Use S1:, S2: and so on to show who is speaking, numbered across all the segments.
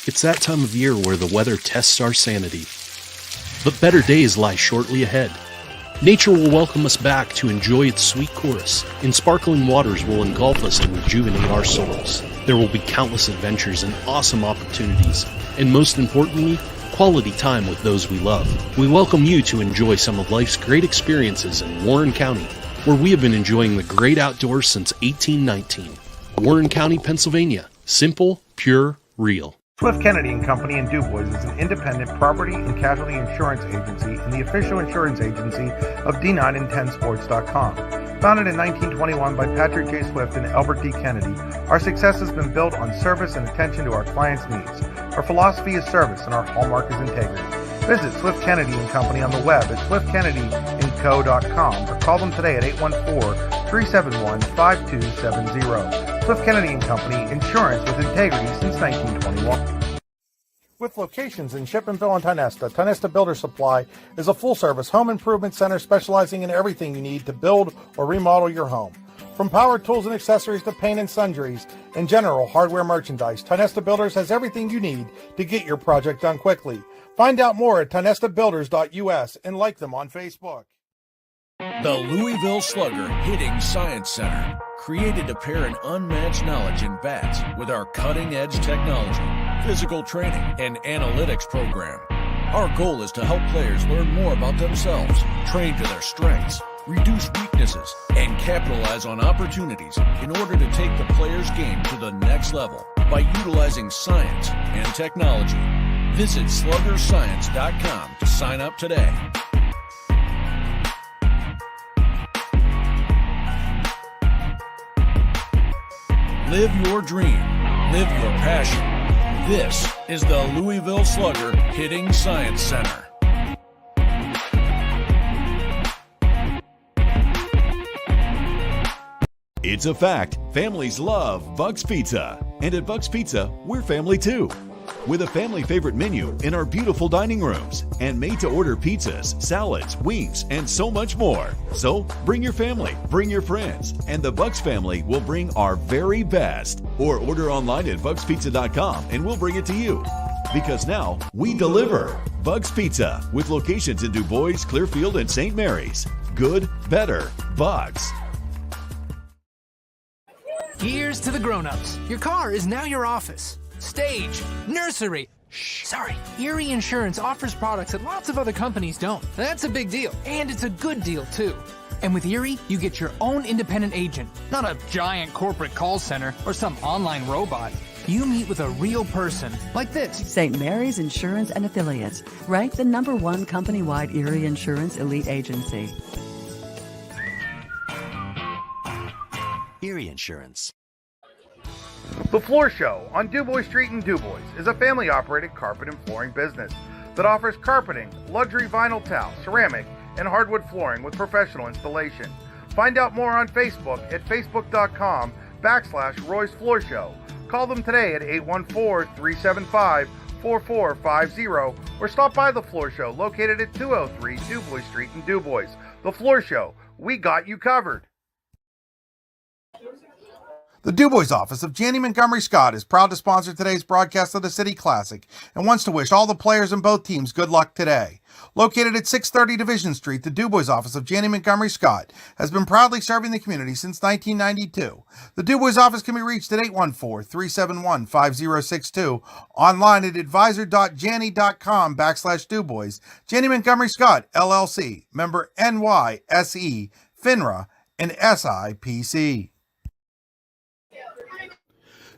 S1: It's that time of year where the weather tests our sanity. But better days lie shortly ahead. Nature will welcome us back to enjoy its sweet chorus, and sparkling waters will engulf us to rejuvenate our souls. There will be countless adventures and awesome opportunities, and most importantly, quality time with those we love. We welcome you to enjoy some of life's great experiences in Warren County, where we have been enjoying the great outdoors since 1819. Warren County, Pennsylvania. Simple, pure, real.
S2: Swift Kennedy and Company in DuBois is an independent property and casualty insurance agency and the official insurance agency of D9and10sports.com. Founded in 1921 by Patrick J. Swift and Albert D. Kennedy, our success has been built on service and attention to our clients' needs. Our philosophy is service and our hallmark is integrity. Visit Swift Kennedy and Company on the web at swiftkennedyandco.com or call them today at 814-371-5270. Swift Kennedy and Company, insurance with integrity since 1921. With locations in Shippenville and Tionesta, Tionesta Builder Supply is a full-service home improvement center specializing in everything you need to build or remodel your home. From power tools and accessories to paint and sundries and general hardware merchandise, Tionesta Builders has everything you need to get your project done quickly. Find out more at tionestabuilders.us and like them on Facebook.
S3: The Louisville Slugger Hitting Science Center, created to pair an unmatched knowledge in bats with our cutting-edge technology, physical training, and analytics program. Our goal is to help players learn more about themselves, train to their strengths, reduce weaknesses, and capitalize on opportunities in order to take the player's game to the next level by utilizing science and technology. Visit sluggerscience.com to sign up today. Live your dream. Live your passion. This is the Louisville Slugger Hitting Science Center.
S4: It's a fact. Families love Buck's Pizza. And at Buck's Pizza, we're family too. With a family favorite menu in our beautiful dining rooms and made-to-order pizzas, salads, wings, and so much more. So bring your family, bring your friends, and the Bucks family will bring our very best. Or order online at buckspizza.com and we'll bring it to you. Because now we deliver. Bucks Pizza with locations in DuBois, Clearfield, and St. Mary's. Good, better, Bucks.
S5: Here's to the grown-ups. Your car is now your office. Stage, nursery. Sorry. Erie Insurance offers products that lots of other companies don't. That's a big deal. And it's a good deal, too. And with Erie, you get your own independent agent, not a giant corporate call center or some online robot. You meet with a real person, like this.
S6: St. Mary's Insurance and Affiliates, ranked the #1 company-wide Erie Insurance Elite Agency.
S7: Erie Insurance.
S2: The Floor Show on DuBois Street in DuBois is a family-operated carpet and flooring business that offers carpeting, luxury vinyl tile, ceramic, and hardwood flooring with professional installation. Find out more on Facebook at facebook.com/Roy's Floor Show. Call them today at 814-375-4450 or stop by The Floor Show located at 203 DuBois Street in DuBois. The Floor Show, we got you covered. The DuBois office of Janney Montgomery Scott is proud to sponsor today's broadcast of the City Classic and wants to wish all the players in both teams good luck today. Located at 630 Division Street, the DuBois office of Janney Montgomery Scott has been proudly serving the community since 1992. The DuBois office can be reached at 814-371-5062, online at advisor.janney.com/DuBois. Janney Montgomery Scott, LLC, member NYSE, FINRA, and SIPC.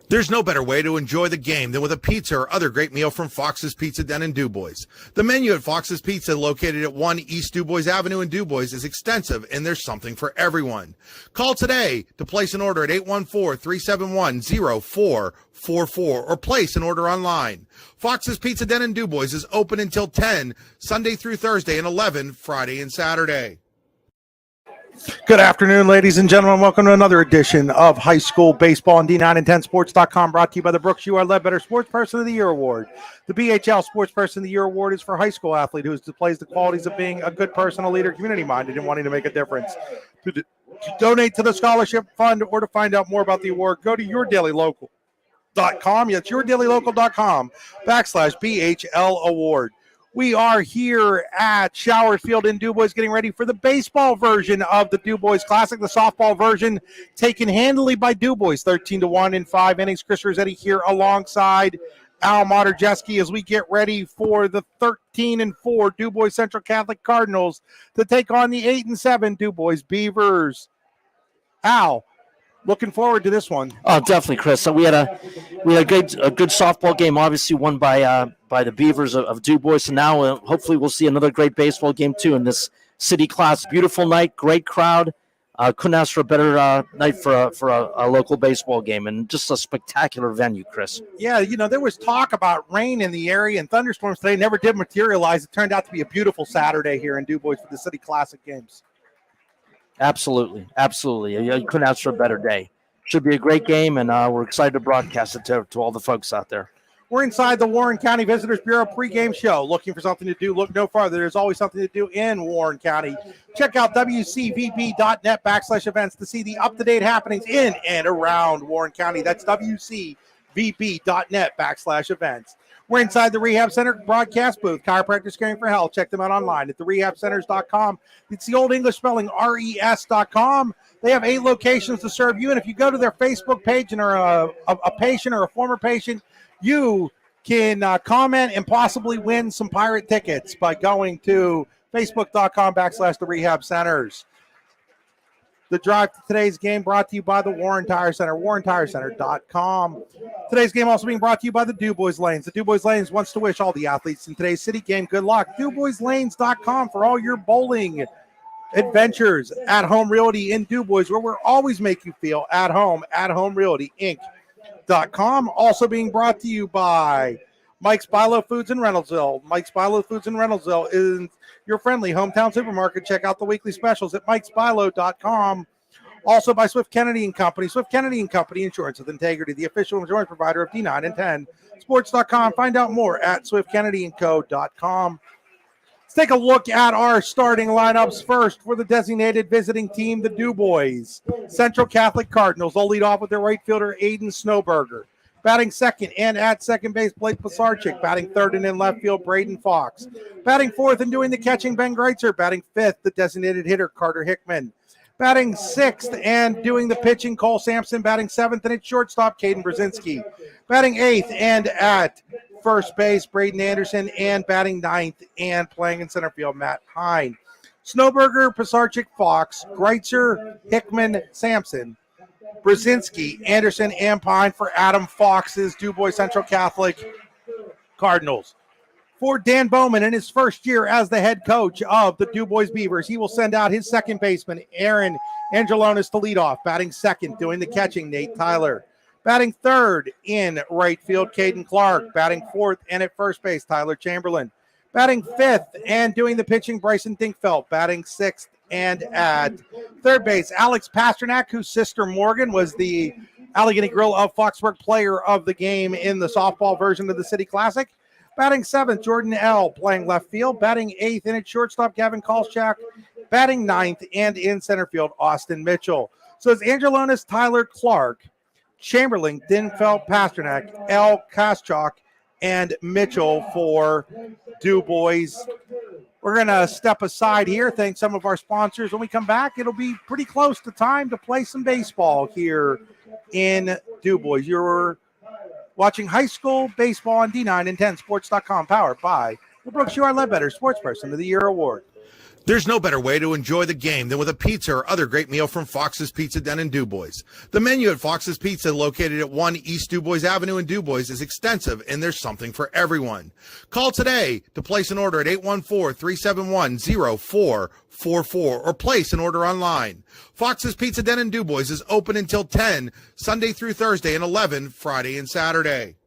S8: There's no better way to enjoy the game than with a pizza or other great meal from Fox's Pizza Den in DuBois. The menu at Fox's Pizza, located at 1 East DuBois Avenue in DuBois, is extensive and there's something for everyone. Call today to place an order at 814-371-0444 or place an order online. Fox's Pizza Den in DuBois is open until 10 Sunday through Thursday and 11 Friday and Saturday.
S2: Good afternoon, ladies and gentlemen. Welcome to another edition of High School Baseball on D9and10sports.com, brought to you by the Brooks U.R. Ledbetter Sports Person of the Year Award. The BHL Sports Person of the Year Award is for a high school athlete who displays the qualities of being a good person, a leader, community-minded, and wanting to make a difference. To donate to the scholarship fund or to find out more about the award, go to your daily local It's yourdailylocal.com/BHL Award. We are here at Shower Field in DuBois getting ready for the baseball version of the DuBois Classic, the softball version taken handily by DuBois, 13-1 in 5 innings. Chris Rossetti here alongside Al Moderjeski as we get ready for the 13-4 DuBois Central Catholic Cardinals to take on the 8-7 DuBois Beavers. Al, looking forward to this one.
S7: Oh, definitely, Chris. So we had a good softball game, obviously won by the Beavers of DuBois, and now hopefully we'll see another great baseball game too in this city class. Beautiful night, great crowd. Couldn't ask for a better night for a local baseball game, and just a spectacular venue, Chris.
S2: Yeah, there was talk about rain in the area and thunderstorms today. Never did materialize. It turned out to be a beautiful Saturday here in DuBois for the City Classic games.
S7: Absolutely. You couldn't ask for a better day. Should be a great game, and we're excited to broadcast it to all the folks out there.
S2: We're inside the Warren County Visitors Bureau pregame show. Looking for something to do? Look no farther. There's always something to do in Warren County. Check out WCVB.net/events to see the up-to-date happenings in and around Warren County. That's WCVB.net/events. We're inside the Rehab Center broadcast booth. Chiropractors Caring for Health. Check them out online at therehabcenters.com. It's the old English spelling, RES.com. They have 8 locations to serve you. And if you go to their Facebook page and are a patient or a former patient, you can comment and possibly win some pirate tickets by going to facebook.com/the Rehab Centers. The drive to today's game brought to you by the Warren Tire Center, warrentirecenter.com. Today's game also being brought to you by the DuBois Lanes. The DuBois Lanes wants to wish all the athletes in today's city game good luck. DuBoislanes.com for all your bowling adventures. At Home Realty in DuBois, where we'll always make you feel at home. At Home Realty Inc.com. Also being brought to you by Mike's Bilo Foods in Reynoldsville. Mike's Bilo Foods in Reynoldsville is your friendly hometown supermarket. Check out the weekly specials at mikesbilo.com. Also by Swift Kennedy & Company. Swift Kennedy & Company, Insurance with Integrity, the official insurance provider of D9 and 10. Sports.com. Find out more at swiftkennedyandco.com. Let's take a look at our starting lineups first for the designated visiting team, the DuBois Central Catholic Cardinals. They'll lead off with their right fielder, Aiden Snowberger. Batting second and at second base, Blake Pisarczyk. Batting third and in left field, Braden Fox. Batting fourth and doing the catching, Ben Greitzer. Batting fifth, the designated hitter, Carter Hickman. Batting sixth and doing the pitching, Cole Sampson. Batting seventh and at shortstop, Caden Brzezinski. Batting eighth and at first base, Braden Anderson. And batting ninth and playing in center field, Matt Hine. Snowberger, Pisarczyk, Fox, Greitzer, Hickman, Sampson, Brzezinski, Anderson, and Pine for Adam Fox's DuBois Central Catholic Cardinals. For Dan Bowman in his first year as the head coach of the DuBois Beavers, he will send out his second baseman, Aaron Angelonis, to lead off. Batting second, doing the catching, Nate Tyler. Batting third in right field, Caden Clark. Batting fourth and at first base, Tyler Chamberlain. Batting fifth and doing the pitching, Bryson Dinkfeld. Batting sixth and at third base, Alex Pasternak, whose sister Morgan was the Allegheny Grill of Foxburg player of the game in the softball version of the City Classic. Batting seventh, Jordan L. playing left field. Batting eighth and at shortstop, Gavin Kolchak. Batting ninth and in center field, Austin Mitchell. So it's Angelonis, Tyler, Clark, Chamberlain, Dinkfeld, Pasternak, L. Koschak, and Mitchell for DuBois. We're going to step aside here, thank some of our sponsors. When we come back, it'll be pretty close to time to play some baseball here in DuBois. You're watching high school baseball on D9 and 10 Sports.com, powered by the Brooks U.R. Ledbetter Sports Person of the Year Award.
S8: There's no better way to enjoy the game than with a pizza or other great meal from Fox's Pizza Den in DuBois. The menu at Fox's Pizza, located at 1 East DuBois Avenue in DuBois, is extensive, and there's something for everyone. Call today to place an order at 814-371-0444 or place an order online. Fox's Pizza Den in DuBois is open until 10, Sunday through Thursday, and 11, Friday and Saturday.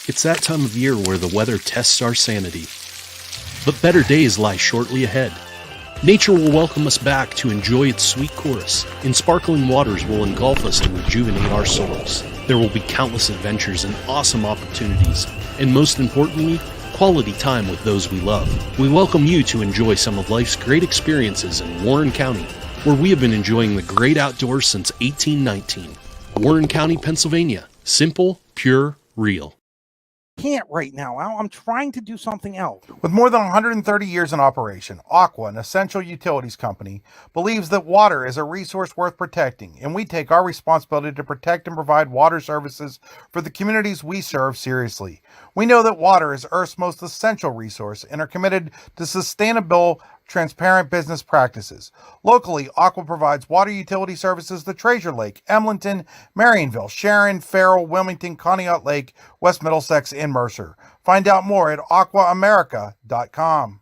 S1: It's that time of year where the weather tests our sanity. But better days lie shortly ahead. Nature will welcome us back to enjoy its sweet chorus, and sparkling waters will engulf us to rejuvenate our souls. There will be countless adventures and awesome opportunities, and most importantly, quality time with those we love. We welcome you to enjoy some of life's great experiences in Warren County, where we have been enjoying the great outdoors since 1819. Warren County, Pennsylvania. Simple, pure, real.
S2: Can't right now, Al. I'm trying to do something else. With more than 130 years in operation, Aqua, an essential utilities company, believes that water is a resource worth protecting, and we take our responsibility to protect and provide water services for the communities we serve seriously. We know that water is Earth's most essential resource and are committed to sustainable, transparent business practices. Locally, Aqua provides water utility services to Treasure Lake, Emlenton, Marionville, Sharon, Farrell, Wilmington, Conneaut Lake, West Middlesex, and Mercer. Find out more at aquaamerica.com.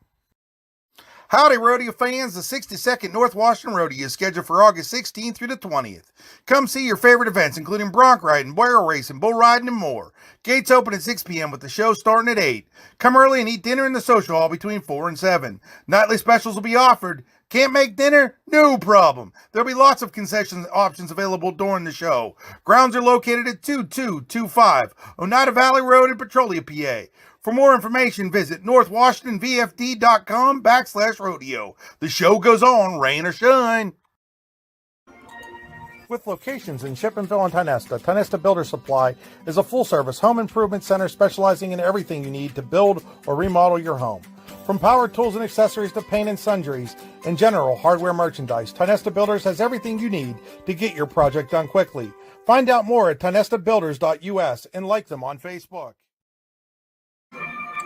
S2: Howdy, rodeo fans. The 62nd North Washington Rodeo is scheduled for August 16th through the 20th. Come see your favorite events, including bronc riding, barrel racing, bull riding, and more. Gates open at 6 p.m. with the show starting at 8. Come early and eat dinner in the social hall between 4 and 7. Nightly specials will be offered. Can't make dinner? No problem. There'll be lots of concession options available during the show. Grounds are located at 2225 Oneida Valley Road in Petrolia, PA. For more information, visit northwashingtonvfd.com/rodeo. The show goes on, rain or shine. With locations in Shippenville and Tionesta, Tionesta Builder Supply is a full-service home improvement center specializing in everything you need to build or remodel your home. From power tools and accessories to paint and sundries and general hardware merchandise, Tionesta Builders has everything you need to get your project done quickly. Find out more at tionestabuilders.us and like them on Facebook.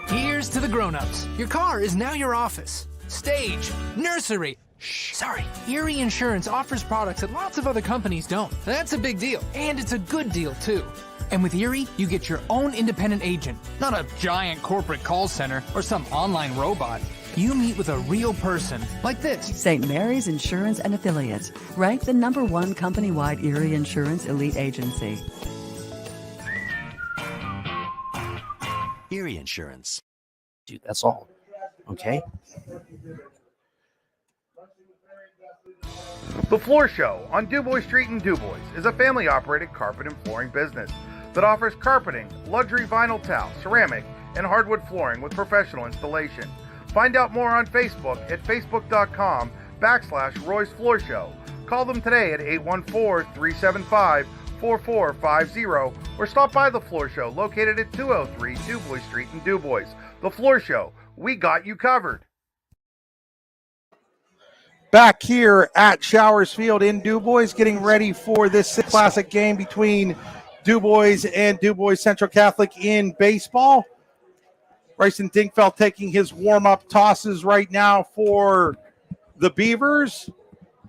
S5: Here's to the grown-ups. Your car is now your office, stage, nursery. Sorry. Erie Insurance offers products that lots of other companies don't. That's a big deal, and it's a good deal, too. And with Erie, you get your own independent agent, not a giant corporate call center or some online robot. You meet with a real person, like this.
S6: St. Mary's Insurance and Affiliates, ranked the #1 company-wide Erie Insurance Elite Agency.
S9: Erie Insurance.
S7: Dude, that's all. Okay.
S2: The Floor Show on DuBois Street in DuBois is a family-operated carpet and flooring business that offers carpeting, luxury vinyl tile, ceramic, and hardwood flooring with professional installation. Find out more on Facebook at facebook.com/Roy's Floor Show. Call them today at 814-375-4450 or stop by The Floor Show located at 203 DuBois Street in DuBois. The Floor Show, we got you covered. Back here at Showers Field in DuBois, getting ready for this classic game between DuBois and DuBois Central Catholic in baseball. Bryson Dingfeld taking his warm-up tosses right now for the Beavers.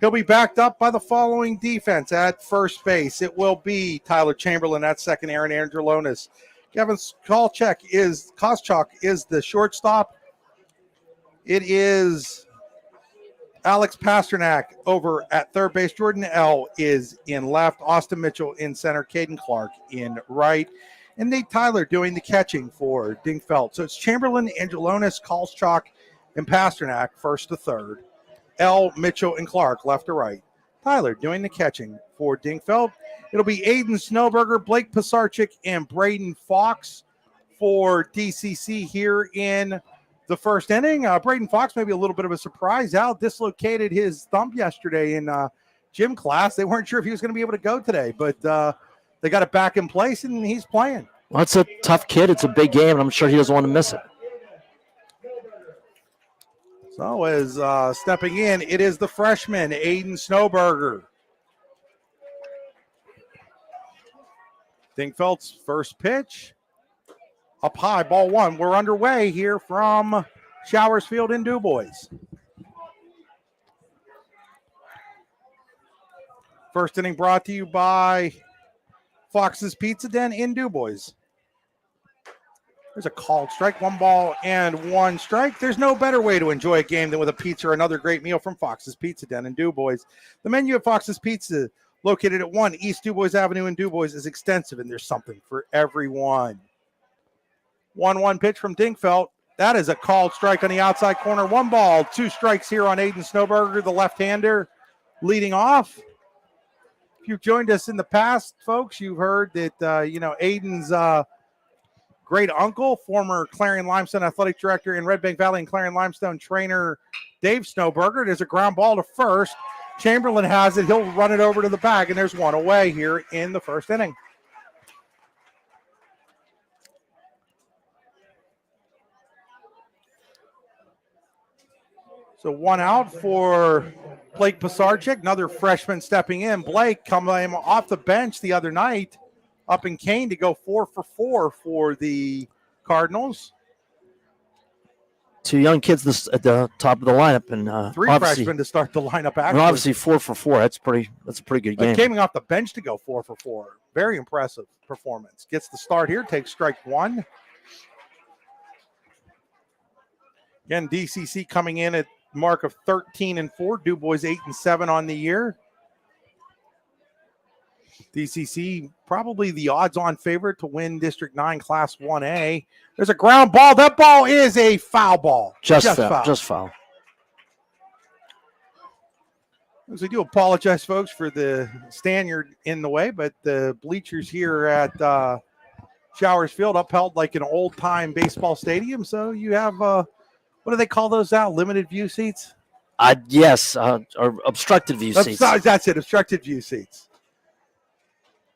S2: He'll be backed up by the following defense at first base. It will be Tyler Chamberlain at second, Aaron Angelonis. Kevin Koschak is the shortstop. It is Alex Pasternak over at third base. Jordan L. is in left. Austin Mitchell in center. Caden Clark in right. And Nate Tyler doing the catching for Dingfeld. So it's Chamberlain, Angelonis, Koschak, and Pasternak first to third. L, Mitchell, and Clark left to right. Tyler doing the catching for Dingfeld. It'll be Aiden Snowberger, Blake Pisarczyk, and Braden Fox for DCC here in the first inning. Braden Fox, maybe a little bit of a surprise. Al dislocated his thumb yesterday in gym class. They weren't sure if he was going to be able to go today, but they got it back in place, and he's playing.
S7: Well, it's a tough kid. It's a big game, and I'm sure he doesn't want to miss it.
S2: So as stepping in, it is the freshman, Aiden Snowberger. Dingfeld's first pitch. Up high, ball one. We're underway here from Showers Field in DuBois. First inning brought to you by Fox's Pizza Den in DuBois. There's a called strike, 1 ball and 1 strike. There's no better way to enjoy a game than with a pizza or another great meal from Fox's Pizza Den in DuBois. The menu at Fox's Pizza, located at 1 East DuBois Avenue in DuBois, is extensive, and there's something for everyone. 1-1 pitch from Dingfeld. That is a called strike on the outside corner. 1 ball, 2 strikes here on Aiden Snowberger, the left-hander, leading off. If you've joined us in the past, folks, you've heard that, Aiden's great uncle, former Clarion Limestone athletic director in Red Bank Valley and Clarion Limestone trainer Dave Snowberger. There's a ground ball to first. Chamberlain has it. He'll run it over to the bag, and there's one away here in the first inning. So one out for Blake Pisarcik, another freshman stepping in. Blake coming off the bench the other night up in Kane to go 4 for 4 for the Cardinals.
S7: Two young kids at the top of the lineup, and
S2: three freshmen to start the lineup. Actually,
S7: obviously 4 for 4. That's a pretty good game.
S2: Coming off the bench to go 4 for 4. Very impressive performance. Gets the start here. Takes strike one. Again, DCC coming in at mark of 13-4. DuBois 8-7 on the year. DCC probably the odds-on favorite to win District 9 Class 1A. There's a ground ball. That ball is a foul ball.
S7: Just foul.
S2: As we do apologize, folks, for the Stanyard in the way, but the bleachers here at Showers Field upheld like an old-time baseball stadium. So you have, what do they call those now? Limited view seats?
S7: Yes, or obstructed view seats.
S2: That's it, obstructed view seats.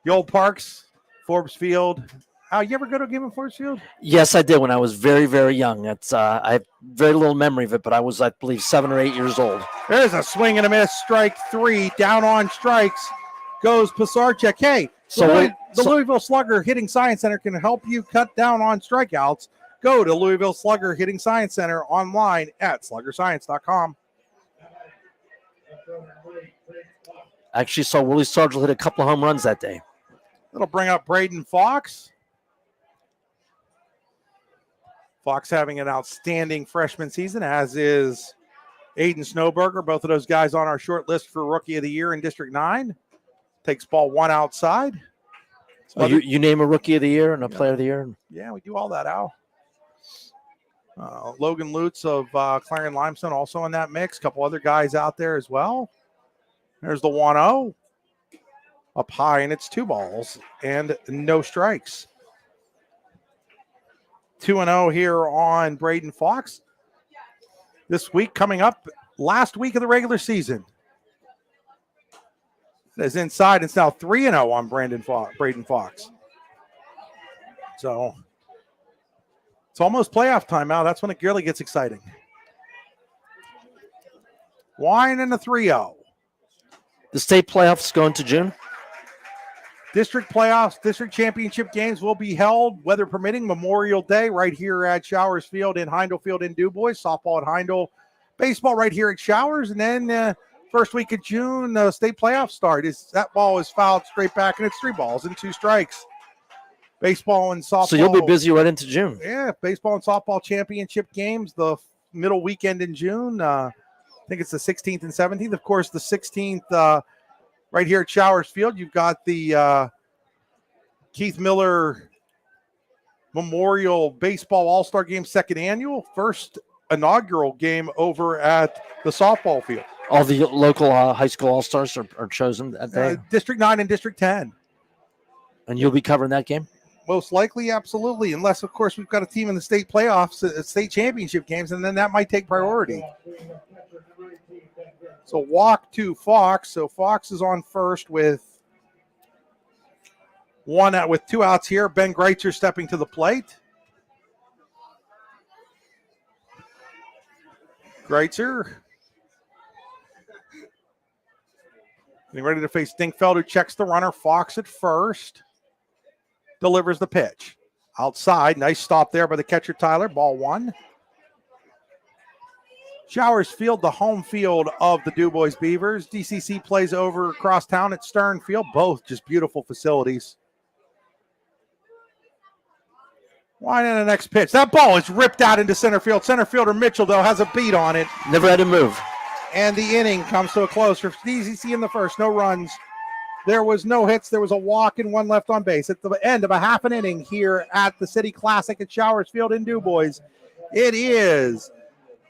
S2: The old parks, Forbes Field. You ever go to a game at Forbes Field?
S7: Yes, I did when I was very, very young. That's I have very little memory of it, but I was, I believe, 7 or 8 years old.
S2: There's a swing and a miss, strike three. Down on strikes goes Pisarcik. Hey, the Louisville Slugger Hitting Science Center can help you cut down on strikeouts. Go to Louisville Slugger Hitting Science Center online at sluggerscience.com.
S7: I actually saw Willie Sargent hit a couple of home runs that day.
S2: That'll bring up Braden Fox. Fox having an outstanding freshman season, as is Aiden Snowberger. Both of those guys on our short list for Rookie of the Year in District 9. Takes ball one outside.
S7: You name a Rookie of the Year and a Player of the Year?
S2: Yeah, we do all that, Al. Logan Lutz of Clarion Limestone also in that mix. A couple other guys out there as well. There's the 1-0. Up high, and it's 2 balls and no strikes. 2-0 here on Braden Fox. This week coming up, last week of the regular season. It's inside. It's now 3-0 on Braden Fox. So it's almost playoff time now. That's when it really gets exciting. Wine and a 3-0.
S7: The state playoffs going to June.
S2: District playoffs, district championship games will be held, weather permitting, Memorial Day right here at Showers Field in Heindel Field in DuBois. Softball at Heindel, baseball right here at Showers, and then first week of June, state playoffs start. That ball is fouled straight back, and it's 3 balls and 2 strikes. Baseball and softball.
S7: So you'll be busy right into June.
S2: Yeah, baseball and softball championship games, the middle weekend in June. I think it's the 16th and 17th. Of course, the 16th. Right here at Showers Field, you've got the Keith Miller Memorial Baseball All-Star Game, second annual, first inaugural game over at the softball field.
S7: All the local high school All-Stars are chosen that day?
S2: District 9 and District 10.
S7: And you'll be covering that game?
S2: Most likely, absolutely, unless, of course, we've got a team in the state playoffs, state championship games, and then that might take priority. So walk to Fox. So Fox is on first with 1 out with 2 outs here. Ben Greitzer stepping to the plate. Greitzer getting ready to face Dinkfeld, who checks the runner. Fox at first. Delivers the pitch. Outside. Nice stop there by the catcher, Tyler. Ball 1. Showers Field, the home field of the DuBois Beavers. DCC plays over across town at Stern Field. Both just beautiful facilities. Wine in the next pitch. That ball is ripped out into center field. Center fielder Mitchell, though, has a beat on it.
S7: Never had to move.
S2: And the inning comes to a close for DCC in the first. No runs. There was no hits. There was a walk and 1 left on base. At the end of a half an inning here at the City Classic at Showers Field in DuBois, it is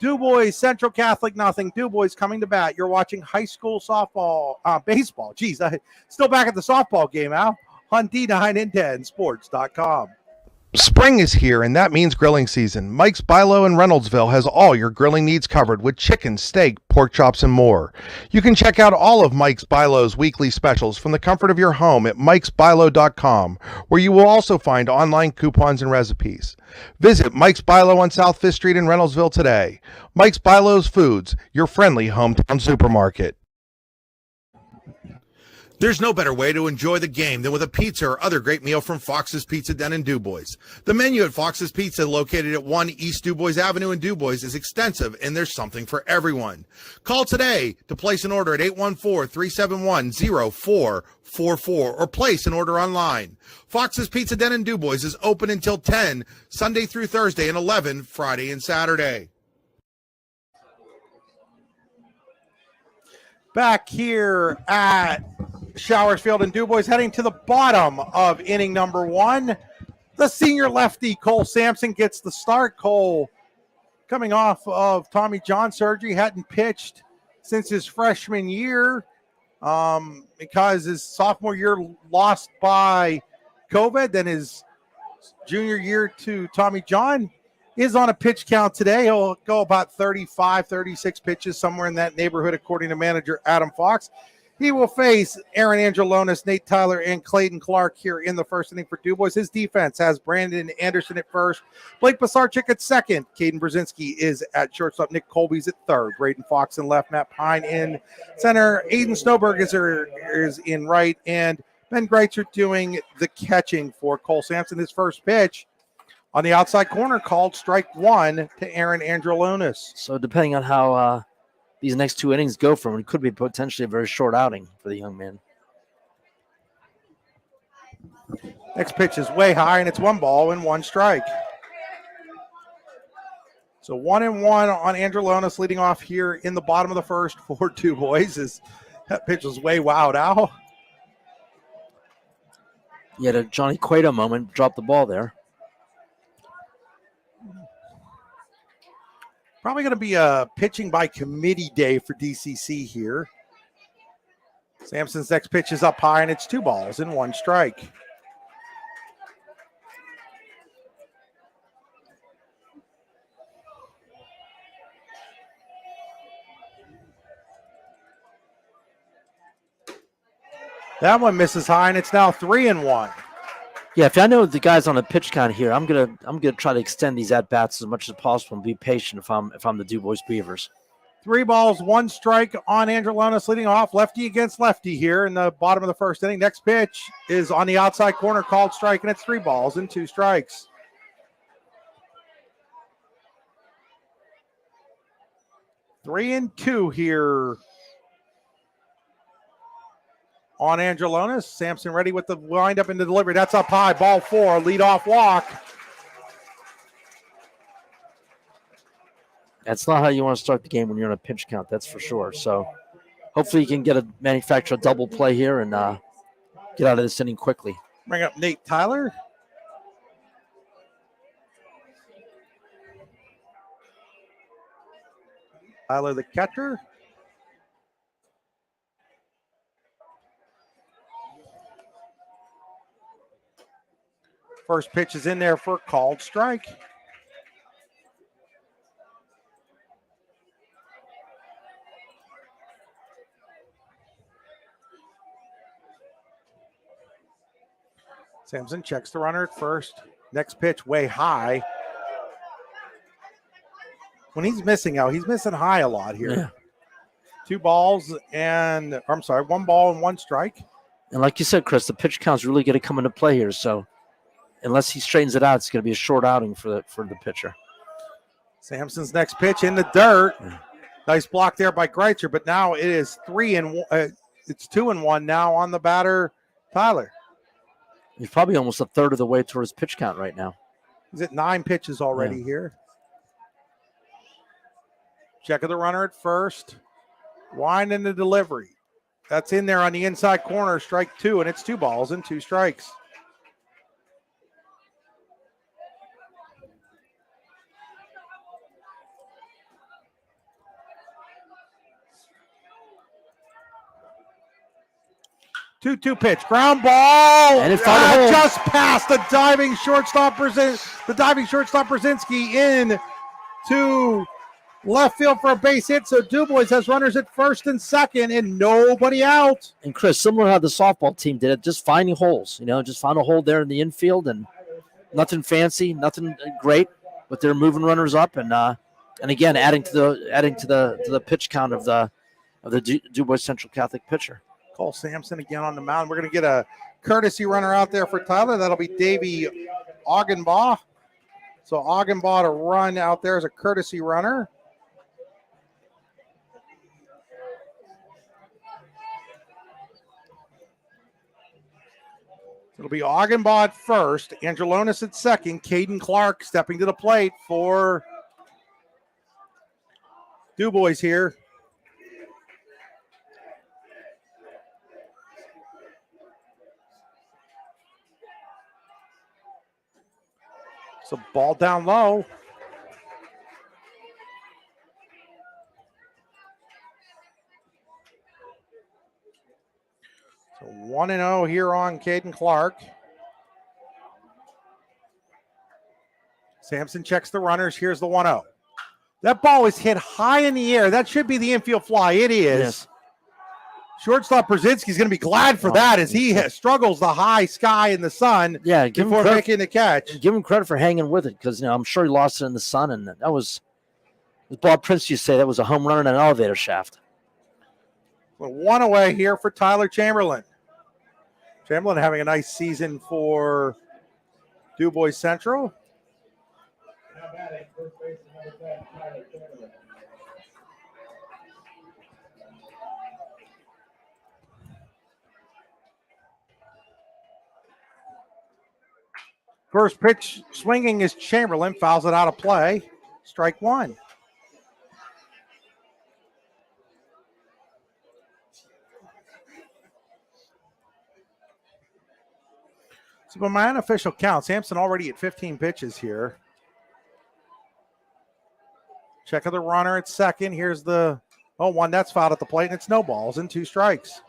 S2: DuBois Central Catholic nothing. DuBois coming to bat. You're watching high school baseball. Geez, still back at the softball game, Al. On D9 and 10 sports.com. Spring is here, and that means grilling season. Mike's Bilo in Reynoldsville has all your grilling needs covered with chicken, steak, pork chops, and more. You can check out all of Mike's Bilo's weekly specials from the comfort of your home at mikesbilo.com, where you will also find online coupons and recipes. Visit Mike's Bilo on South 5th Street in Reynoldsville today. Mike's Bilo's Foods, your friendly hometown supermarket.
S8: There's no better way to enjoy the game than with a pizza or other great meal from Fox's Pizza Den in DuBois. The menu at Fox's Pizza, located at 1 East DuBois Avenue in DuBois, is extensive, and there's something for everyone. Call today to place an order at 814-371-0444 or place an order online. Fox's Pizza Den in DuBois is open until 10 Sunday through Thursday and 11 Friday and Saturday.
S2: Back here at Showers Field and DuBois, heading to the bottom of inning number 1. The senior lefty, Cole Sampson, gets the start. Cole, coming off of Tommy John surgery, hadn't pitched since his freshman year because his sophomore year lost by COVID. Then his junior year to Tommy John is on a pitch count today. He'll go about 35, 36 pitches, somewhere in that neighborhood, according to manager Adam Fox. He will face Aaron Angelonis, Nate Tyler, and Clayton Clark here in the first inning for DuBois. His defense has Brandon Anderson at first, Blake Basarchik at second, Caden Brzezinski is at shortstop, Nick Colby's at third, Braden Fox in left, Matt Pine in center, Aiden Snowberg is in right, and Ben Greitzer doing the catching for Cole Sampson. His first pitch on the outside corner, called strike 1 to Aaron Angelonis.
S7: So depending on how these next 2 innings go for him, it could be potentially a very short outing for the young man.
S2: Next pitch is way high, and it's 1 ball and 1 strike. So 1-1 on Angelonis, leading off here in the bottom of the first for DuBois. That pitch was way wowed out.
S7: He had a Johnny Cueto moment, dropped the ball there.
S2: Probably going to be a pitching by committee day for DCC here. Sampson's next pitch is up high, and it's 2 balls and 1 strike. That one misses high, and it's now 3-1.
S7: Yeah, if I know the guys on the pitch count here, I'm gonna try to extend these at bats as much as possible and be patient if I'm the DuBois Beavers.
S2: 3 balls, 1 strike on Angelonis, leading off lefty against lefty here in the bottom of the first inning. Next pitch is on the outside corner, called strike, and it's 3 balls and 2 strikes. Three and two here on Angelonis. Sampson ready with the windup and the delivery. That's up high. Ball 4. Leadoff walk.
S7: That's not how you want to start the game when you're in a pinch count, that's for sure. So hopefully you can manufacture a double play here and get out of this inning quickly.
S2: Bring up Nate Tyler. Tyler the catcher. First pitch is in there for a called strike. Sampson checks the runner at first. Next pitch way high. When he's missing out, he's missing high a lot here.
S7: Yeah.
S2: 2 balls and, I'm sorry, 1 ball and 1 strike.
S7: And like you said, Chris, the pitch count's really going to come into play here. So unless he straightens it out, it's going to be a short outing for the pitcher.
S2: Sampson's next pitch in the dirt. Nice block there by Greitzer, but now it is 2-1 now on the batter, Tyler.
S7: He's probably almost a third of the way towards pitch count right now.
S2: He's at 9 pitches already here. Check of the runner at first. Wind in the delivery. That's in there on the inside corner, strike 2, and it's 2 balls and 2 strikes. 2-2 pitch. Ground ball.
S7: And it found a hole.
S2: Just past the diving shortstop Brzezinski in to left field for a base hit. So DuBois has runners at first and second and nobody out.
S7: And Chris, similar to how the softball team did it, just finding holes. Just found a hole there in the infield, and nothing fancy, nothing great, but they're moving runners up, and again adding to the pitch count of the DuBois Central Catholic pitcher.
S2: Cole Sampson again on the mound. We're going to get a courtesy runner out there for Tyler. That'll be Davey Augenbaugh. So Augenbaugh to run out there as a courtesy runner. It'll be Augenbaugh at first, Angelonis at second, Caden Clark stepping to the plate for DuBois here. So ball down low. So 1-0 here on Caden Clark. Sampson checks the runners. Here's the 1-0. That ball is hit high in the air. That should be the infield fly. It is.
S7: Yes.
S2: Shortstop Brzezinski's going to be glad for that as he struggles the high sky in the sun before making the catch.
S7: Give him credit for hanging with it, because I'm sure he lost it in the sun, and that was, as Bob Prince used to say, that was a home run in an elevator shaft.
S2: Well, one away here for Tyler Chamberlain. Chamberlain having a nice season for DuBois Central. First pitch swinging is Chamberlain, fouls it out of play. Strike one. So by my unofficial count, Sampson already at 15 pitches here. Check of the runner at second. Here's the 0-1. That's fouled at the plate, and it's no balls and 2 strikes.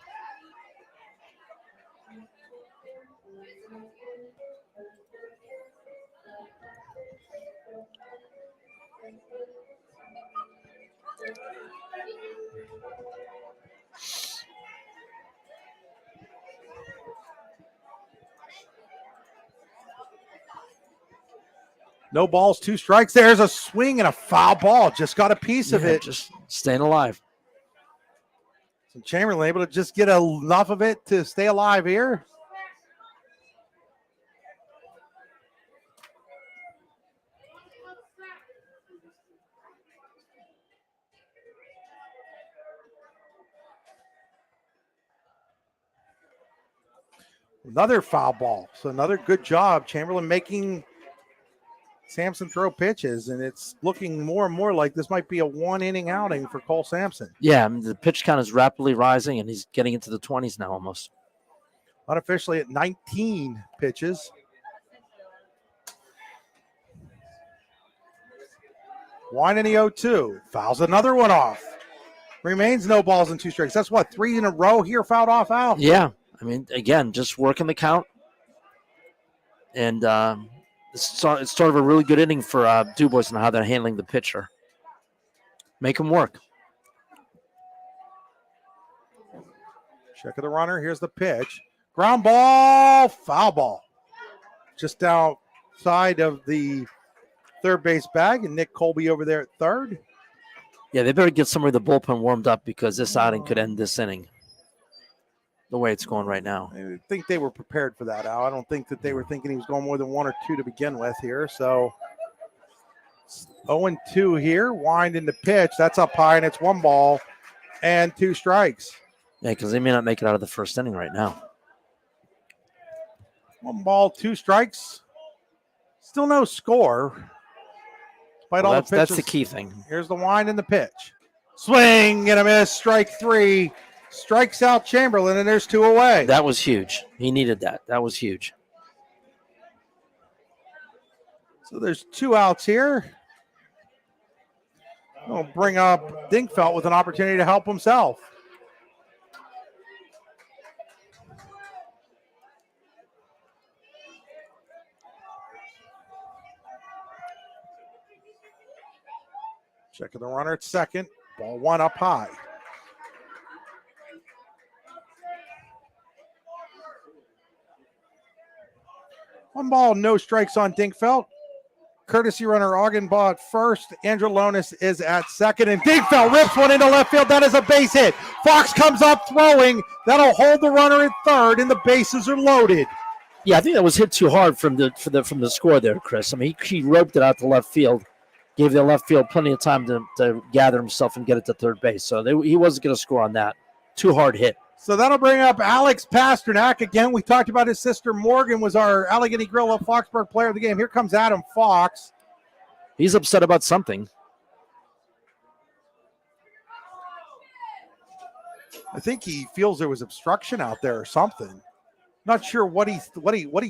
S2: No balls, 2 strikes. There's a swing and a foul ball. Just got a piece of it.
S7: Just staying alive.
S2: So Chamberlain able to just get enough of it to stay alive here. Another foul ball. So another good job. Chamberlain making Sampson throw pitches, and it's looking more and more like this might be a 1-inning outing for Cole Sampson.
S7: Yeah, the pitch count is rapidly rising, and he's getting into the 20s now almost.
S2: Unofficially at 19 pitches. One in the 0-2. Fouls another one off. Remains no balls and 2 strikes. That's what, 3 in a row here fouled off, Al?
S7: Yeah. I mean, again, just working the count. And it's sort of a really good inning for DuBois and how they're handling the pitcher. Make him work.
S2: Check of the runner. Here's the pitch. Ground ball, foul ball. Just outside of the third base bag, and Nick Colby over there at third.
S7: Yeah, they better get somebody the bullpen warmed up, because this outing could end this inning the way it's going right now.
S2: I think they were prepared for that, Al. I don't think that they were thinking he was going more than 1 or 2 to begin with here. So 0-2 here. Wind in the pitch. That's up high, and it's 1 ball and 2 strikes.
S7: Yeah, because they may not make it out of the first inning right now.
S2: 1 ball, 2 strikes. Still no score.
S7: That's the key thing.
S2: Here's the wind in the pitch. Swing and a miss. Strike 3. Strikes out Chamberlain, and there's 2 away.
S7: That was huge. He needed that. That was huge.
S2: So there's 2 outs here. We'll bring up Dinkfeld with an opportunity to help himself. Checking the runner at second. Ball one up high. One ball, no strikes on Dinkfeld. Courtesy runner Augenbaugh at first. Angelonis is at second, and Dinkfeld rips one into left field. That is a base hit. Fox comes up throwing. That'll hold the runner at third, and the bases are loaded.
S7: Yeah, I think that was hit too hard from the score there, Chris. I mean, he roped it out to left field, gave the left field plenty of time to gather himself and get it to third base. So he wasn't going to score on that. Too hard hit.
S2: So that'll bring up Alex Pasternak. Again, we talked about his sister Morgan was our Allegheny Grill of Foxburg player of the game. Here comes Adam Fox.
S7: He's upset about something.
S2: I think he feels there was obstruction out there or something. Not sure what he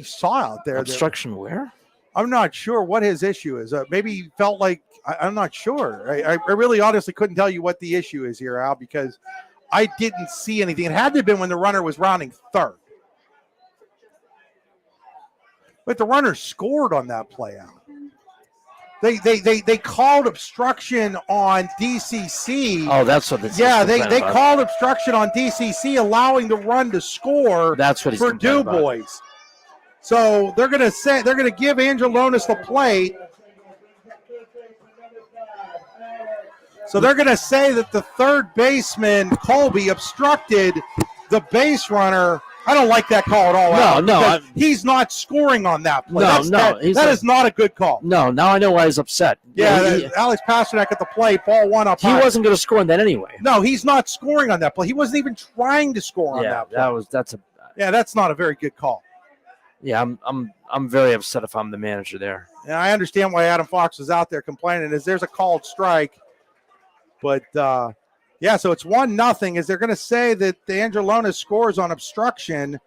S2: saw out there.
S7: Obstruction where?
S2: I'm not sure what his issue is. Maybe he felt like I'm not sure. I really honestly couldn't tell you what the issue is here, Al, because I didn't see anything. It had to have been when the runner was rounding third. But the runner scored on that play out. They called obstruction on DCC.
S7: Oh, that's what this
S2: yeah,
S7: is.
S2: Yeah, they called obstruction on DCC, allowing the run to score.
S7: That's what he's
S2: for DuBois. So they're gonna give Angelonis the plate. So they're going to say that the third baseman, Colby, obstructed the base runner. I don't like that call at all.
S7: No.
S2: He's not scoring on that play.
S7: That
S2: is not a good call.
S7: No, now I know why he's upset.
S2: Yeah, Alex Pasternak at the plate, ball one up high.
S7: He wasn't going to score on that anyway.
S2: No, he's not scoring on that play. He wasn't even trying to score on that play. That's not a very good call.
S7: Yeah, I'm very upset if I'm the manager there.
S2: And I understand why Adam Fox was out there complaining, is there's a called strike. But, so it's 1-0. Is they're going to say that the Angelonis scores on obstruction?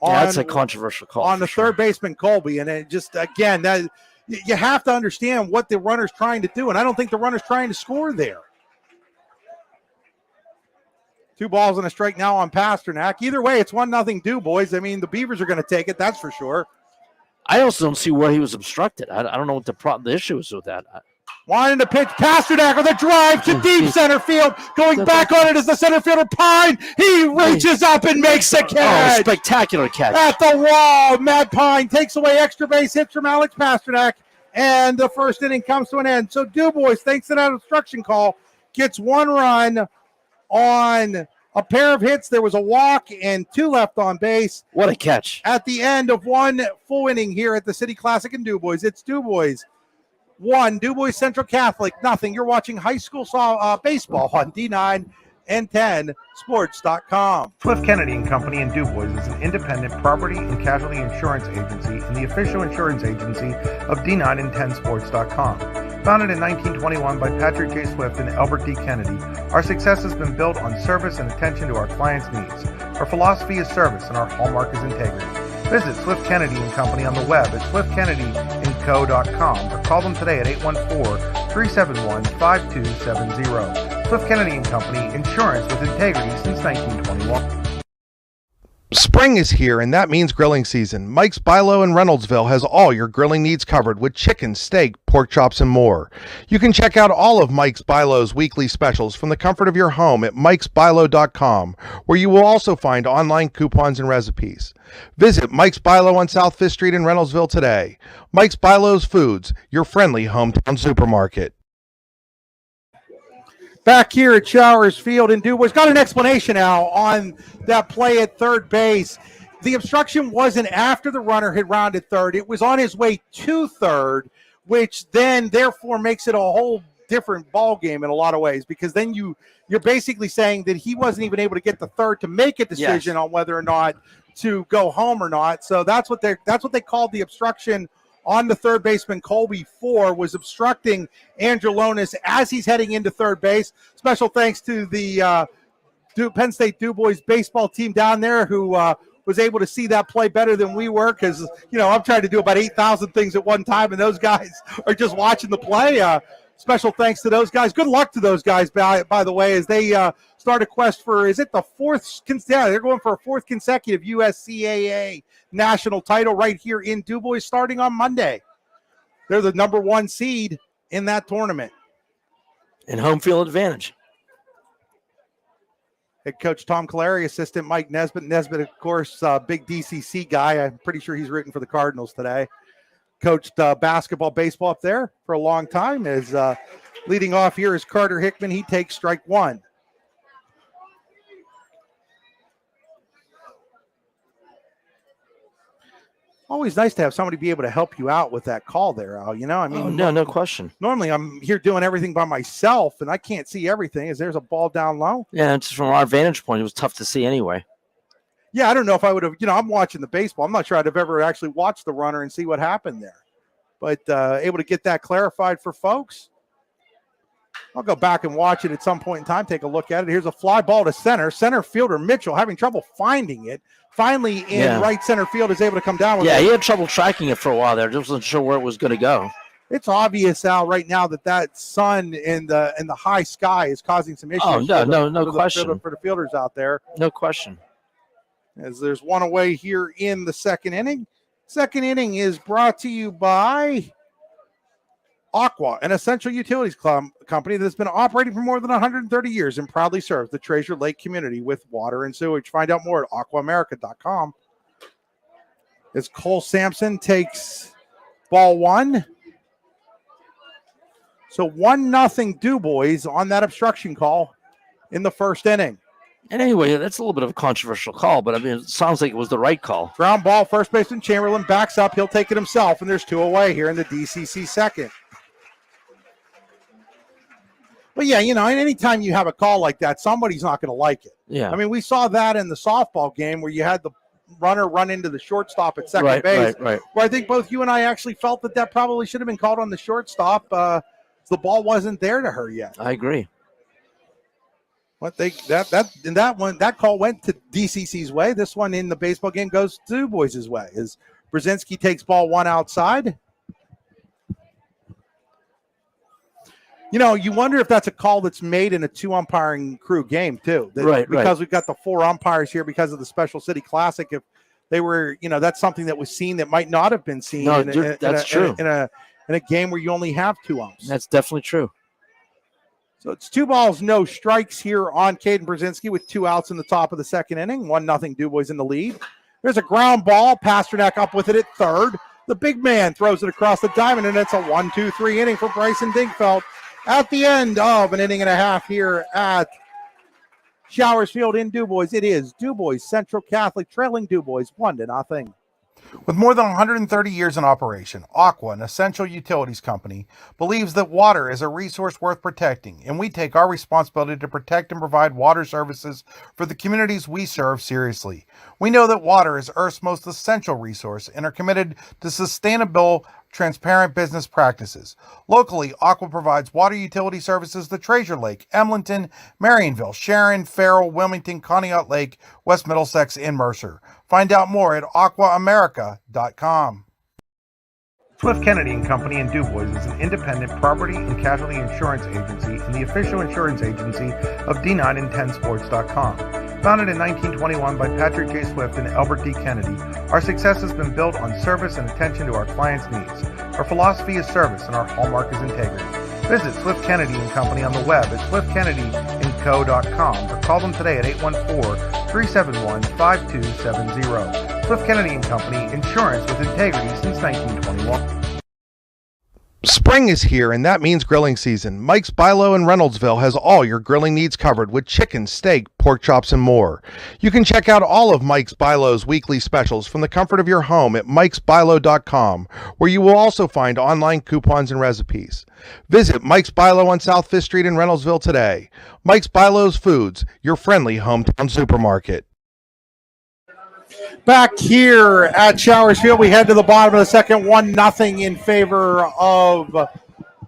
S7: That's a controversial call.
S2: On the third baseman, Colby. And it just, again, that you have to understand what the runner's trying to do. And I don't think the runner's trying to score there. 2 balls and a strike now on Pasternak. Either way, it's 1-0 DuBois. I mean, the Beavers are going to take it, that's for sure.
S7: I also don't see where he was obstructed. I don't know what the issue is with that.
S2: Wanting to pitch, Pasternak with a drive to deep center field. Going back on it is the center fielder, Pine. He reaches up and makes the catch.
S7: Oh, spectacular catch.
S2: At the wall, Matt Pine takes away extra base hits from Alex Pasternak, and the first inning comes to an end. So DuBois, thanks to that obstruction call, gets 1 run on a pair of hits. There was a walk and 2 left on base.
S7: What a catch.
S2: At the end of 1 full inning here at the City Classic in DuBois, it's DuBois 1, DuBois Central Catholic 0. You're watching high school baseball on D9 and 10 sports.com. Cliff Kennedy and Company in DuBois is an independent property and casualty insurance agency and the official insurance agency of D9 and 10 sports.com. Founded in 1921 by Patrick J. Swift and Albert D. Kennedy, our success has been built on service and attention to our clients' needs. Our philosophy is service and our hallmark is integrity. Visit Swift Kennedy and Company on the web at swiftkennedyandco.com or call them today at 814-371-5270. Swift Kennedy and Company, insurance with integrity since 1921. Spring is here, and that means grilling season. Mike's Bilo in Reynoldsville has all your grilling needs covered with chicken, steak, pork chops, and more. You can check out all of Mike's Bilo's weekly specials from the comfort of your home at mikesbilo.com, where you will also find online coupons and recipes. Visit Mike's Bilo on South 5th Street in Reynoldsville today. Mike's Bilo's Foods, your friendly hometown supermarket. Back here at Showers Field in DuBois. Got an explanation now on that play at third base. The obstruction wasn't after the runner had rounded third. It was on his way to third, which then therefore makes it a whole different ball game in a lot of ways, because then you're basically saying that he wasn't even able to get the third to make a decision on whether or not to go home or not. So that's what they called the obstruction on the third baseman. Colby for was obstructing Angelonis as he's heading into third base. Special thanks to the Penn State DuBois baseball team down there who was able to see that play better than we were, because, I'm trying to do about 8,000 things at one time, and those guys are just watching the play. Special thanks to those guys. Good luck to those guys, by the way, as they start a quest for, is it the fourth? Yeah, they're going for a 4th consecutive USCAA national title right here in DuBois starting on Monday. They're the number 1 seed in that tournament.
S7: And home field advantage.
S2: Head coach Tom Caleri, assistant Mike Nesbitt. Nesbitt, of course, big DCC guy. I'm pretty sure he's rooting for the Cardinals today. Coached basketball, baseball up there for a long time. Is leading off here is Carter Hickman. He takes strike one. Always nice to have somebody be able to help you out with that call there, Al. You know, I mean,
S7: no question.
S2: Normally I'm here doing everything by myself, and I can't see everything. As there's a ball down low.
S7: Yeah, just from our vantage point, it was tough to see anyway.
S2: Yeah, I don't know if I would have, I'm watching the baseball. I'm not sure I'd have ever actually watched the runner and see what happened there. But able to get that clarified for folks. I'll go back and watch it at some point in time, take a look at it. Here's a fly ball to center. Center fielder Mitchell having trouble finding it. Finally in right center field is able to come down with it.
S7: He had trouble tracking it for a while there. Just wasn't sure where it was going to go.
S2: It's obvious, Al, right now that sun in the high sky is causing some issues.
S7: Oh, no question.
S2: For the fielders out there.
S7: No question.
S2: As there's one away here in the second inning. Second inning is brought to you by Aqua, an essential utilities company that's been operating for more than 130 years and proudly serves the Treasure Lake community with water and sewage. Find out more at aquaamerica.com. As Cole Sampson takes ball one. So 1-0 DuBois on that obstruction call in the first inning.
S7: And anyway, that's a little bit of a controversial call, but I mean, it sounds like it was the right call.
S2: Ground ball, first baseman Chamberlain backs up. He'll take it himself, and there's two away here in the DCC second. But yeah, anytime you have a call like that, somebody's not going to like it.
S7: Yeah.
S2: I mean, we saw that in the softball game where you had the runner run into the shortstop at second base.
S7: Right.
S2: Where I think both you and I actually felt that probably should have been called on the shortstop. The ball wasn't there to her yet.
S7: I agree.
S2: But that call went to DCC's way. This one in the baseball game goes to DuBois' way. As Brzezinski takes ball one outside. You wonder if that's a call that's made in a 2-umpiring crew game too. Because we've got the 4 umpires here because of the Special City Classic. If they were, that's something that was seen that might not have been seen.
S7: That's true.
S2: In a game where you only have 2 umps.
S7: That's definitely true.
S2: So it's 2 balls, no strikes here on Caden Brzezinski with 2 outs in the top of the second inning. 1-0 DuBois in the lead. There's a ground ball. Pasternak up with it at third. The big man throws it across the diamond, and it's a 1-2-3 inning for Bryson Dingfeld. At the end of an inning and a half here at Showers Field in DuBois, it is DuBois Central Catholic trailing DuBois 1-0. With more than 130 years in operation, Aqua, an essential utilities company, believes that water is a resource worth protecting, and we take our responsibility to protect and provide water services for the communities we serve seriously. We know that water is Earth's most essential resource and are committed to sustainable, transparent business practices. Locally, Aqua provides water utility services to Treasure Lake, Emlenton, Marionville, Sharon, Farrell, Wilmington, Conneaut Lake, West Middlesex, and Mercer. Find out more at aquaamerica.com. Swift Kennedy & Company in DuBois is an independent property and casualty insurance agency and the official insurance agency of D9and10sports.com. Founded in 1921 by Patrick J. Swift and Albert D. Kennedy, our success has been built on service and attention to our clients' needs. Our philosophy is service and our hallmark is integrity. Visit Swift Kennedy & Company on the web at swiftkennedyandco.com or call them today at 814-371-5270. Swift Kennedy & Company, insurance with integrity since 1921. Spring is here, and that means grilling season. Mike's Bilo in Reynoldsville has all your grilling needs covered with chicken, steak, pork chops, and more. You can check out all of Mike's Bilo's weekly specials from the comfort of your home at mikesbilo.com, where you will also find online coupons and recipes. Visit Mike's Bilo on South 5th Street in Reynoldsville today. Mike's Bilo's Foods, your friendly hometown supermarket. Back here at Showers Field, we head to the bottom of the second, 1-0 in favor of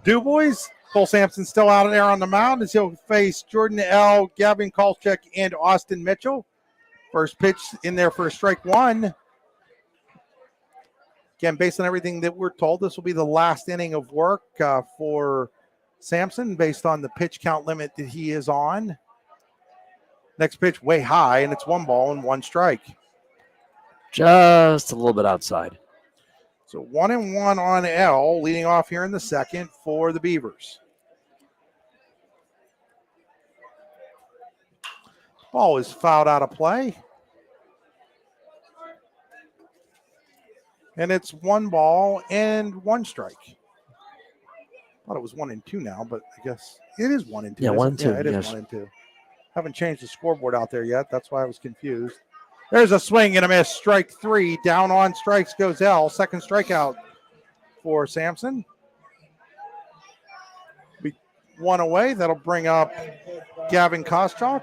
S2: DuBois. Cole Sampson still out there on the mound as he'll face Jordan L., Gavin Kolchak, and Austin Mitchell. First pitch in there for a strike one. Again, based on everything that we're told, this will be the last inning of work for Sampson based on the pitch count limit that he is on. Next pitch way high, and it's 1 ball and 1 strike.
S7: Just a little bit outside.
S2: So 1-1 on L, leading off here in the second for the Beavers. Ball is fouled out of play. And it's 1 ball and 1 strike. Thought it was 1 and 2 now, but I guess it is 1 and 2.
S7: Yeah, 1 and 2.
S2: Yeah, it is
S7: yes.
S2: 1 and 2. Haven't changed the scoreboard out there yet. That's why I was confused. There's a swing and a miss. Strike 3. Down on strikes goes L. Second strikeout for Sampson. Be 1 away. That'll bring up Gavin Koschak.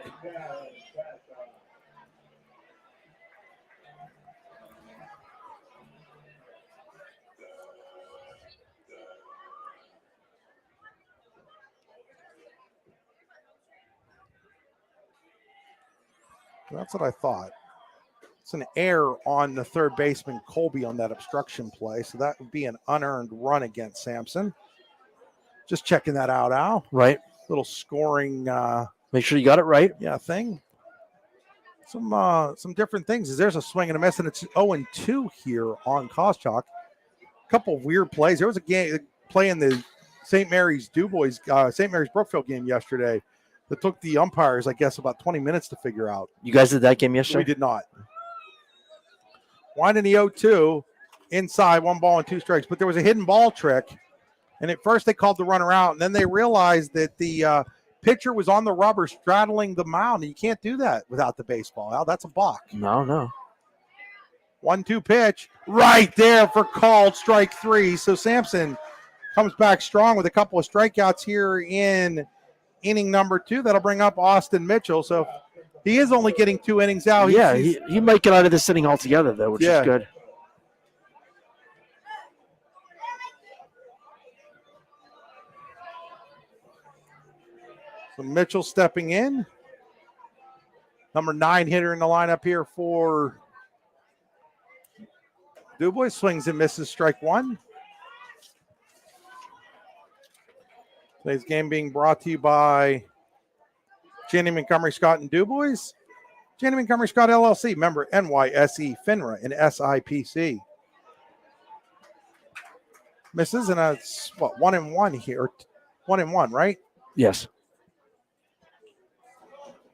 S2: That's what I thought. It's an error on the third baseman, Colby, on that obstruction play. So that would be an unearned run against Sampson. Just checking that out, Al.
S7: Right.
S2: Little scoring.
S7: Make sure you got it right.
S2: Yeah, thing. Some different things. There's a swing and a miss, and it's 0-2 here on Koschak. A couple of weird plays. There was a game play in the St. Mary's DuBois, St. Mary's Brookfield game yesterday that took the umpires, I guess, about 20 minutes to figure out.
S7: You guys did that game yesterday?
S2: We did not. One in the 0-2, inside, 1 ball and 2 strikes. But there was a hidden ball trick, and at first they called the runner out, and then they realized that the pitcher was on the rubber straddling the mound, and you can't do that without the baseball. Al, that's a balk.
S7: No.
S2: 1-2 pitch right there for called strike 3. So Sampson comes back strong with a couple of strikeouts here in inning number 2. That'll bring up Austin Mitchell. So he is only getting 2 innings out.
S7: He might get out of this inning altogether, though, which is good.
S2: So Mitchell stepping in. Number 9 hitter in the lineup here for DuBois. Swings and misses, strike 1. Today's game being brought to you by Janney Montgomery Scott and DuBois. Janney Montgomery Scott LLC, member NYSE, FINRA, and SIPC. Misses, and it's 1-1 here. 1-1, right?
S7: Yes.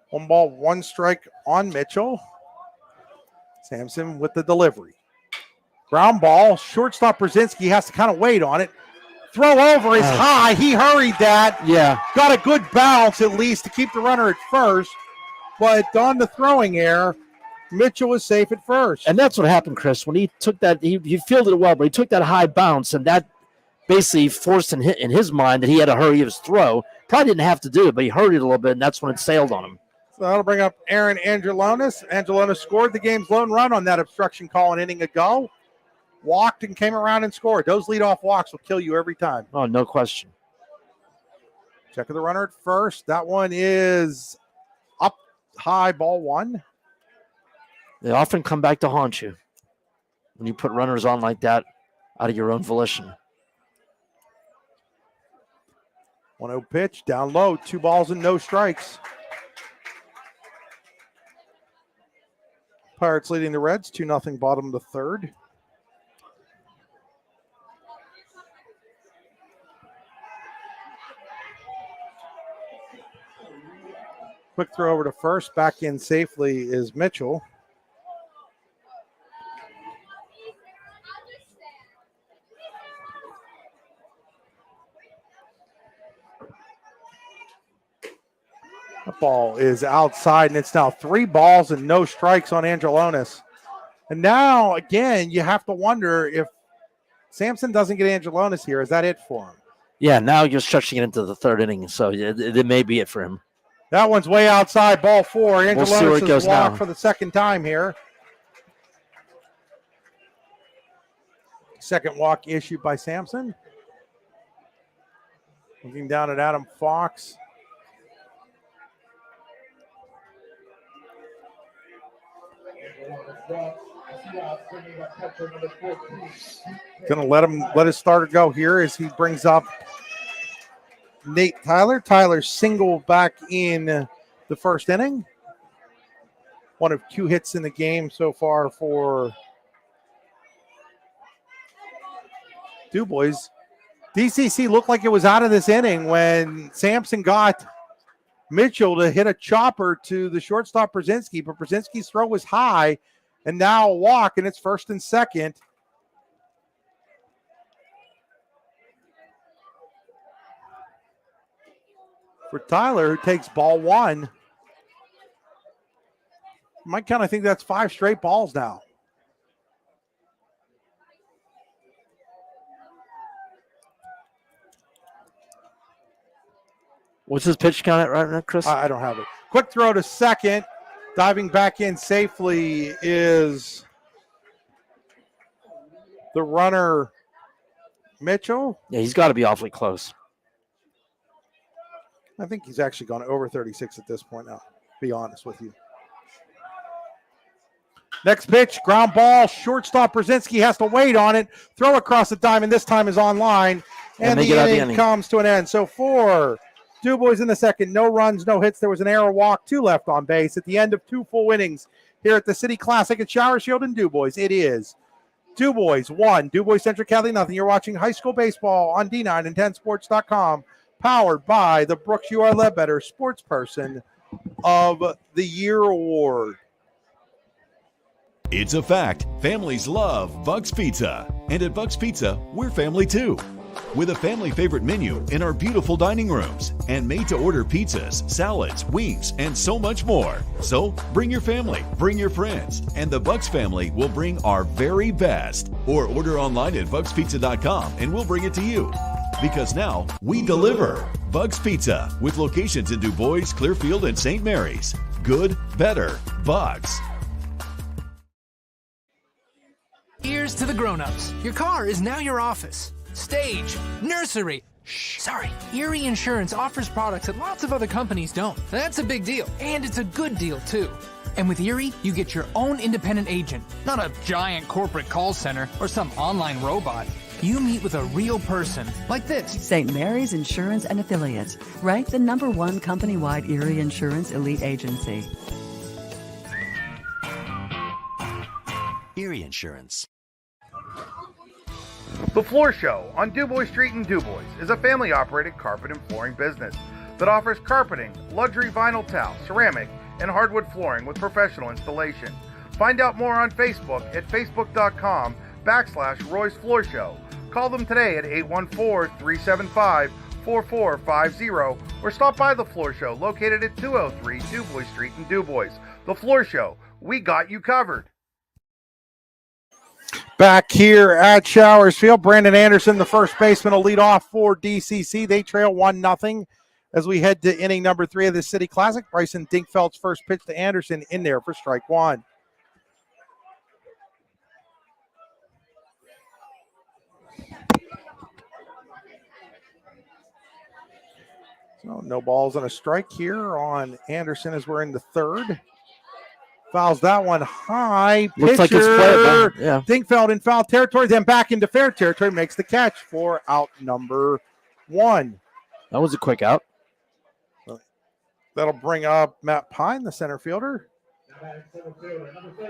S2: 1 ball, 1 strike on Mitchell. Sampson with the delivery. Ground ball, shortstop Brzezinski has to kind of wait on it. Throw over is high. He hurried that.
S7: Yeah.
S2: Got a good bounce at least to keep the runner at first. But on the throwing error, Mitchell was safe at first.
S7: And that's what happened, Chris. When he took that, he fielded it well, but he took that high bounce, and that basically forced in his mind that he had to hurry his throw. Probably didn't have to do it, but he hurried it a little bit, and that's when it sailed on him.
S2: So that'll bring up Aaron Angelonis. Angelonis scored the game's lone run on that obstruction call an inning ago. Walked and came around and scored. Those leadoff walks will kill you every time.
S7: Oh, no question.
S2: Check of the runner at first. That one is up high, ball 1.
S7: They often come back to haunt you when you put runners on like that out of your own volition.
S2: 1-0 pitch, down low, 2 balls and no strikes. Pirates leading the Reds, 2-0 bottom of the 3rd. Quick throw over to first. Back in safely is Mitchell. The ball is outside, and it's now 3 balls and no strikes on Angelonis. And now, again, you have to wonder if Sampson doesn't get Angelonis here. Is that it for him?
S7: Yeah, now you're stretching it into the 3rd inning, so it may be it for him.
S2: That one's way outside, ball 4.
S7: We'll see where it
S2: Angelonis
S7: goes
S2: is walked
S7: now.
S2: for the 2nd time here. Second walk issued by Sampson. Looking down at Adam Fox. Gonna let his starter go here as he brings up Nate Tyler. Tyler single back in the 1st inning. One of 2 hits in the game so far for DuBois. DCC looked like it was out of this inning when Sampson got Mitchell to hit a chopper to the shortstop Brzezinski, but Brzezinski's throw was high, and now a walk, and it's first and second. For Tyler, who takes ball one. Might kind of think that's 5 straight balls now.
S7: What's his pitch count at right now, Chris?
S2: I don't have it. Quick throw to second. Diving back in safely is the runner, Mitchell.
S7: Yeah, he's got to be awfully close.
S2: I think he's actually gone over 36 at this point now, to be honest with you. Next pitch, ground ball. Shortstop Brzezinski has to wait on it. Throw across the diamond. This time is on line. And the inning comes to an end. So for DuBois in the second, no runs, no hits. There was an error walk, 2 left on base at the end of 2 full innings here at the City Classic at Showers Field in DuBois. It is DuBois 1, DuBois Central Catholic nothing. You're watching high school baseball on D9 and 10sports.com, powered by the Brooks You Are Ledbetter Sports Person of the Year Award.
S4: It's a fact. Families love Buck's Pizza. And at Buck's Pizza, we're family too. With a family favorite menu in our beautiful dining rooms and made-to-order pizzas, salads, wings, and so much more. So bring your family, bring your friends, and the Bucks family will bring our very best. Or order online at buckspizza.com and we'll bring it to you. Because now we deliver. Bucks Pizza with locations in DuBois, Clearfield, and St. Mary's. Good, better, Bucks.
S5: Here's to the grown-ups. Your car is now your office. Stage, nursery. Sorry, Erie Insurance offers products that lots of other companies don't. That's a big deal, and it's a good deal, too. And with Erie, you get your own independent agent, not a giant corporate call center or some online robot. You meet with a real person, like this.
S6: St. Mary's Insurance and Affiliates, ranked the #1 company-wide Erie Insurance Elite Agency.
S9: Erie Insurance.
S2: The Floor Show on DuBois Street in DuBois is a family-operated carpet and flooring business that offers carpeting, luxury vinyl tile, ceramic, and hardwood flooring with professional installation. Find out more on Facebook at facebook.com/Roy's Floor Show. Call them today at 814-375-4450 or stop by The Floor Show located at 203 DuBois Street in DuBois. The Floor Show, we got you covered. Back here at Showers Field, Brandon Anderson, the first baseman, will lead off for DCC. They trail 1-0 as we head to inning number 3 of the City Classic. Bryson Dinkfeld's first pitch to Anderson in there for strike 1. So no balls and a strike here on Anderson as we're in the 3rd. Fouls that one high. Pitcher,
S7: looks like it's playable. Yeah.
S2: Dinkfeld in foul territory, then back into fair territory, makes the catch for out number 1.
S7: That was a quick out.
S2: That'll bring up Matt Pine, the center fielder.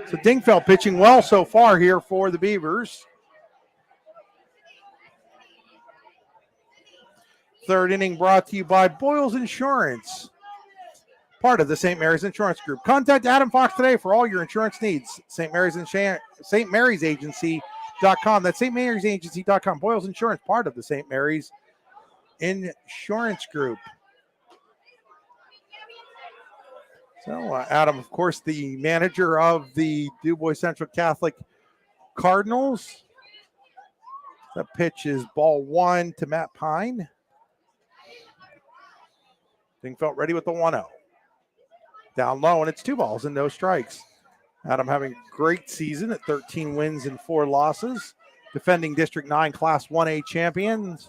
S2: So Dinkfeld pitching well so far here for the Beavers. 3rd inning brought to you by Boyles Insurance, part of the St. Mary's Insurance Group. Contact Adam Fox today for all your insurance needs. St. Mary's Agency.com. That's St. Mary's Agency.com. Boyles Insurance, part of the St. Mary's Insurance Group. So Adam, of course, the manager of the DuBois Central Catholic Cardinals. That pitch is ball 1 to Matt Pine. Dinkfeld ready with the 1-0. Down low, and it's 2 balls and no strikes. Adam having a great season at 13 wins and 4 losses. Defending District 9 Class 1A champions.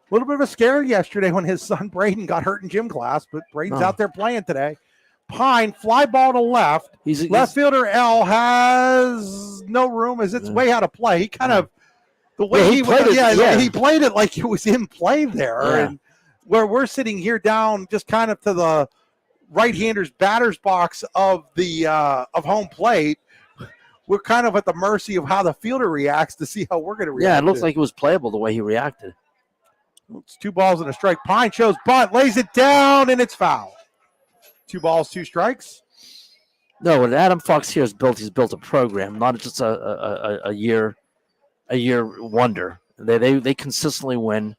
S2: A little bit of a scare yesterday when his son Braden got hurt in gym class, but Braden's out there playing today. Pine, fly ball to left. Left fielder L has no room as it's way out of play. He kind of, the way he played it, he played it like it was in play there.
S7: Yeah.
S2: And where we're sitting here down just kind of to the right-hander's batter's box of the of home plate, we're kind of at the mercy of how the fielder reacts to see how we're going to react.
S7: Yeah, it looks like it was playable the way he reacted.
S2: It's 2 balls and a strike. Pine shows bunt, lays it down, and it's foul. 2 balls, 2 strikes.
S7: No, what Adam Fox here has built, he's built a program, not just a year wonder. They consistently win.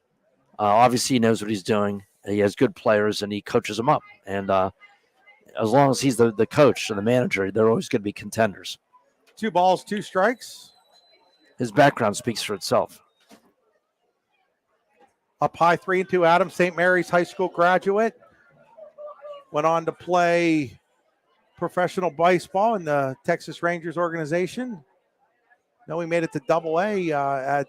S7: Obviously, he knows what he's doing. He has good players, and he coaches them up. And as long as he's the coach and the manager, they're always going to be contenders.
S2: 2 balls, 2 strikes.
S7: His background speaks for itself.
S2: Up high, 3-2. Adam, St. Mary's High School graduate. Went on to play professional baseball in the Texas Rangers organization. No, he made it to Double-A at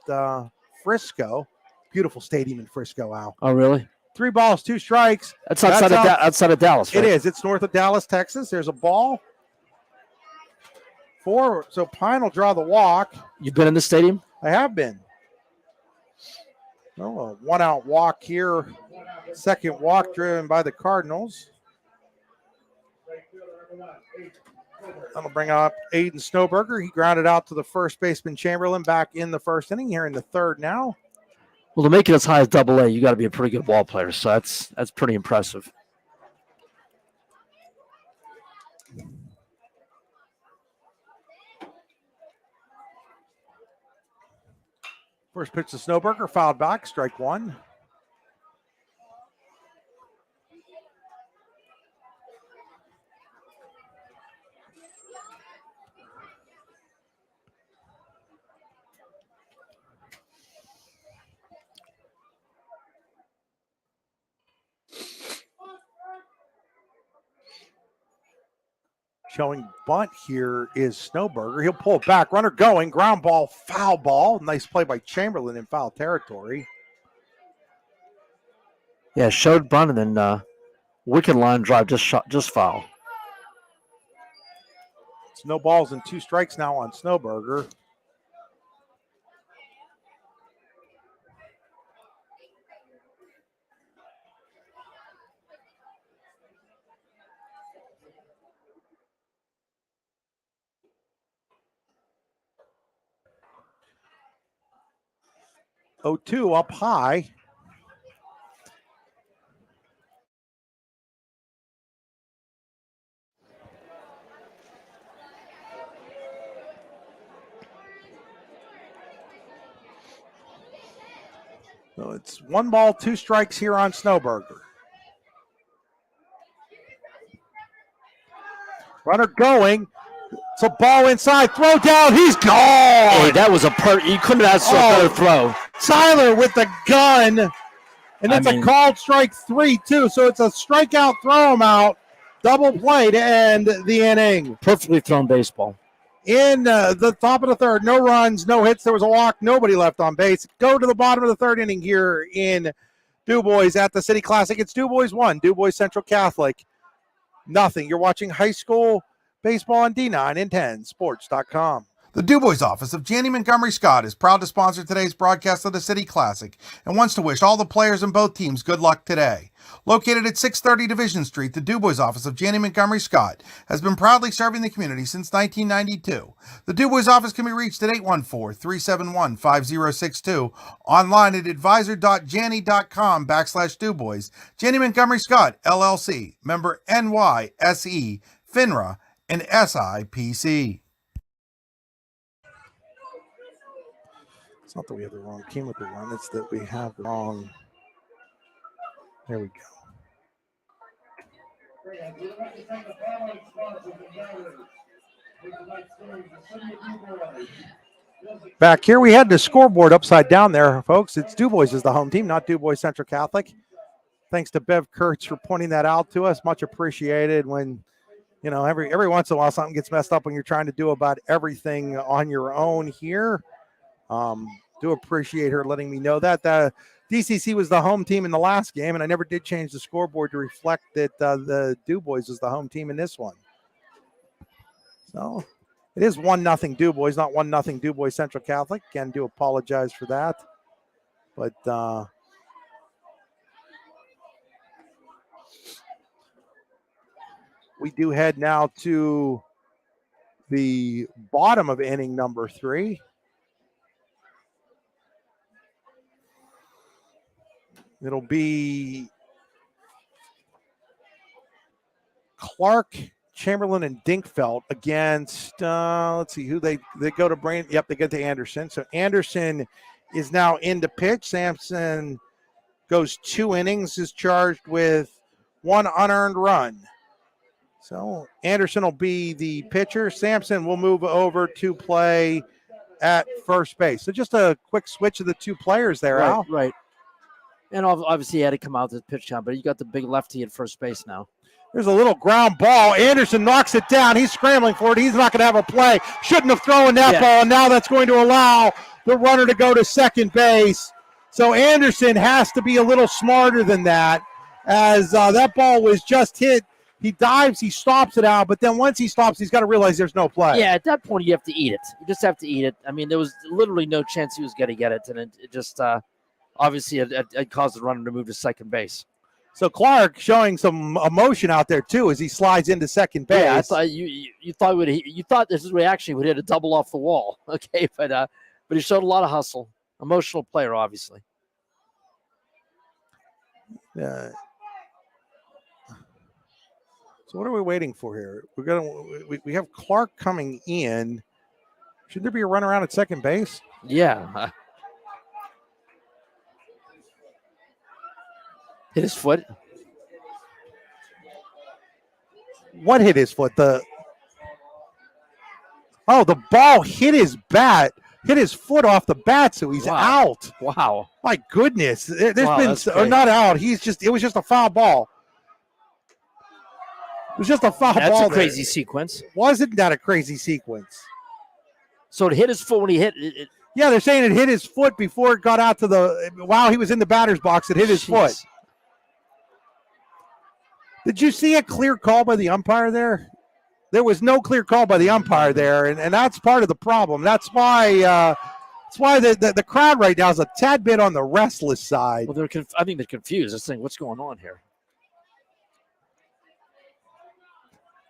S2: Frisco. Beautiful stadium in Frisco, Al.
S7: Oh, really?
S2: 3 balls, 2 strikes.
S7: That's outside of Dallas, right?
S2: It is. It's north of Dallas, Texas. There's a ball. 4. So Pine will draw the walk.
S7: You've been in the stadium?
S2: I have been. Oh, a 1-out walk here. Second walk driven by the Cardinals. That'll bring up Aiden Snowberger. He grounded out to the first baseman Chamberlain back in the first inning. Here in the third now.
S7: Well, to make it as high as Double-A, you got to be a pretty good ball player. So that's pretty impressive.
S2: First pitch to Snowberger, fouled back, strike 1. Showing bunt here is Snowberger. He'll pull it back. Runner going. Ground ball, foul ball. Nice play by Chamberlain in foul territory.
S7: Yeah, showed bunt and then wicked line drive, just foul.
S2: It's no balls and 2 strikes now on Snowberger. Oh-2 up high. So it's 1 ball, 2 strikes here on Snowberger. Runner going. It's a ball inside. Throw down. He's gone.
S7: Hey, that was you couldn't have asked for a better throw.
S2: Tyler with the gun. And it's a called strike 3, too. So it's a strikeout, throw him out. Double play to end the inning.
S7: Perfectly thrown baseball.
S2: In the top of the third, no runs, no hits. There was a walk, nobody left on base. Go to the bottom of the third inning here in DuBois at the City Classic. It's DuBois 1, DuBois Central Catholic nothing. You're watching high school baseball on D9 and 10sports.com.
S8: The DuBois office of Janney Montgomery Scott is proud to sponsor today's broadcast of the City Classic and wants to wish all the players in both teams good luck today. Located at 630 Division Street, the DuBois office of Janney Montgomery Scott has been proudly serving the community since 1992. The DuBois office can be reached at 814-371-5062, online at advisor.janney.com/DuBois. Janney Montgomery Scott, LLC, member NYSE, FINRA, and SIPC.
S2: It's not that we have the wrong team with the run, it's that we have the wrong. There we go. Back here, we had the scoreboard upside down there, folks. It's DuBois is the home team, not DuBois Central Catholic. Thanks to Bev Kurtz for pointing that out to us. Much appreciated. When, you know, every once in a while something gets messed up when you're trying to do about everything on your own here. Do appreciate her letting me know that. The DCC was the home team in the last game, and I never did change the scoreboard to reflect that the DuBois is the home team in this one. So it is 1-0 DuBois, not 1-0 DuBois Central Catholic. Again, do apologize for that. But we do head now to the bottom of inning number 3. It'll be Clark, Chamberlain, and Dinkfeld against, let's see who they go to Brand. Yep, they get to Anderson. So Anderson is now in to pitch. Sampson goes 2 innings, is charged with 1 unearned run. So Anderson will be the pitcher. Sampson will move over to play at first base. So just a quick switch of the 2 players there, Al.
S7: Right. And obviously he had to come out to the pitch count, but you got the big lefty at first base now.
S2: There's a little ground ball. Anderson knocks it down. He's scrambling for it. He's not going to have a play. Shouldn't have thrown that ball, and now that's going to allow the runner to go to second base. So Anderson has to be a little smarter than that, as that ball was just hit. He dives, he stops it out, but then once he stops, he's got to realize there's no play.
S7: Yeah, at that point, you have to eat it. You just have to eat it. I mean, there was literally no chance he was going to get it, and it just obviously it caused the runner to move to second base.
S2: So Clark showing some emotion out there too as he slides into second base.
S7: Yeah, I thought you thought this reaction would hit a double off the wall. Okay, but he showed a lot of hustle. Emotional player, obviously.
S2: Yeah. So what are we waiting for here? We have Clark coming in. Should there be a run around at second base?
S7: Yeah. Hit his foot.
S2: What hit his foot? The ball hit his bat, hit his foot off the bat, so he's out.
S7: Wow.
S2: My goodness. Not out. It was just a foul ball. It was just a foul ball.
S7: That's a crazy sequence.
S2: Wasn't that a crazy sequence?
S7: So it hit his foot when he hit it.
S2: Yeah, they're saying it hit his foot before it got out to while he was in the batter's box, it hit his foot. Did you see a clear call by the umpire there? There was no clear call by the umpire there, and that's part of the problem. That's why the crowd right now is a tad bit on the restless side.
S7: Well, I think they're confused. They're saying, what's going on here?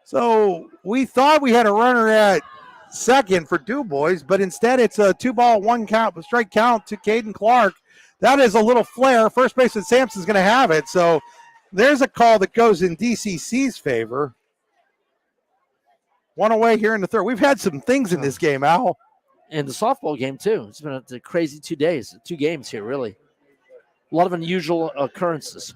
S2: So we thought we had a runner at second for DuBois, but instead it's a 2-ball, 1 strike count to Caden Clark. That is a little flare. First baseman Sampson's going to have it. So there's a call that goes in DCC's favor. 1 away here in the third. We've had some things in this game, Al.
S7: And the softball game, too. It's been a crazy 2 days, 2 games here, really. A lot of unusual occurrences.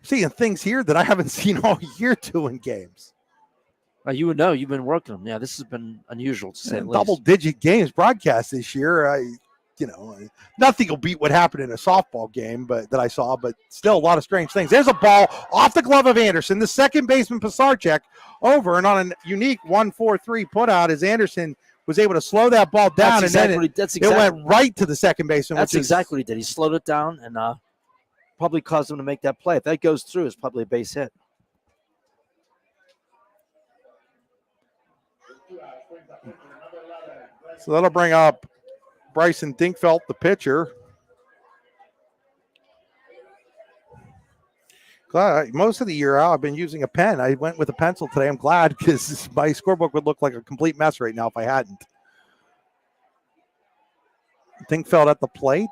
S2: Seeing things here that I haven't seen all year doing games.
S7: You would know. You've been working them. Yeah, this has been unusual to say the least.
S2: Double-digit games broadcast this year. Nothing will beat what happened in a softball game that I saw, but still a lot of strange things. There's a ball off the glove of Anderson. The second baseman, Pisarcek, over, and on a unique 1-4-3 putout as Anderson was able to slow that ball down, it went right to the second baseman.
S7: That's exactly what he did. He slowed it down and probably caused him to make that play. If that goes through, it's probably a base hit.
S2: So that'll bring up Bryson Dinkfeld, the pitcher. Glad most of the year out, I've been using a pen. I went with a pencil today. I'm glad because my scorebook would look like a complete mess right now if I hadn't. Dinkfeld at the plate.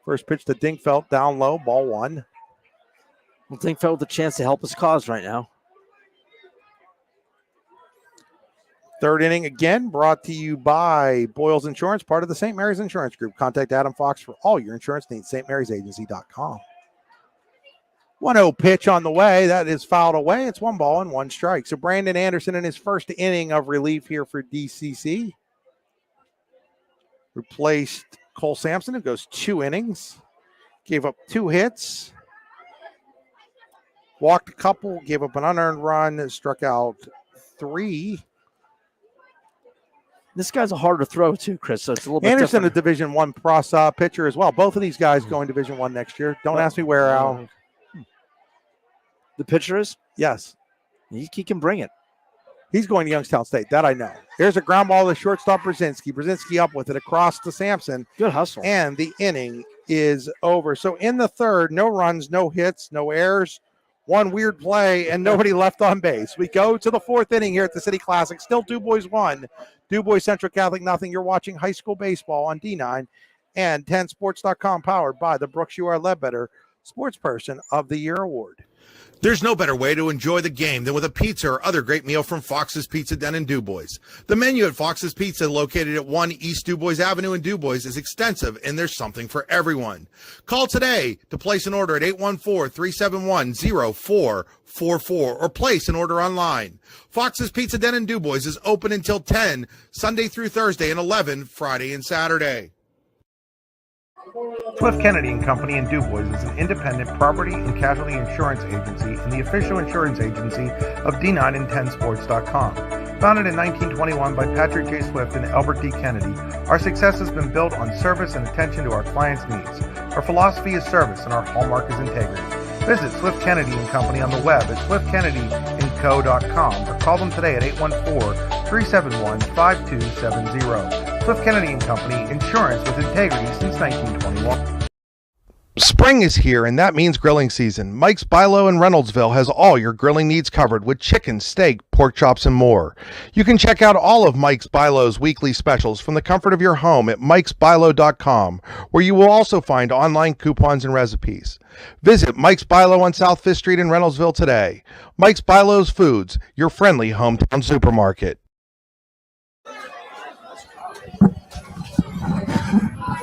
S2: First pitch to Dinkfeld, down low, ball 1.
S7: Well, Dinkfeld with a chance to help his cause right now.
S2: Third inning again, brought to you by Boyles Insurance, part of the St. Mary's Insurance Group. Contact Adam Fox for all your insurance needs, stmarysagency.com. 1-0 pitch on the way. That is fouled away. It's 1 ball and 1 strike. So Brandon Anderson in his first inning of relief here for DCC. Replaced Cole Sampson, who goes 2 innings. Gave up 2 hits. Walked a couple, gave up an unearned run, struck out 3.
S7: This guy's a harder throw too, Chris. So it's a little bit
S2: Anderson,
S7: different.
S2: a Division I pros pitcher as well. Both of these guys going Division I next year. Don't ask me where, Al.
S7: The pitcher is?
S2: Yes.
S7: He can bring it.
S2: He's going to Youngstown State. That I know. Here's a ground ball to shortstop Brzezinski. Brzezinski up with it across to Sampson.
S7: Good hustle.
S2: And the inning is over. So in the third, no runs, no hits, no errors, one weird play, and nobody left on base. We go to the fourth inning here at the City Classic. Still DuBois 1, DuBois Central Catholic nothing. You're watching high school baseball on D9 and 10sports.com, powered by the Brooks U.R. Ledbetter Sportsperson of the Year Award.
S8: There's no better way to enjoy the game than with a pizza or other great meal from Fox's Pizza Den in DuBois. The menu at Fox's Pizza, located at 1 East DuBois Avenue in DuBois, is extensive, and there's something for everyone. Call today to place an order at 814-371-0444 or place an order online. Fox's Pizza Den in DuBois is open until 10, Sunday through Thursday, and 11, Friday and Saturday.
S2: Swift Kennedy and Company in DuBois is an independent property and casualty insurance agency and the official insurance agency of D9 and 10sports.com. Founded in 1921 by Patrick J. Swift and Albert D. Kennedy, our success has been built on service and attention to our clients' needs. Our philosophy is service and our hallmark is integrity. Visit Swift Kennedy and Company on the web at swiftkennedyandco.com or call them today at 814-371-5270. Swift Kennedy and Company, insurance with integrity since 1921. Spring is here, and that means grilling season. Mike's Bilo in Reynoldsville has all your grilling needs covered with chicken, steak, pork chops, and more. You can check out all of Mike's Bilo's weekly specials from the comfort of your home at mikesbilo.com, where you will also find online coupons and recipes. Visit Mike's Bilo on South 5th Street in Reynoldsville today. Mike's Bilo's Foods, your friendly hometown supermarket.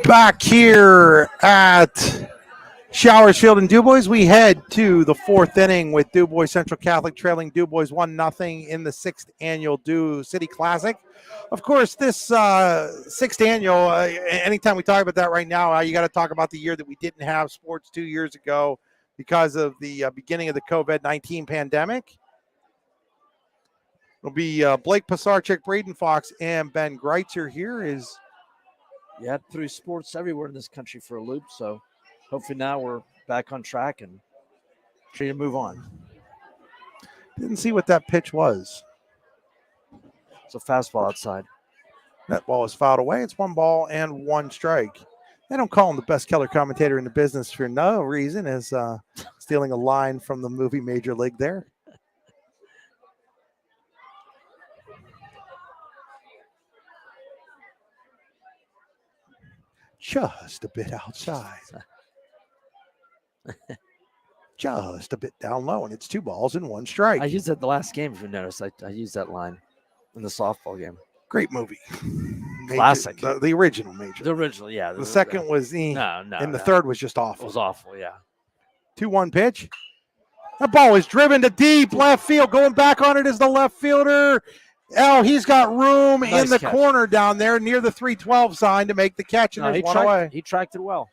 S2: Back here at Showers Field in DuBois, we head to the fourth inning with DuBois Central Catholic trailing DuBois 1-0 in the 6th annual City Classic. Of course, this 6th annual, anytime we talk about that right now, you got to talk about the year that we didn't have sports 2 years ago because of the beginning of the COVID-19 pandemic. It'll be Blake Pisarczyk, Braden Fox, and Ben Greitzer here.
S7: You had through sports everywhere in this country for a loop, so hopefully now we're back on track and trying to move on.
S2: Didn't see what that pitch was.
S7: It's a fastball outside.
S2: That ball is fouled away. It's 1 ball and 1 strike. They don't call him the best color commentator in the business for no reason, as stealing a line from the movie Major League there. Just a bit outside. Just a bit down low, and it's 2 balls and 1 strike.
S7: I used that the last game, if you noticed. I used that line in the softball game.
S2: Great movie.
S7: Classic.
S2: The original Major.
S7: The original, yeah.
S2: The second was and the third was just awful.
S7: It was awful, yeah.
S2: 2-1 pitch. That ball is driven to deep left field. Going back on it is the left fielder. Oh, he's got room in the corner down there near the 312 sign to make the catch, and there's one away.
S7: He tracked it well.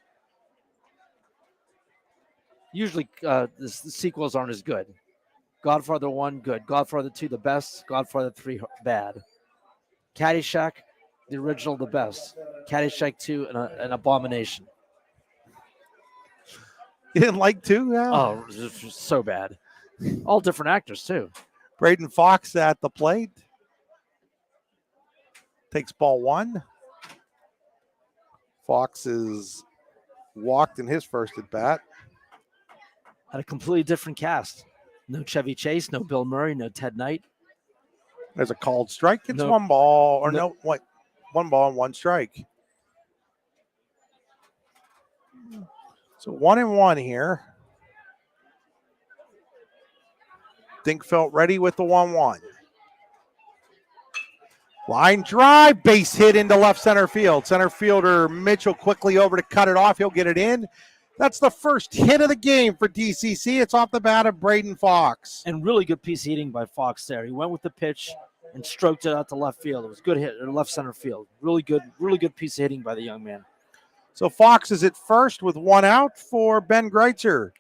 S7: Usually the sequels aren't as good. Godfather 1, good. Godfather 2, the best. Godfather 3, bad. Caddyshack, the original, the best. Caddyshack 2, an abomination.
S2: You didn't like 2? Yeah.
S7: Oh, it was so bad. All different actors, too.
S2: Braden Fox at the plate. Takes ball 1. Fox is walked in his first at bat.
S7: Had a completely different cast. No Chevy Chase, no Bill Murray, no Ted Knight.
S2: There's a called strike. It's 1 ball, or 1 ball and 1 strike. So 1-1 here. Dink felt ready with the 1-1. Line drive, base hit into left center field. Center fielder Mitchell quickly over to cut it off. He'll get it in. That's the first hit of the game for DCC. It's off the bat of Braden Fox.
S7: And really good piece of hitting by Fox there. He went with the pitch and stroked it out to left field. It was a good hit in left center field. Really good piece of hitting by the young man.
S2: So Fox is at first with 1 out for Ben Greitzer.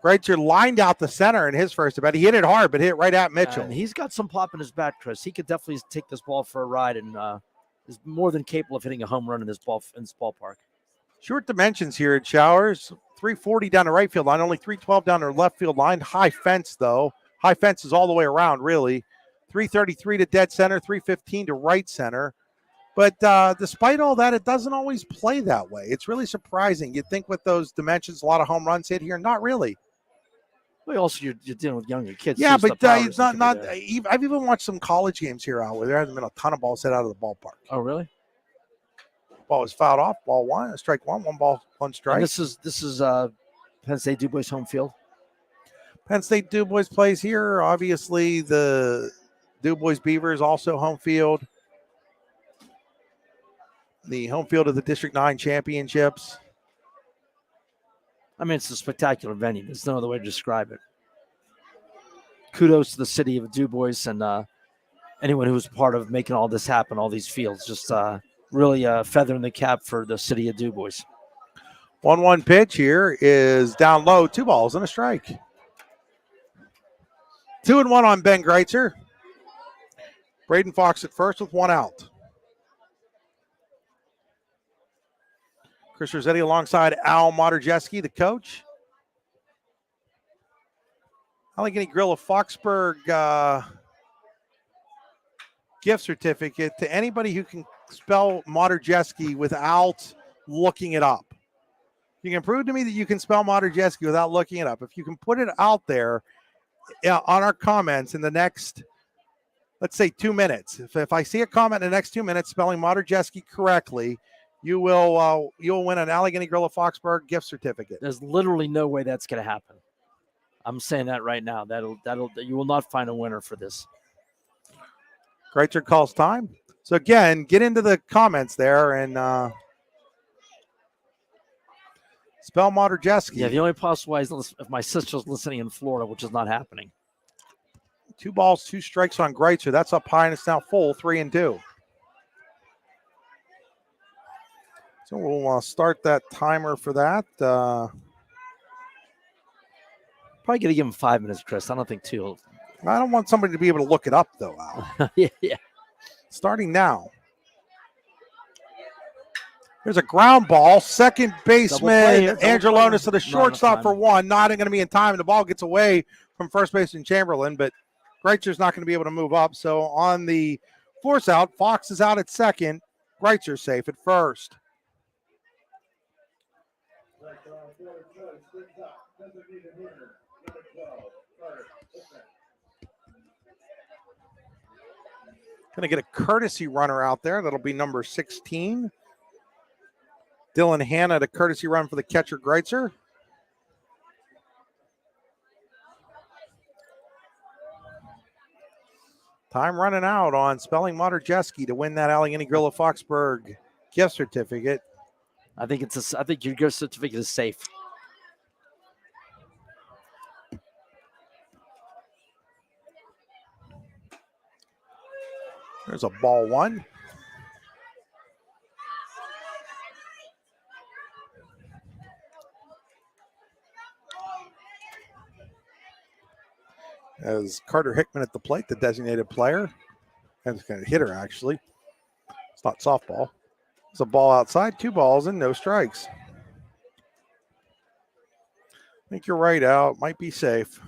S2: Greitzer lined out the center in his first at bat. He hit it hard, but hit it right at Mitchell.
S7: And he's got some pop in his bat, Chris. He could definitely take this ball for a ride and is more than capable of hitting a home run in this ballpark.
S2: Short dimensions here at Showers. 340 down the right field line, only 312 down the left field line. High fence, though. High fence is all the way around, really. 333 to dead center, 315 to right center. But despite all that, it doesn't always play that way. It's really surprising. You'd think with those dimensions, a lot of home runs hit here. Not really.
S7: Well, also you're dealing with younger kids.
S2: Yeah,
S7: so
S2: but
S7: the
S2: it's not. I've even watched some college games here out where there hasn't been a ton of balls hit out of the ballpark.
S7: Oh, really?
S2: Ball was fouled off. Ball one, strike one. One ball, one strike.
S7: And this is Penn State DuBois home field.
S2: Penn State DuBois plays here. Obviously, the DuBois Beavers also home field. The home field of the District 9 championships.
S7: I mean, it's a spectacular venue. There's no other way to describe it. Kudos to the city of DuBois and anyone who was part of making all this happen, all these fields. Just really a feather in the cap for the city of DuBois.
S2: 1-1 pitch here is down low. 2 balls and a strike. 2-1 on Ben Greitzer. Braden Fox at first with 1 out. Chris Rossetti alongside Al Moderjeski, the coach. Allegheny Grill of Foxburg gift certificate to anybody who can spell Moderjeski without looking it up. You can prove to me that you can spell Moderjeski without looking it up. If you can put it out there on our comments in the next, let's say 2 minutes. If I see a comment in the next 2 minutes spelling Moderjeski correctly, you'll win an Allegheny Grill of Foxburg gift certificate.
S7: There's literally no way that's going to happen. I'm saying that right now. You will not find a winner for this.
S2: Greitzer calls time. So again, get into the comments there and spell Moderjeski.
S7: Yeah, the only possible way is if my sister's listening in Florida, which is not happening.
S2: 2 balls, 2 strikes on Greitzer. That's up high and it's now full, 3-2. So we'll start that timer for that.
S7: Probably going to give him 5 minutes, Chris. I don't think 2.
S2: I don't want somebody to be able to look it up, though, Al.
S7: Yeah.
S2: Starting now. There's a ground ball. Second baseman, Angelonis to the shortstop for 1. Not going to be in time. The ball gets away from first baseman Chamberlain, but Greitzer's not going to be able to move up. So on the force out, Fox is out at second. Greitzer safe at first. Going to get a courtesy runner out there. That'll be number 16. Dylan Hanna, the courtesy run for the catcher, Greitzer. Time running out on spelling Moderjeski to win that Allegheny Grill of Foxburg gift certificate.
S7: I think your gift certificate is safe.
S2: There's a ball 1. As Carter Hickman at the plate, the designated player. And it's going to hitter, actually. It's not softball. It's a ball outside, 2 balls and no strikes. I think you're right, Al. It might be safe.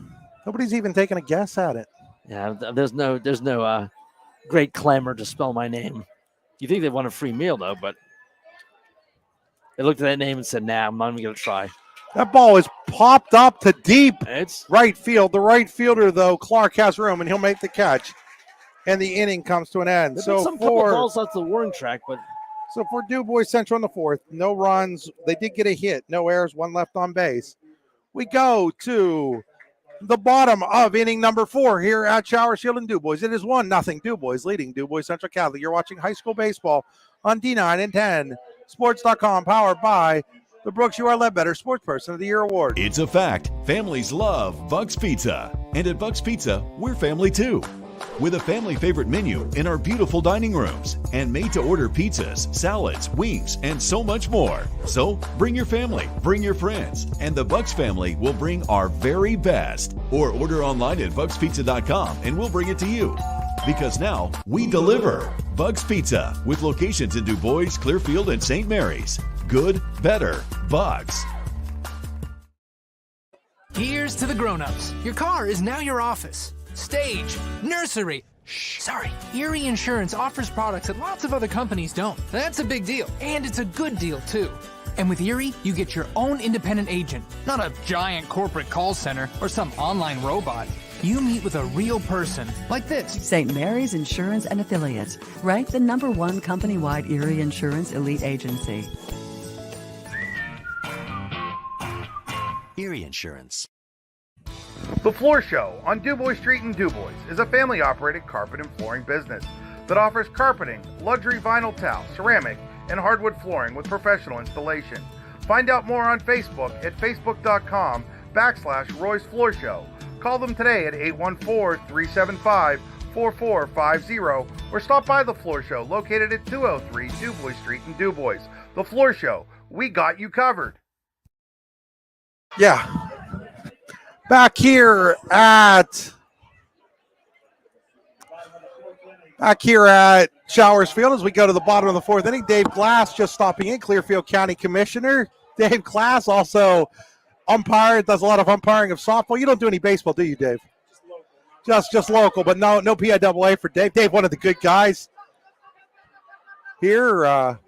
S2: Nobody's even taking a guess at it.
S7: Yeah, there's no great clamor to spell my name. You think they want a free meal, though, but they looked at that name and said, nah, I'm not even going to try.
S2: That ball is popped up to deep
S7: It's
S2: right field. The right fielder, though, Clark has room, and he'll make the catch. And the inning comes to an end.
S7: There's some couple balls off the warning track, but
S2: so for DuBois Central in the 4th, no runs. They did get a hit, no errors, 1 left on base. We go to the bottom of inning number 4 here at Shower Shield and DuBois. It is 1-0 DuBois leading DuBois Central Catholic. You're watching high school baseball on D9 and 10 Sports.com, powered by the Brooks You Are Ledbetter Sports Person of the Year Award.
S4: It's a fact. Families love Buck's Pizza. And at Buck's Pizza, we're family too. With a family favorite menu in our beautiful dining rooms and made-to-order pizzas, salads, wings, and so much more. So bring your family, bring your friends, and the Bucks family will bring our very best. Or order online at buckspizza.com and we'll bring it to you. Because now we deliver. Buck's Pizza with locations in DuBois, Clearfield, and St. Mary's. Good, better, Bucks.
S5: Here's to the grown-ups. Your car is now your office. Stage, nursery. Sorry, Erie Insurance offers products that lots of other companies don't. That's a big deal, and it's a good deal, too. And with Erie, you get your own independent agent, not a giant corporate call center or some online robot. You meet with a real person, like this.
S6: St. Mary's Insurance and Affiliates, ranked the #1 company-wide Erie Insurance Elite Agency.
S9: Erie Insurance.
S2: The Floor Show on DuBois Street in DuBois is a family-operated carpet and flooring business that offers carpeting, luxury vinyl tile, ceramic, and hardwood flooring with professional installation. Find out more on Facebook at facebook.com/Roy's Floor Show. Call them today at 814-375-4450 or stop by the Floor Show located at 203 DuBois Street in DuBois. The Floor Show, we got you covered.
S10: Yeah. Back here at Showers Field as we go to the bottom of the fourth inning. Dave Glass just stopping in, Clearfield County Commissioner. Dave Glass also umpire, does a lot of umpiring of softball. You don't do any baseball, do you, Dave? Just local, but no PIAA for Dave. Dave, one of the good guys. Here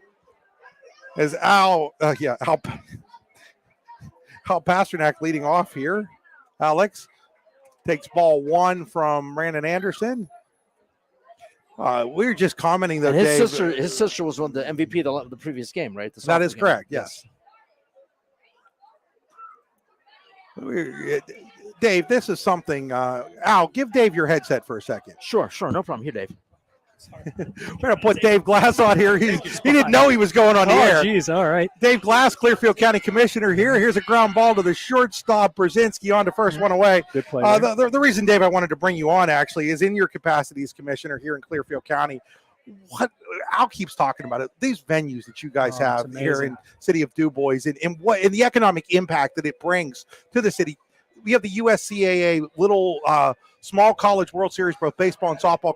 S10: is Al Pasternak leading off here. Alex takes ball one from Brandon Anderson. We were just commenting that
S7: his sister was one of the MVP of the previous game, right?
S10: That is correct.
S7: Game.
S10: Yes. Dave, this is something. Al, give Dave your headset for a second.
S7: Sure, no problem. Here, Dave.
S10: We're going to put Dave Glass on here. He didn't know he was going on the air.
S11: Oh, geez, all right.
S10: Dave Glass, Clearfield County Commissioner here. Here's a ground ball to the shortstop. Brzezinski on to first, one away.
S11: Good play.
S10: The reason, Dave, I wanted to bring you on, actually, is in your capacity as Commissioner here in Clearfield County. What Al keeps talking about it, these venues that you guys have here in city of DuBois and the economic impact that it brings to the city. We have the USCAA little small college World Series, both baseball and softball,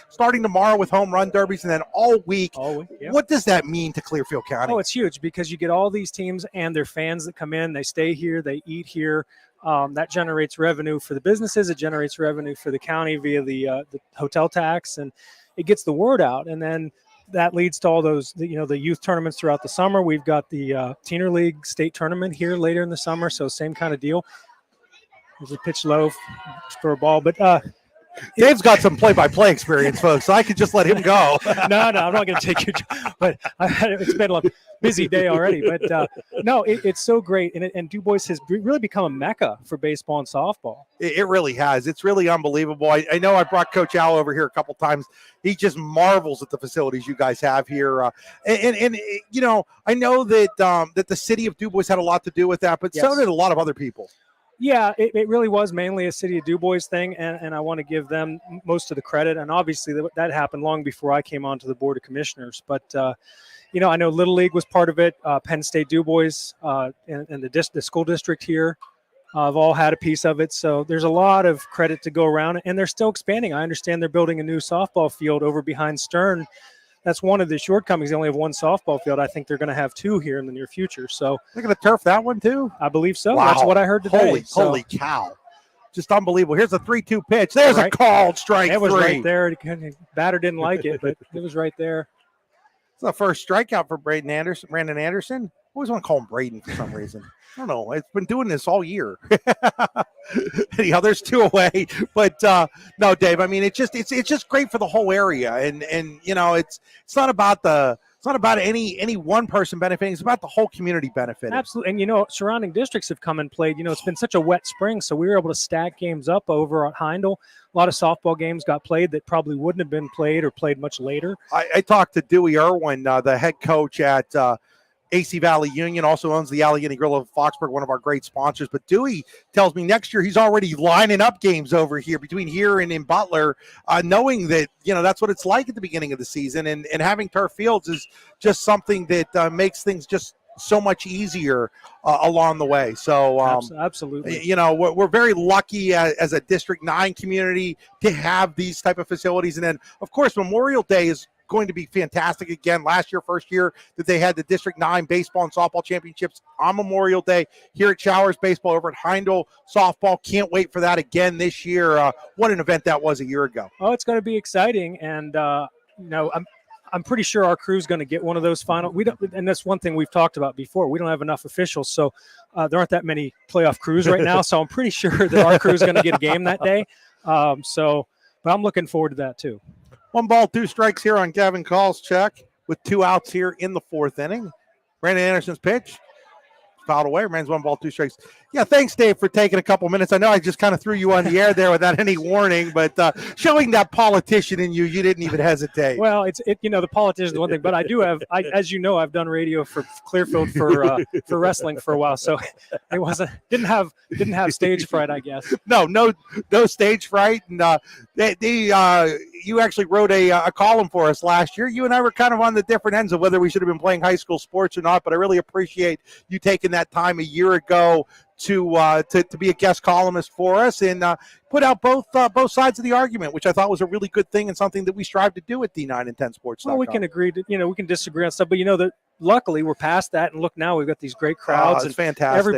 S10: starting tomorrow with home run derbies, and then all week.
S11: Yeah.
S10: What does that mean to Clearfield County?
S11: Oh, it's huge because you get all these teams and their fans that come in. They stay here. They eat here. That generates revenue for the businesses. It generates revenue for the county via the hotel tax, and it gets the word out. And then that leads to all those, the youth tournaments throughout the summer. We've got the Teener League state tournament here later in the summer, so same kind of deal. There's a pitch low for a ball, but
S10: Dave's got some play-by-play experience, folks, so I could just let him go.
S11: No, I'm not going to take your job, but it's been a busy day already. But no, it's so great, and DuBois has really become a mecca for baseball and softball.
S10: It really has. It's really unbelievable. I know I brought Coach Al over here a couple times. He just marvels at the facilities you guys have here. And I know that that the city of DuBois had a lot to do with that, but so did a lot of other people.
S11: Yeah, it really was mainly a city of DuBois thing, and I want to give them most of the credit. And obviously that happened long before I came onto the Board of Commissioners. But, I know Little League was part of it. Penn State DuBois and the school district here have all had a piece of it. So there's a lot of credit to go around, and they're still expanding. I understand they're building a new softball field over behind Stern. That's one of the shortcomings. They only have one softball field. I think they're going to have two here in the near future. So
S10: they're going to turf that one too?
S11: I believe so.
S10: Wow.
S11: That's what I heard today.
S10: Holy cow. Just unbelievable. Here's a 3-2 pitch. There's a called strike.
S11: It was
S10: three.
S11: right there. Batter didn't like it, but it was right there.
S10: It's the first strikeout for Brandon Anderson. I always want to call him Braden for some reason. I don't know. It's been doing this all year. Anyhow, there's two away. But no, Dave. I mean, it's just great for the whole area, and it's not about any one person benefiting. It's about the whole community benefiting.
S11: Absolutely, and surrounding districts have come and played. It's been such a wet spring, so we were able to stack games up over at Heindel. A lot of softball games got played that probably wouldn't have been played or played much later.
S10: I talked to Dewey Irwin, the head coach at AC Valley Union, also owns the Allegheny Grill of Foxburg, one of our great sponsors. But Dewey tells me next year he's already lining up games over here between here and in Butler, knowing that, that's what it's like at the beginning of the season. And having turf fields is just something that makes things just so much easier along the way. So,
S11: absolutely.
S10: We're very lucky as a District 9 community to have these type of facilities. And then, of course, Memorial Day is going to be fantastic again. First year that they had the District 9 baseball and softball championships on Memorial Day here at Showers Baseball, over at Heindel softball. Can't wait for that again this year. What an event that was a year ago.
S11: Oh, it's going to be exciting. And, I'm pretty sure our crew's going to get one of those final. We don't, and that's one thing we've talked about before. We don't have enough officials, so there aren't that many playoff crews right now. So I'm pretty sure that our crew's going to get a game that day. But I'm looking forward to that too.
S10: 1 ball, 2 strikes here on Gavin Call's check with 2 outs here in the 4th inning. Brandon Anderson's pitch. Fouled away. Remains 1 ball, 2 strikes. Yeah, thanks, Dave, for taking a couple minutes. I know I just kind of threw you on the air there without any warning, but showing that politician in you, you didn't even hesitate.
S11: Well, the politician is one thing, but I do have, as you know, I've done radio for Clearfield for wrestling for a while, so it didn't have stage fright, I guess.
S10: No stage fright, and you actually wrote a column for us last year. You and I were kind of on the different ends of whether we should have been playing high school sports or not, but I really appreciate you taking that time a year ago to be a guest columnist for us and put out both sides of the argument, which I thought was a really good thing and something that we strive to do at D9 and 10 Sports.
S11: Well, we can agree to, we can disagree on stuff, but that luckily we're past that, and look, now we've got these great crowds.
S10: It's fantastic.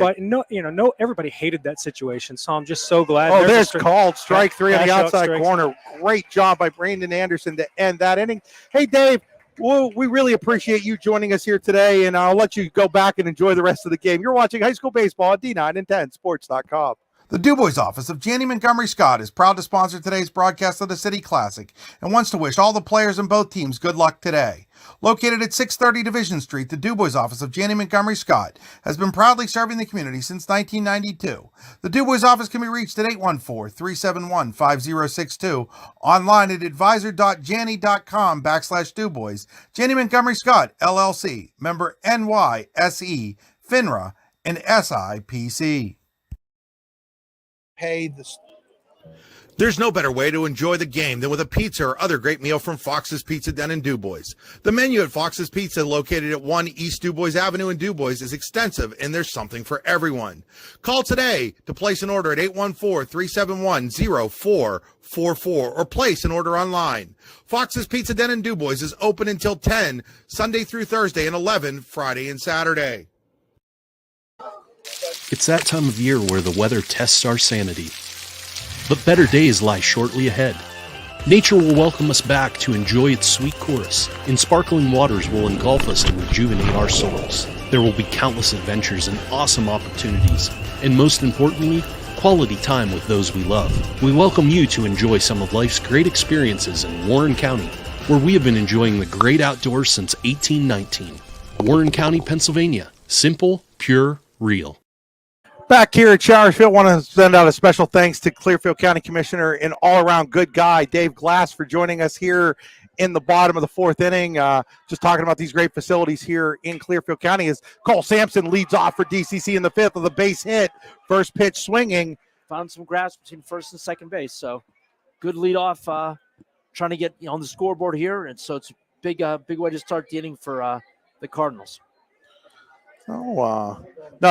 S11: Everybody hated that situation, so I'm just so glad.
S10: Oh, there's called strike 3 on the outside corner. Great job by Brandon Anderson to end that inning. Hey, Dave. Well, we really appreciate you joining us here today, and I'll let you go back and enjoy the rest of the game. You're watching high school baseball at D9 and 10 Sports.com.
S8: The DuBois office of Janney Montgomery Scott is proud to sponsor today's broadcast of the City Classic and wants to wish all the players in both teams good luck today. Located at 630 Division Street, the DuBois office of Janney Montgomery Scott has been proudly serving the community since 1992. The DuBois office can be reached at 814-371-5062, online at advisor.janney.com/DuBois. Janney Montgomery Scott, LLC, member NYSE, FINRA, and SIPC. There's no better way to enjoy the game than with a pizza or other great meal from Fox's Pizza Den in DuBois. The menu at Fox's Pizza, located at 1 East DuBois Avenue in DuBois, is extensive, and there's something for everyone. Call today to place an order at 814-371-0444 or place an order online. Fox's Pizza Den in DuBois is open until 10 Sunday through Thursday and 11 Friday and Saturday.
S1: It's that time of year where the weather tests our sanity. But better days lie shortly ahead. Nature will welcome us back to enjoy its sweet chorus, and sparkling waters will engulf us and rejuvenate our souls. There will be countless adventures and awesome opportunities, and most importantly, quality time with those we love. We welcome you to enjoy some of life's great experiences in Warren County, where we have been enjoying the great outdoors since 1819. Warren County, Pennsylvania. Simple, pure, real.
S10: Back here at Showersville, want to send out a special thanks to Clearfield County Commissioner and all-around good guy, Dave Glass, for joining us here in the bottom of the 4th inning. Just talking about these great facilities here in Clearfield County as Cole Sampson leads off for DCC in the 5th with a base hit. First pitch swinging.
S7: Found some grass between first and second base, so good leadoff. Trying to get on the scoreboard here, and so it's a big way to start the inning for the Cardinals.
S10: No,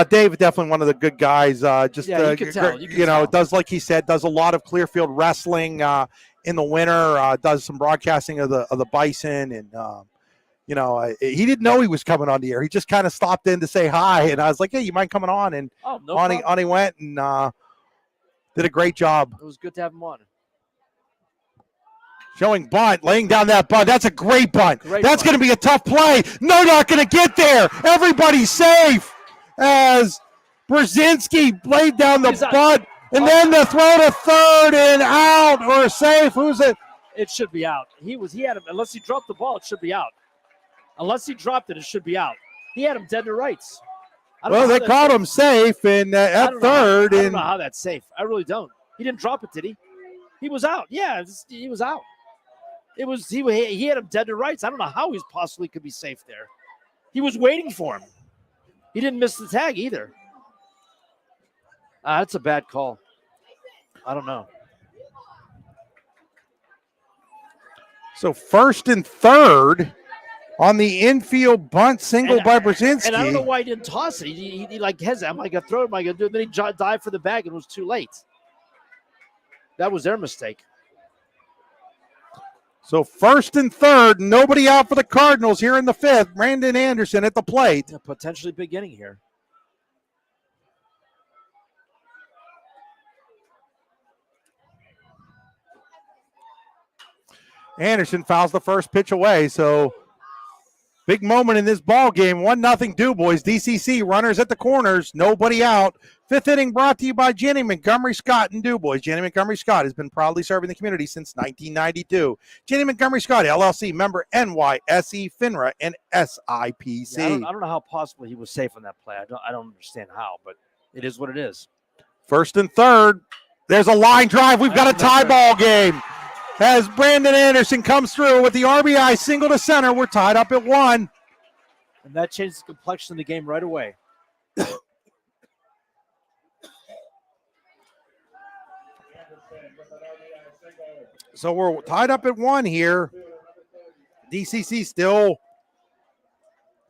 S10: Dave, definitely one of the good guys.
S7: You can tell.
S10: Does, like he said, does a lot of Clearfield wrestling in the winter. Does some broadcasting of the Bison, and he didn't know he was coming on the air. He just kind of stopped in to say hi, and I was like, "Hey, you mind coming on?" And on he went and did a great job.
S7: It was good to have him on.
S10: Showing bunt, laying down that bunt. That's a great bunt. That's going to be a tough play. No, not going to get there. Everybody's safe as Brzezinski laid down the bunt. And then the throw to third and out or safe. Who's it?
S7: It should be out. He had him. Unless he dropped the ball, it should be out. Unless he dropped it, it should be out. He had him dead to rights.
S10: Well, they called him safe and at third.
S7: I don't know how that's safe. I really don't. He didn't drop it, did he? He was out. Yeah, he was out. He had him dead to rights. I don't know how he possibly could be safe there. He was waiting for him. He didn't miss the tag either. That's a bad call. I don't know.
S10: So first and third on the infield bunt single by Brzezinski.
S7: And I don't know why he didn't toss it. He like hesitated. Am I going to throw it? Am I going to do it? Then he dived for the bag and it was too late. That was their mistake.
S10: So first and third, nobody out for the Cardinals here in the 5th. Brandon Anderson at the plate.
S7: A potentially big inning here.
S10: Anderson fouls the first pitch away. So big moment in this ball game. 1-0 DuBois. DCC runners at the corners. Nobody out. Fifth inning brought to you by Jenny Montgomery Scott and DuBois. Jenny Montgomery Scott has been proudly serving the community since 1992. Jenny Montgomery Scott, LLC, member NYSE, FINRA, and SIPC.
S7: Yeah, I don't know how possible he was safe on that play. I don't understand how, but it is what it is.
S10: First and third. There's a line drive. We've got a tie ball game. As Brandon Anderson comes through with the RBI single to center, we're tied up at 1.
S7: And that changes the complexion of the game right away.
S10: So we're tied up at 1 here. DCC still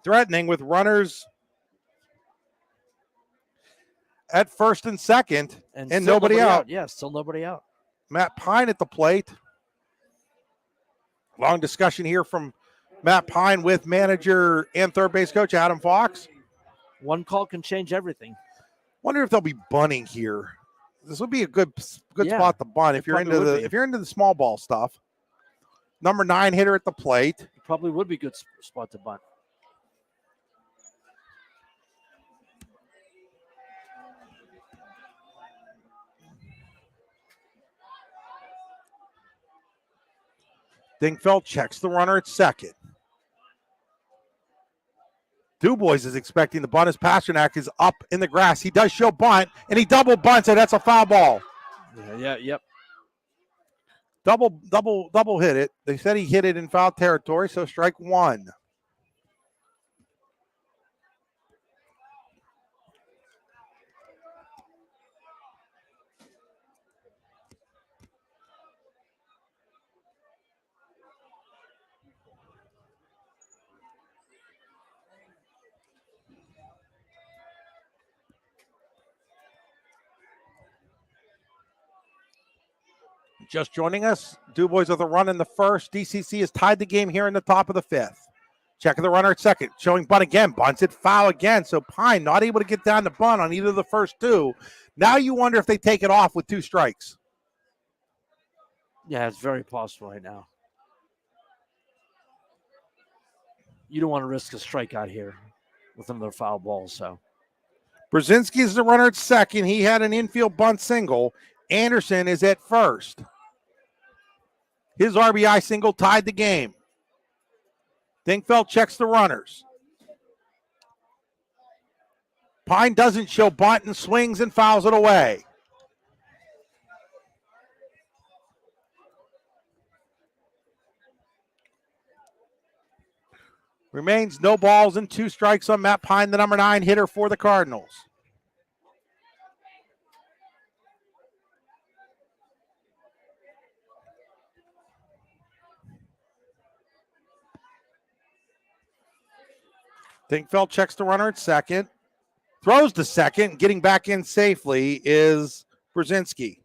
S10: threatening with runners at first and second, and nobody out.
S7: Yeah, still nobody out.
S10: Matt Pine at the plate. Long discussion here from Matt Pine with manager and third base coach Adam Fox.
S7: One call can change everything.
S10: Wonder if they'll be bunting here. This would be a good spot to bunt if you're into the small ball stuff. Number 9 hitter at the plate.
S7: It probably would be a good spot to bunt.
S10: Dingfeld checks the runner at second. DuBois is expecting the bunt as Pasternak is up in the grass. He does show bunt, and he double bunts it. That's a foul ball.
S7: Yep.
S10: Double hit it. They said he hit it in foul territory, so strike 1. Just joining us, DuBois with a run in the first. DCC has tied the game here in the top of the 5th. Checking the runner at second, showing bunt again. Bunts it foul again, so Pine not able to get down to bunt on either of the first 2. Now you wonder if they take it off with 2 strikes.
S7: Yeah, it's very possible right now. You don't want to risk a strikeout here with another foul ball, so.
S10: Brzezinski is the runner at second. He had an infield bunt single. Anderson is at first. His RBI single tied the game. Dingfeld checks the runners. Pine doesn't show bunt and swings and fouls it away. Remains no balls and 2 strikes on Matt Pine, the number 9 hitter for the Cardinals. Dingfeld checks the runner at second. Throws to second. Getting back in safely is Brzezinski.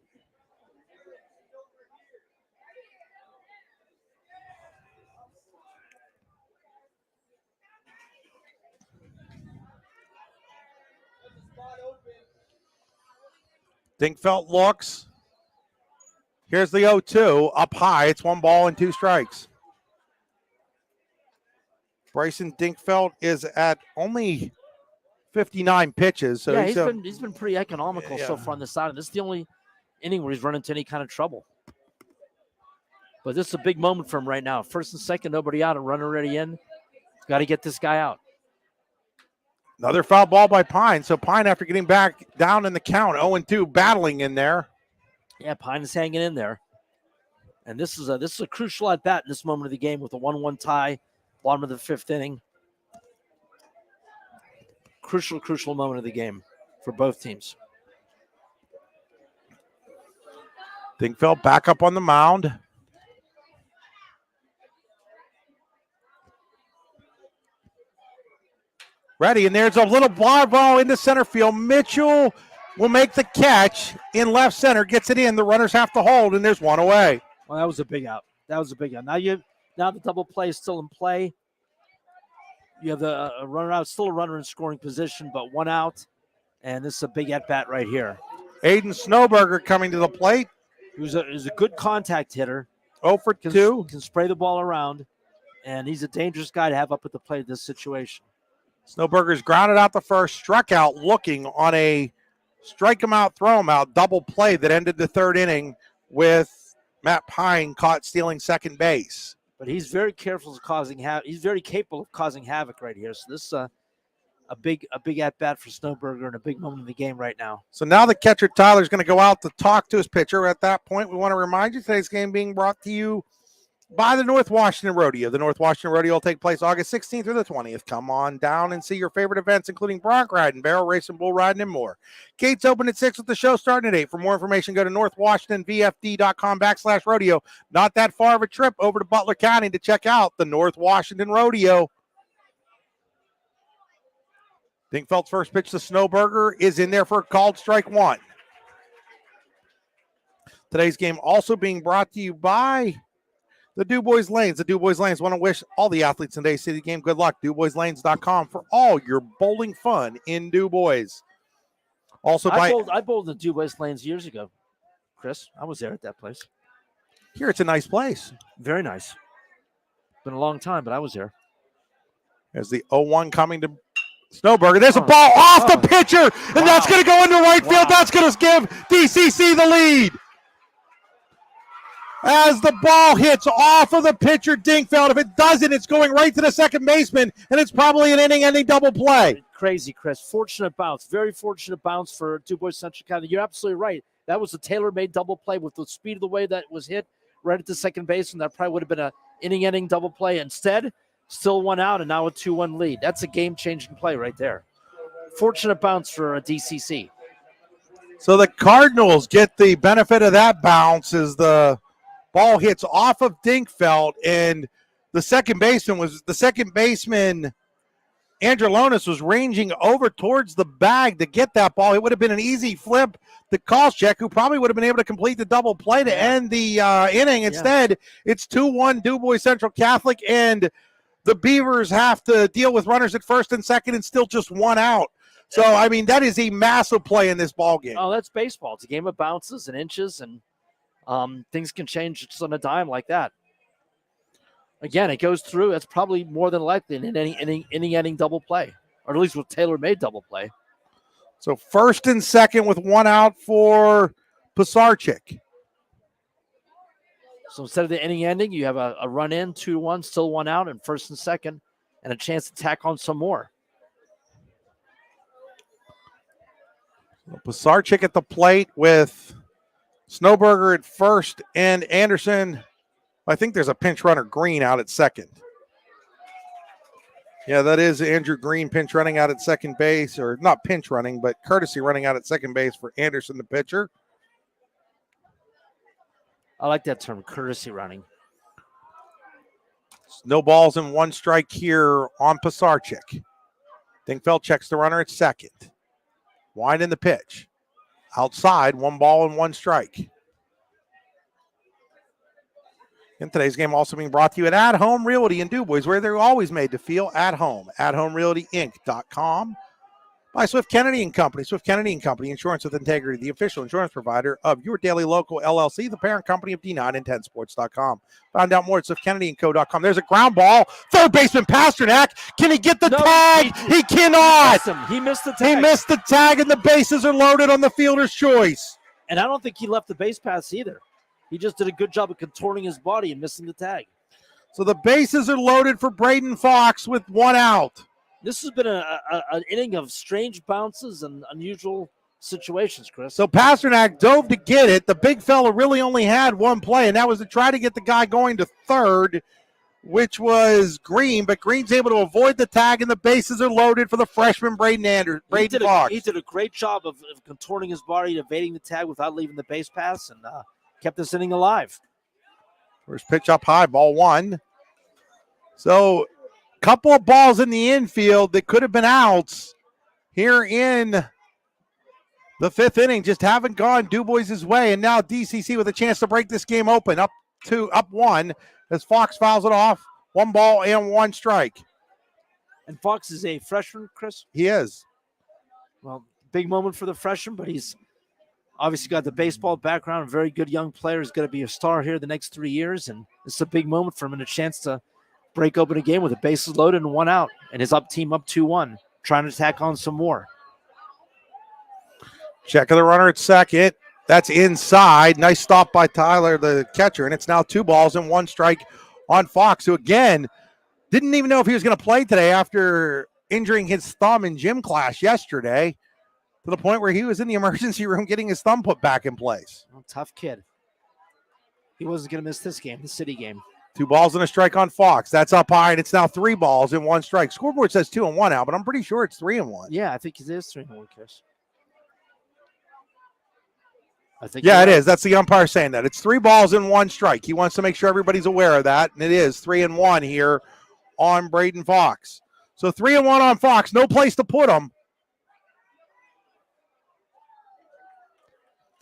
S10: Dingfeld looks. Here's the 0-2. Up high. It's 1 ball and 2 strikes. Bryson Dingfeld is at only 59 pitches. So
S7: yeah, he's been pretty economical so far on this side. And this is the only inning where he's run into any kind of trouble. But this is a big moment for him right now. First and second, nobody out, a runner already in. Got to get this guy out.
S10: Another foul ball by Pine. So Pine, after getting back down in the count, 0-2, battling in there.
S7: Yeah, Pine is hanging in there. And this is a crucial at bat in this moment of the game with a 1-1 tie. Bottom of the 5th inning. Crucial moment of the game for both teams.
S10: Dingfeld back up on the mound. Ready, and there's a little fly ball into center field. Mitchell will make the catch in left center, gets it in. The runners have to hold, and there's 1 away.
S7: Well, that was a big out. Now the double play is still in play. You have a runner out, still a runner in scoring position, but 1 out. And this is a big at-bat right here.
S10: Aiden Snowberger coming to the plate.
S7: Who's a good contact hitter.
S10: 0 for 2.
S7: Can spray the ball around, and he's a dangerous guy to have up at the plate in this situation.
S10: Snowberger's grounded out the first, struck out looking on a strike him out, throw him out double play that ended the third inning with Matt Pine caught stealing second base.
S7: But he's very careful of causing havoc. He's very capable of causing havoc right here. So this is a big at bat for Snowberger and a big moment in the game right now.
S10: So now the catcher Tyler's going to go out to talk to his pitcher. At that point, we want to remind you today's game being brought to you by the North Washington Rodeo. The North Washington Rodeo will take place August 16th through the 20th. Come on down and see your favorite events, including bronc riding, barrel racing, bull riding, and more. Gates open at 6 with the show starting at 8. For more information, go to northwashingtonvfd.com/rodeo. Not that far of a trip over to Butler County to check out the North Washington Rodeo. Dingfeld's first pitch to Snowberger is in there for a called strike one. Today's game also being brought to you by the DuBois Lanes. The DuBois Lanes want to wish all the athletes in today's city game good luck. DuBoisLanes.com for all your bowling fun in DuBois. Also,
S7: I bowled the DuBois Lanes years ago, Chris. I was there at that place.
S10: Here, it's a nice place.
S7: Very nice. Been a long time, but I was there.
S10: As the 0-1 coming to Snowberger. There's a ball off the pitcher, and that's going to go into right field. That's going to give DCC the lead. As the ball hits off of the pitcher, Dingfeld. If it doesn't, it's going right to the second baseman, and it's probably an inning-ending double play.
S7: Crazy, Chris. Fortunate bounce. Very fortunate bounce for DuBois Central County. You're absolutely right. That was a tailor-made double play with the speed of the way that it was hit right at the second base, and that probably would have been an inning-ending double play. Instead, still one out, and now a 2-1 lead. That's a game-changing play right there. Fortunate bounce for a DCC.
S10: So the Cardinals get the benefit of that bounce as the ball hits off of Dingfeld, and the second baseman, Androlonis, was ranging over towards the bag to get that ball. It would have been an easy flip to Koscheck, who probably would have been able to complete the double play to end the inning. Instead, it's 2-1 DuBois Central Catholic, and the Beavers have to deal with runners at first and second and still just one out. So, I mean, that is a massive play in this ball game.
S7: Oh, that's baseball. It's a game of bounces and inches, and things can change just on a dime like that. Again, it goes through. That's probably more than likely an inning-ending double play, or at least with tailor-made double play.
S10: So first and second with one out for Pisarcik.
S7: So instead of the inning ending, you have a run in, 2-1, still one out, and first and second, and a chance to tack on some more.
S10: Pisarcik at the plate with Snowberger at first and Anderson. I think there's a pinch runner, Green, out at second. Yeah, that is Andrew Green pinch running out at second base, or not pinch running, but courtesy running out at second base for Anderson, the pitcher.
S7: I like that term, courtesy running.
S10: No balls and one strike here on Pisarcik. Dingfeld checks the runner at second. Winding the pitch. Outside, 1 ball and 1 strike. In today's game also being brought to you at Home Realty in DuBois, where they're always made to feel at home. AtHomeRealtyInc.com. By Swift Kennedy and Company. Swift Kennedy and Company, insurance with integrity, the official insurance provider of your daily local LLC, the parent company of D9 and 10sports.com. Find out more at SwiftKennedyandCo.com. There's a ground ball. Third baseman Pasternak. Can he get the tag? He cannot.
S7: He missed the tag.
S10: He missed the tag, and the bases are loaded on the fielder's choice.
S7: And I don't think he left the base pass either. He just did a good job of contorting his body and missing the tag.
S10: So the bases are loaded for Braden Fox with 1 out.
S7: This has been an inning of strange bounces and unusual situations, Chris.
S10: So Pasternak dove to get it. The big fella really only had 1 play, and that was to try to get the guy going to third, which was Green. But Green's able to avoid the tag, and the bases are loaded for the freshman Braden Fox.
S7: He did a great job of contorting his body, evading the tag without leaving the base pass, and kept this inning alive.
S10: First pitch up high, ball 1. So couple of balls in the infield that could have been outs here in the 5th inning just haven't gone DuBois' way, and now DCC with a chance to break this game open, up 1 as Fox fouls it off. 1 ball and 1 strike.
S7: And Fox is a freshman, Chris?
S10: He is.
S7: Well, big moment for the freshman, but he's Obviously got the baseball background, very good young player. Is going to be a star here the next 3 years, and it's a big moment for him and a chance to break open a game with the bases loaded and 1 out, and his team up 2-1, trying to tack on some more.
S10: Check of the runner at second. That's inside. Nice stop by Tyler, the catcher, and it's now 2 balls and 1 strike on Fox, who again didn't even know if he was going to play today after injuring his thumb in gym class yesterday, to the point where he was in the emergency room getting his thumb put back in place.
S7: Well, tough kid. He wasn't going to miss this game, the city game.
S10: 2 balls and a strike on Fox. That's up high, and it's now 3 balls and 1 strike. Scoreboard says 2 and 1 out, but I'm pretty sure it's 3 and 1.
S7: Yeah, I think it is 3 and 1, Chris.
S10: Yeah, it is. That's the umpire saying that. It's 3 balls and 1 strike. He wants to make sure everybody's aware of that, and it is 3 and 1 here on Braden Fox. So 3 and 1 on Fox. No place to put him.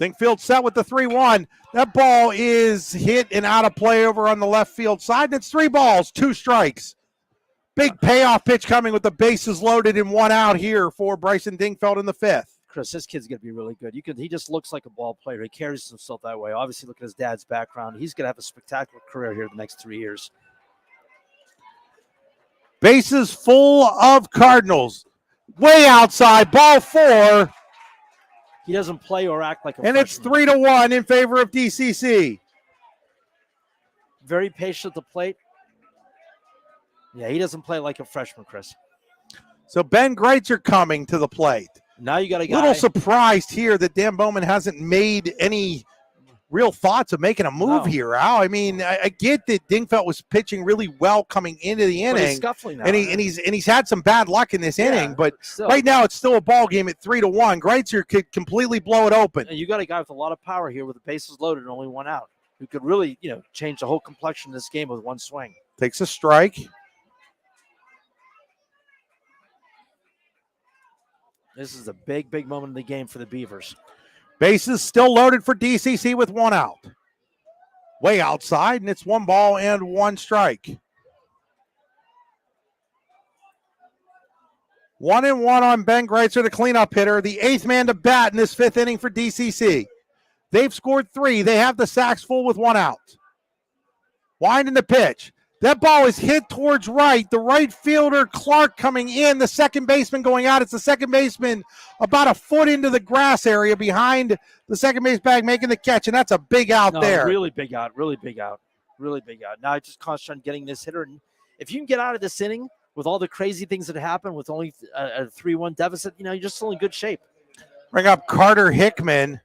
S10: Thinkfield set with the 3-1. That ball is hit and out of play over on the left field side, and it's 3 balls, 2 strikes. Big payoff pitch coming with the bases loaded and 1 out here for Bryson Dingfeld in the 5th.
S7: Chris, this kid's going to be really good. He just looks like a ball player. He carries himself that way. Obviously, look at his dad's background. He's going to have a spectacular career here the next 3 years.
S10: Bases full of Cardinals. Way outside, ball 4.
S7: He doesn't play or act like a
S10: and
S7: freshman.
S10: It's 3-1 in favor of DCC.
S7: Very patient at the plate. Yeah, he doesn't play like a freshman, Chris.
S10: So Ben Greitzer coming to the plate.
S7: Now you got a guy.
S10: Little surprised here that Dan Bowman hasn't made any real thoughts of making a move here, Al. I mean, I get that Dingfeld was pitching really well coming into the inning,
S7: he's scuffling now,
S10: and he's had some bad luck in this inning. But
S7: still.
S10: Right now, it's still a ball game at 3-1. Greitzer could completely blow it open.
S7: And you got a guy with a lot of power here with the bases loaded and only 1 out, who could really, change the whole complexion of this game with 1 swing.
S10: Takes a strike.
S7: This is a big, big moment in the game for the Beavers.
S10: Bases still loaded for DCC with 1 out. Way outside, and it's 1 ball and 1 strike. 1-1 on Ben Greitzer, the cleanup hitter, the 8th man to bat in this 5th inning for DCC. They've scored 3. They have the sacks full with 1 out. Winding the pitch. That ball is hit towards right. The right fielder, Clark, coming in. The second baseman going out. It's the second baseman about a foot into the grass area behind the second base bag making the catch, and that's a big out there.
S7: Really big out, really big out, really big out. Now I just concentrate on getting this hitter. And if you can get out of this inning with all the crazy things that happen with only a 3-1 deficit, you're just still in good shape.
S10: Bring up Carter Hickman.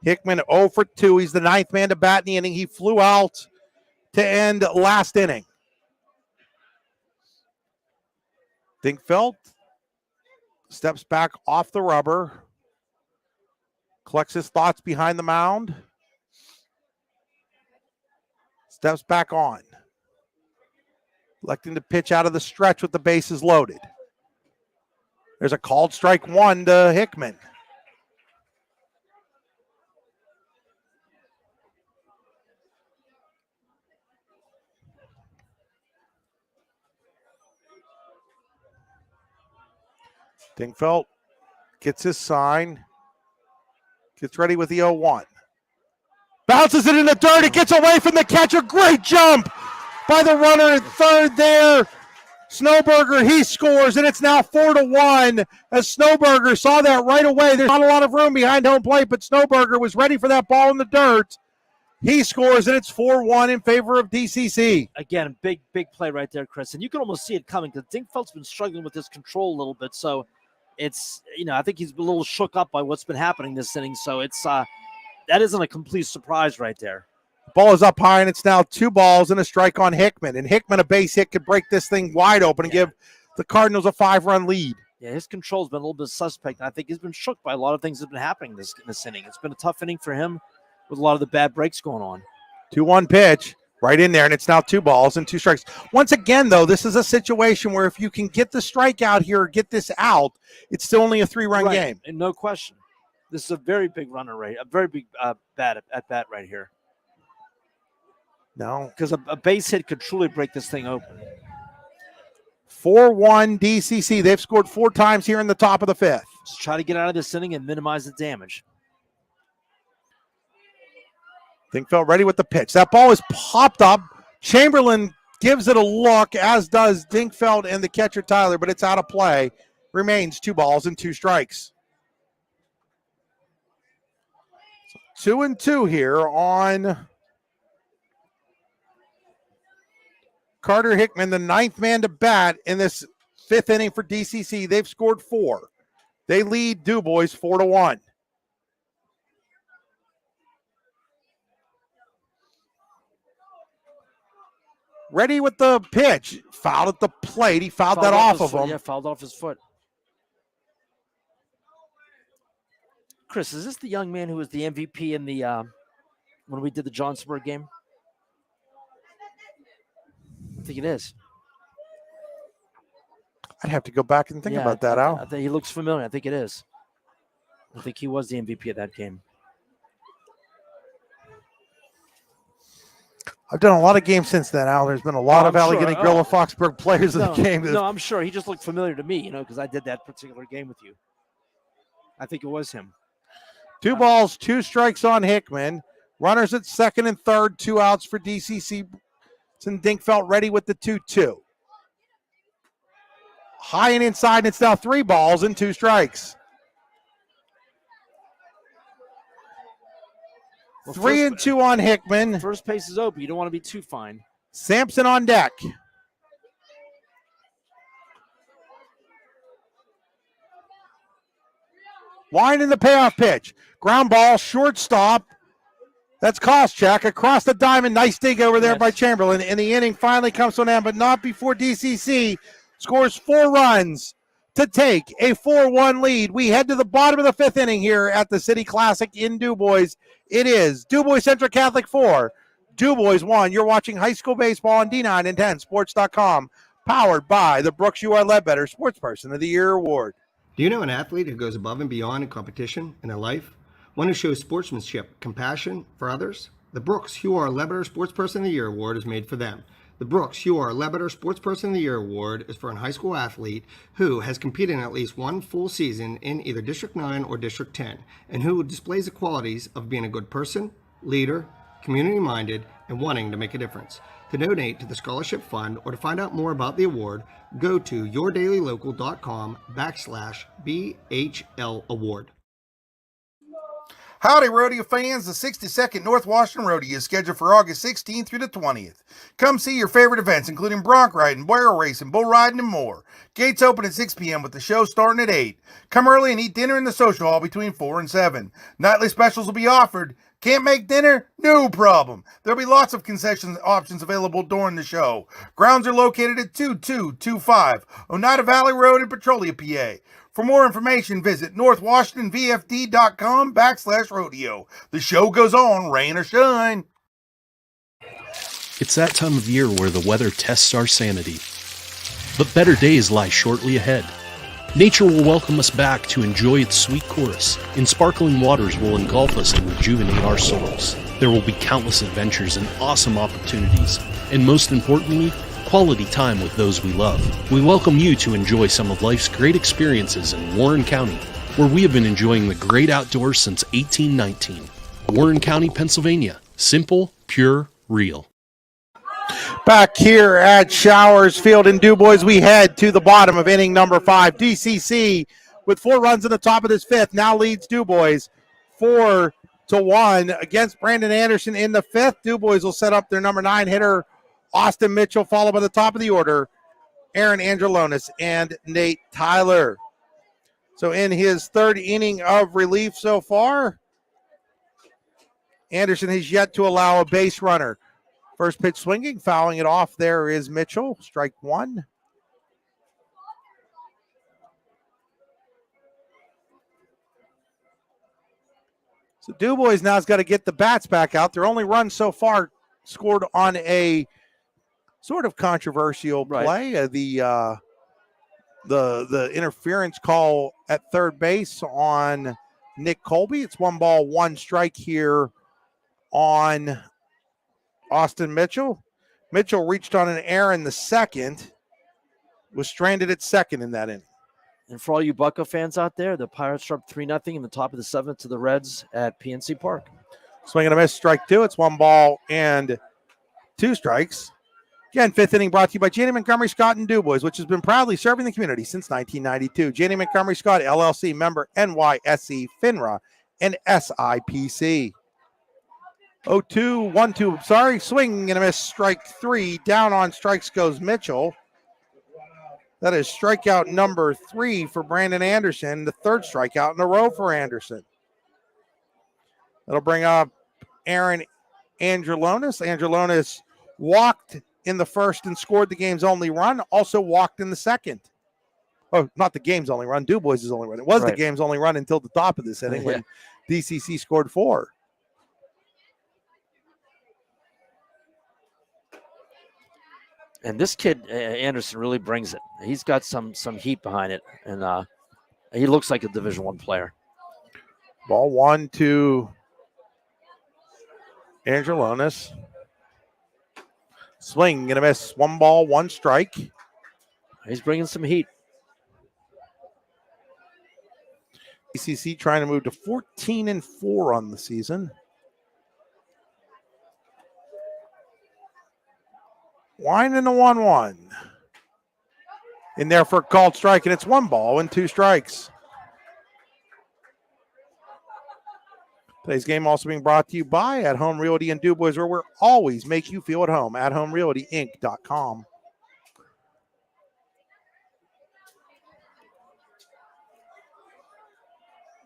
S10: Hickman 0 for 2. He's the 9th man to bat in the inning. He flew out to end last inning. Dingfeld steps back off the rubber, collects his thoughts behind the mound, steps back on, electing to pitch out of the stretch with the bases loaded. There's a called strike 1 to Hickman. Dingfeld gets his sign, gets ready with the 0-1. Bounces it in the dirt. It gets away from the catcher. Great jump by the runner at third there. Snowberger, he scores, and it's now 4-1 as Snowberger saw that right away. There's not a lot of room behind home plate, but Snowberger was ready for that ball in the dirt. He scores, and it's 4-1 in favor of DCC.
S7: Again, big play right there, Chris. And you can almost see it coming because Dingfeld's been struggling with his control a little bit. So it's, I think he's a little shook up by what's been happening this inning. So it's that isn't a complete surprise right there.
S10: Ball is up high, and it's now 2 balls and a strike on Hickman. And Hickman, a base hit, could break this thing wide open and give the Cardinals a 5-run lead.
S7: Yeah, his control's been a little bit suspect. And I think he's been shook by a lot of things that have been happening in this inning. It's been a tough inning for him with a lot of the bad breaks going on.
S10: 2-1 pitch right in there, and it's now 2 balls and 2 strikes. Once again, though, this is a situation where if you can get the strikeout here or get this out, it's still only a 3-run game.
S7: And no question. This is a very big runner rate, a very big bat at bat right here.
S10: No.
S7: Because a base hit could truly break this thing open.
S10: 4-1 DCC. They've scored 4 times here in the top of the 5th.
S7: Just try to get out of this inning and minimize the damage.
S10: Dingfeld ready with the pitch. That ball is popped up. Chamberlain gives it a look, as does Dingfeld and the catcher Tyler, but it's out of play. Remains 2 balls and 2 strikes. 2-2 here on Carter Hickman, the 9th man to bat in this 5th inning for DCC. They've scored 4. They lead DuBois 4-1. Ready with the pitch. Fouled at the plate. He fouled that off of him.
S7: Yeah, fouled off his foot. Chris, is this the young man who was the MVP in the when we did the Johnsonburg game? I think it is.
S10: I'd have to go back and think about that, Al.
S7: I think he looks familiar. I think it is. I think he was the MVP of that game.
S10: I've done a lot of games since then, Al. There's been a lot of Allegheny Grill Foxburg players in the game.
S7: No, I'm sure. He just looked familiar to me, because I did that particular game with you. I think it was him.
S10: 2 balls, 2 strikes on Hickman. Runners at second and third, 2 outs for DCC. Dingfeld ready with the 2-2. High and inside, and it's now 3 balls and 2 strikes. Well, 3-2 on Hickman.
S7: First base is open. You don't want to be too fine.
S10: Sampson on deck. Winding the payoff pitch. Ground ball, shortstop. That's Koscheck across the diamond. Nice dig over there by Chamberlain. And the inning finally comes to an end, but not before DCC scores 4 runs to take a 4-1 lead. We head to the bottom of the 5th inning here at the City Classic in DuBois. It is DuBois Central Catholic 4, DuBois 1. You're watching high school baseball on D9 and 10sports.com, powered by the Brooks You Are Ledbetter Sportsperson of the Year Award.
S9: Do you know an athlete who goes above and beyond in competition in their life? One who shows sportsmanship, compassion for others? The Brooks You Are Ledbetter Sportsperson of the Year Award is made for them. The Brooks You Are Ledbetter Sportsperson of the Year Award is for a high school athlete who has competed in at least 1 full season in either District 9 or District 10, and who displays the qualities of being a good person, leader, community-minded, and wanting to make a difference. To donate to the Scholarship Fund or to find out more about the award, go to yourdailylocal.com/BHL Award.
S2: Howdy, rodeo fans. The 62nd North Washington Rodeo is scheduled for August 16th through the 20th. Come see your favorite events, including bronc riding, barrel racing, bull riding, and more. Gates open at 6 p.m. with the show starting at 8. Come early and eat dinner in the social hall between 4 and 7. Nightly specials will be offered. Can't make dinner? No problem. There'll be lots of concession options available during the show. Grounds are located at 2225 Oneida Valley Road in Petrolia, PA. For more information, visit northwashingtonvfd.com/rodeo. The show goes on, rain or shine.
S1: It's that time of year where the weather tests our sanity. But better days lie shortly ahead. Nature will welcome us back to enjoy its sweet chorus, and sparkling waters will engulf us and rejuvenate our souls. There will be countless adventures and awesome opportunities, and most importantly, quality time with those we love. We welcome you to enjoy some of life's great experiences in Warren County, where we have been enjoying the great outdoors since 1819. Warren County, Pennsylvania. Simple, pure, real.
S10: Back here at Showers Field in DuBois, we head to the bottom of inning number 5. DCC, with 4 runs in the top of this 5th, now leads DuBois 4-1 against Brandon Anderson in the 5th. DuBois will set up their number 9 hitter, Austin Mitchell, followed by the top of the order, Aaron Angelonis and Nate Tyler. So in his 3rd inning of relief so far, Anderson has yet to allow a base runner. First pitch swinging, fouling it off. There is Mitchell, strike 1. So DuBois now has got to get the bats back out. Their only run so far scored on a sort of controversial play. The interference call at third base on Nick Colby. It's 1 ball, 1 strike here on Austin Mitchell. Mitchell reached on an error in the 2nd, was stranded at 2nd in that inning.
S7: And for all you Bucco fans out there, the Pirates are up 3-0 in the top of the 7th to the Reds at PNC Park.
S10: Swing and a miss, strike two. It's 1 ball and 2 strikes. Again, fifth inning brought to you by Janney Montgomery Scott and DuBois, which has been proudly serving the community since 1992. Janney Montgomery Scott, LLC, member NYSE, FINRA, and SIPC. 0-2, 1-2, sorry, swing and a miss, strike three. Down on strikes goes Mitchell. That is strikeout number 3 for Brandon Anderson, the third strikeout in a row for Anderson. That'll bring up Aaron Angelonis. Angelonis walked in the first and scored the game's only run, also walked in the second. Oh, not the game's only run, DuBois' only run. It was the game's only run until the top of this inning when DCC scored 4.
S7: And this kid, Anderson, really brings it. He's got some heat behind it, and he looks like a Division I player.
S10: Ball 1 to Angelonis. Swing and a miss. 1 ball, 1 strike.
S7: He's bringing some heat.
S10: DCC trying to move to 14-4 on the season. Winding the 1-1. In there for a called strike, and it's 1 ball and 2 strikes. Today's game also being brought to you by At Home Realty and DuBois, where we're always make you feel at home. AtHomeRealtyInc.com.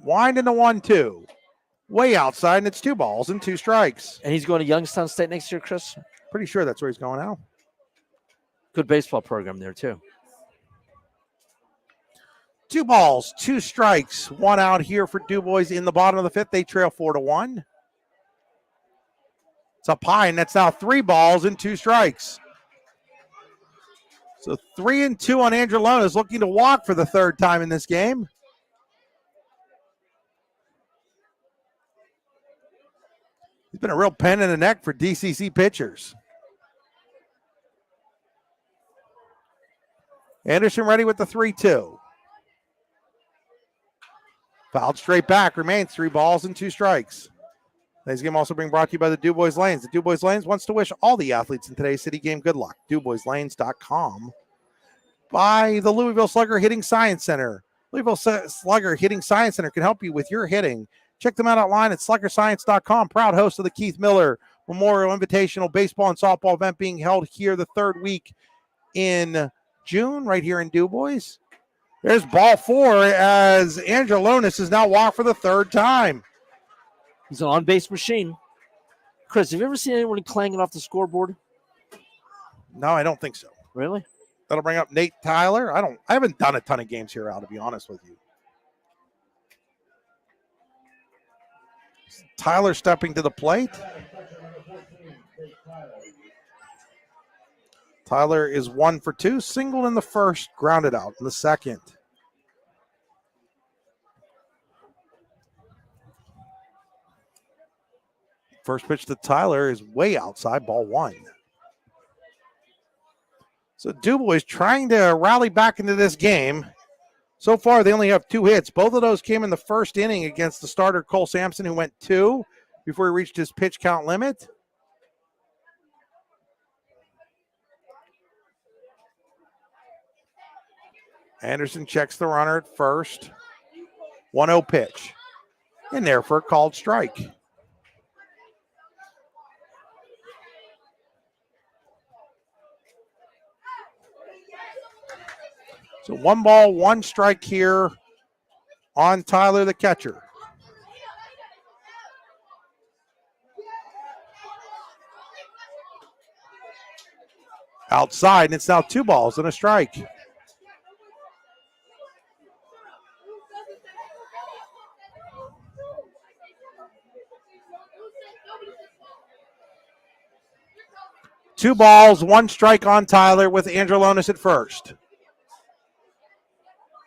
S10: Wind in the 1-2. Way outside, and it's 2 balls and 2 strikes.
S7: And he's going to Youngstown State next year, Chris?
S10: Pretty sure that's where he's going now.
S7: Good baseball program there, too.
S10: 2 balls, 2 strikes, 1 out here for DuBois in the bottom of the 5th. They trail 4-1. It's up high, and that's now 3 balls and 2 strikes. So 3-2 on Angelonis, looking to walk for the 3rd time in this game. He's been a real pain in the neck for DCC pitchers. Anderson ready with the 3-2. Fouled straight back, remains 3 balls and 2 strikes. Today's game also being brought to you by the DuBois Lanes. The DuBois Lanes wants to wish all the athletes in today's city game good luck. DuBoisLanes.com. By the Louisville Slugger Hitting Science Center. Louisville Slugger Hitting Science Center can help you with your hitting. Check them out online at sluggerscience.com. Proud host of the Keith Miller Memorial Invitational Baseball and Softball event being held here the 3rd week in June, right here in DuBois. There's ball 4 as Angelonis is now walked for the 3rd time.
S7: He's an on-base machine. Chris, have you ever seen anyone clanging off the scoreboard?
S10: No, I don't think so.
S7: Really?
S10: That'll bring up Nate Tyler. I haven't done a ton of games here, Al, to be honest with you. Tyler stepping to the plate. Tyler is 1 for 2, singled in the first, grounded out in the second. First pitch to Tyler is way outside, ball 1. So DuBois trying to rally back into this game. So far, they only have 2 hits. Both of those came in the first inning against the starter, Cole Sampson, who went 2 before he reached his pitch count limit. Anderson checks the runner at first. 1-0 pitch. In there for a called strike. So 1 ball, 1 strike here on Tyler, the catcher. Outside, and it's now 2 balls and a strike. Two balls, 1 strike on Tyler with Angelonis at first.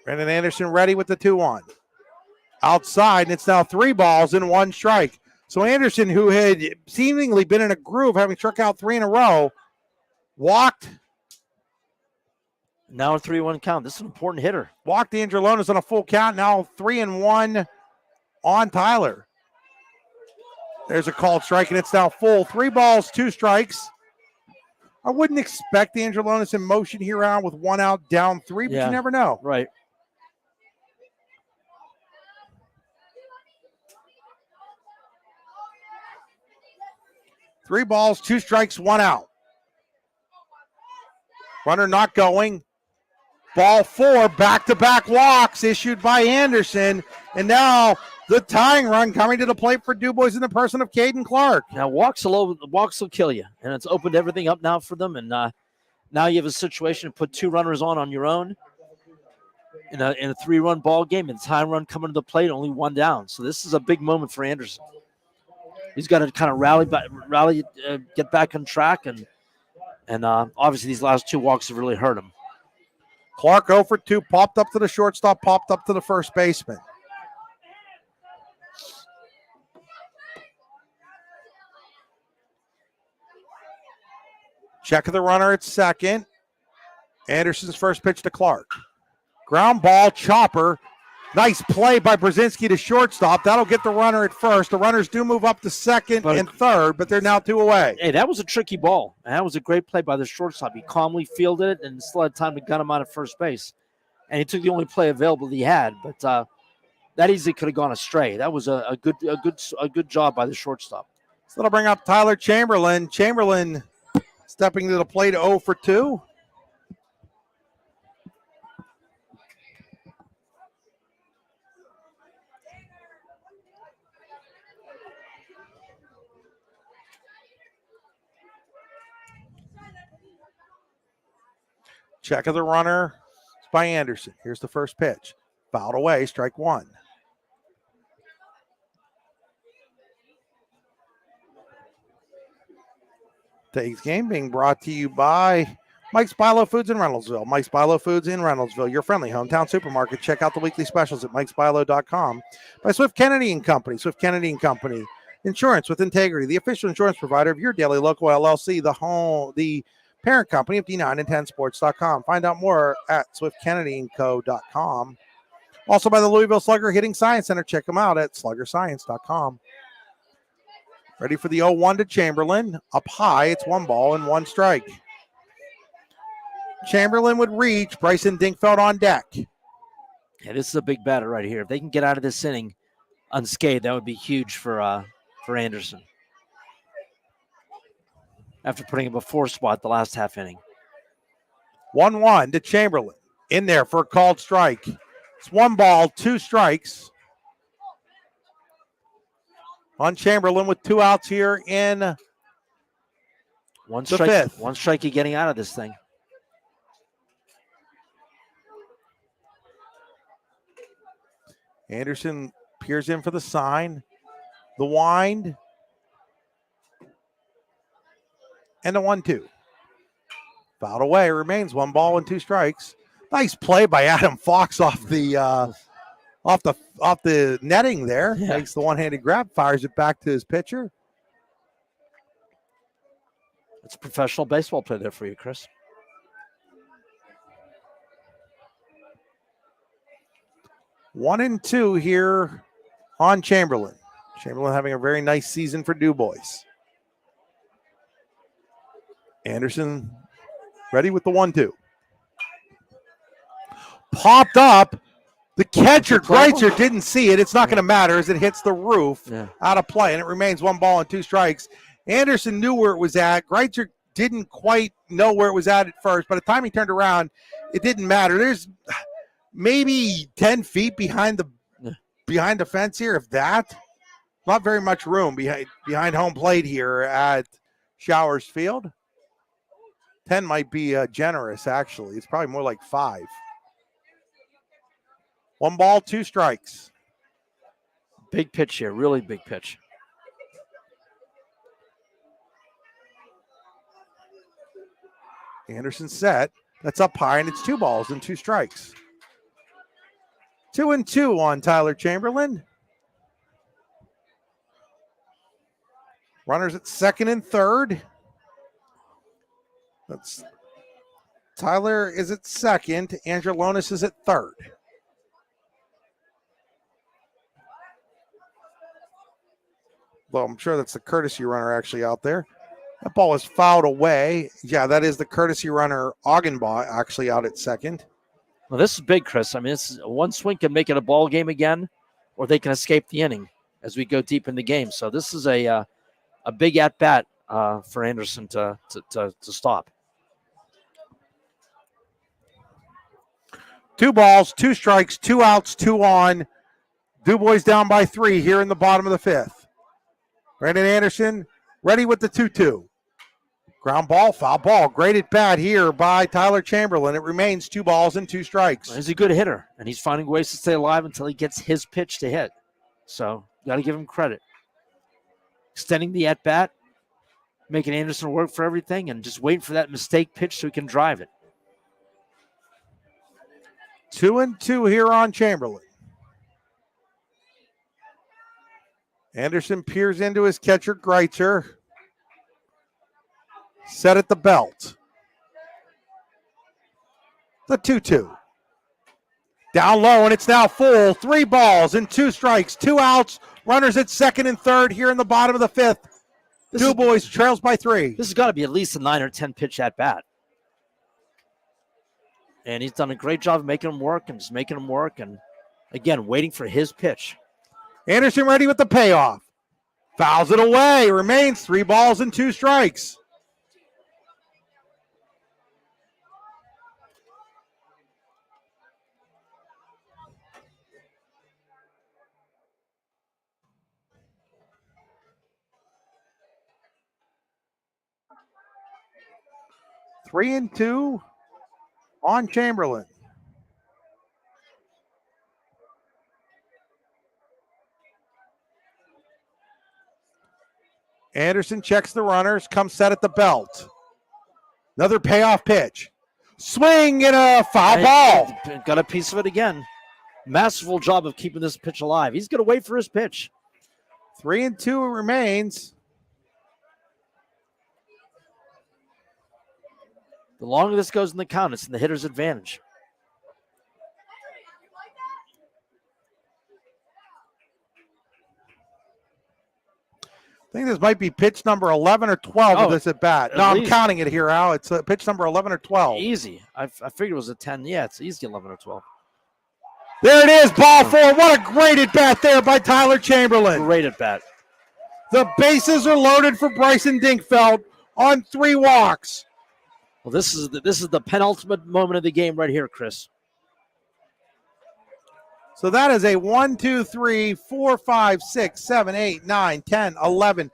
S10: Brandon Anderson ready with the 2-1. Outside, and it's now 3 balls and 1 strike. So Anderson, who had seemingly been in a groove, having struck out 3 in a row, walked.
S7: Now a 3-1 count. This is an important hitter.
S10: Walked Angelonis on a full count. Now 3-1 on Tyler. There's a called strike, and it's now full. 3 balls, 2 strikes. I wouldn't expect Angelonis in motion here on with 1 out, down 3, but you never know.
S7: Right.
S10: Three balls, 2 strikes, 1 out. Runner not going. Ball 4, back-to-back walks issued by Anderson. And now the tying run coming to the plate for DuBois in the person of Caden Clark.
S7: Now walks will kill you, and it's opened everything up now for them. And now you have a situation to put 2 runners on your own in a 3-run ball game, and tying run coming to the plate, only 1 down. So this is a big moment for Anderson. He's got to kind of rally, get back on track, and obviously these last 2 walks have really hurt him.
S10: Clark 0 for 2, popped up to the shortstop, popped up to the first baseman. Check of the runner at second. Anderson's first pitch to Clark. Ground ball, chopper. Nice play by Brzezinski to shortstop. That'll get the runner at first. The runners do move up to second and third, but they're now 2 away.
S7: Hey, that was a tricky ball. And that was a great play by the shortstop. He calmly fielded it and still had time to gut him out at first base. And he took the only play available he had, but that easily could have gone astray. That was a good job by the shortstop.
S10: So that'll bring up Tyler Chamberlain. Chamberlain stepping to the plate 0 for 2. Check of the runner by Anderson. Here's the first pitch. Fouled away, strike 1. Today's game being brought to you by Mike's Bilo Foods in Reynoldsville. Mike's Bilo Foods in Reynoldsville, your friendly hometown supermarket. Check out the weekly specials at mikesbilo.com. By Swift Kennedy & Company. Swift Kennedy & Company. Insurance with integrity. The official insurance provider of your daily local LLC. The parent company of D9 and 10sports.com. Find out more at swiftkennedyandco.com. Also by the Louisville Slugger Hitting Science Center. Check them out at sluggerscience.com. Ready for the 0-1 to Chamberlain. Up high, it's 1 ball and 1 strike. Chamberlain would reach. Bryson Dinkfeld on deck.
S7: Yeah, this is a big batter right here. If they can get out of this inning unscathed, that would be huge for Anderson. After putting him a 4 spot the last half inning.
S10: 1-1 to Chamberlain. In there for a called strike. It's 1 ball, 2 strikes. On Chamberlain with 2 outs here in the 5th.
S7: 1 strike getting out of this thing.
S10: Anderson peers in for the sign. The wind. And a 1-2. Fouled away. Remains 1 ball and 2 strikes. Nice play by Adam Fox off the netting there.
S7: Yeah.
S10: Makes the one-handed grab. Fires it back to his pitcher.
S7: It's a professional baseball play there for you, Chris.
S10: One and 2 here on Chamberlain. Chamberlain having a very nice season for DuBois. Anderson ready with the 1-2. Popped up. The catcher, Greitzer, didn't see it. It's not going to matter as it hits the roof out of play, and it remains 1 ball and 2 strikes. Anderson knew where it was at. Greitzer didn't quite know where it was at first. By the time he turned around, it didn't matter. There's maybe 10 feet behind the fence here, if that. Not very much room behind home plate here at Showers Field. 10 might be generous, actually. It's probably more like 5. 1 ball, 2 strikes.
S7: Big pitch here, really big pitch.
S10: Anderson set. That's up high, and it's 2 balls and 2 strikes. 2-2 on Tyler Chamberlain. Runners at second and third. Tyler is at second. Angelonis is at third. Well, I'm sure that's the courtesy runner actually out there. That ball is fouled away. Yeah, that is the courtesy runner, Augenbaugh, actually out at second.
S7: Well, this is big, Chris. I mean, one swing can make it a ball game again, or they can escape the inning as we go deep in the game. So this is a big at-bat for Anderson to stop.
S10: 2 balls, 2 strikes, 2 outs, 2 on. DuBois down by 3 here in the bottom of the 5th. Brandon Anderson ready with the 2-2. Ground ball, foul ball. Great at bat here by Tyler Chamberlain. It remains 2 balls and 2 strikes.
S7: He's a good hitter, and he's finding ways to stay alive until he gets his pitch to hit. So you got to give him credit. Extending the at-bat, making Anderson work for everything, and just waiting for that mistake pitch so he can drive it.
S10: 2-2 here on Chamberlain. Anderson peers into his catcher, Greitzer. Set at the belt. The 2-2. Down low, and it's now full. 3 balls and 2 strikes, 2 outs. Runners at second and third here in the bottom of the 5th. DuBois trails by 3.
S7: This has got to be at least a 9 or 10 pitch at bat. And he's done a great job of making him work and just making him work. And again, waiting for his pitch.
S10: Anderson ready with the payoff. Fouls it away. Remains 3 balls and 2 strikes. Three and 2 on Chamberlain. Anderson checks the runners, comes set at the belt. Another payoff pitch. Swing and a foul ball.
S7: Got a piece of it again. Masterful job of keeping this pitch alive. He's going to wait for his pitch.
S10: 3 and 2 remains.
S7: The longer this goes in the count, it's in the hitter's advantage.
S10: I think this might be pitch number 11 or 12 of this at bat. No, I'm counting it here, Al. It's pitch number 11 or 12.
S7: Easy. I figured it was a 10. Yeah, it's easy 11 or 12.
S10: There it is, ball 4. What a great at bat there by Tyler Chamberlain.
S7: Great at bat.
S10: The bases are loaded for Bryson Dinkfeld on 3 walks.
S7: Well, this is the penultimate moment of the game right here, Chris.
S10: So that is a 1, 2, 3, 4, 5, 6, 7, 8, 9, 10, 11,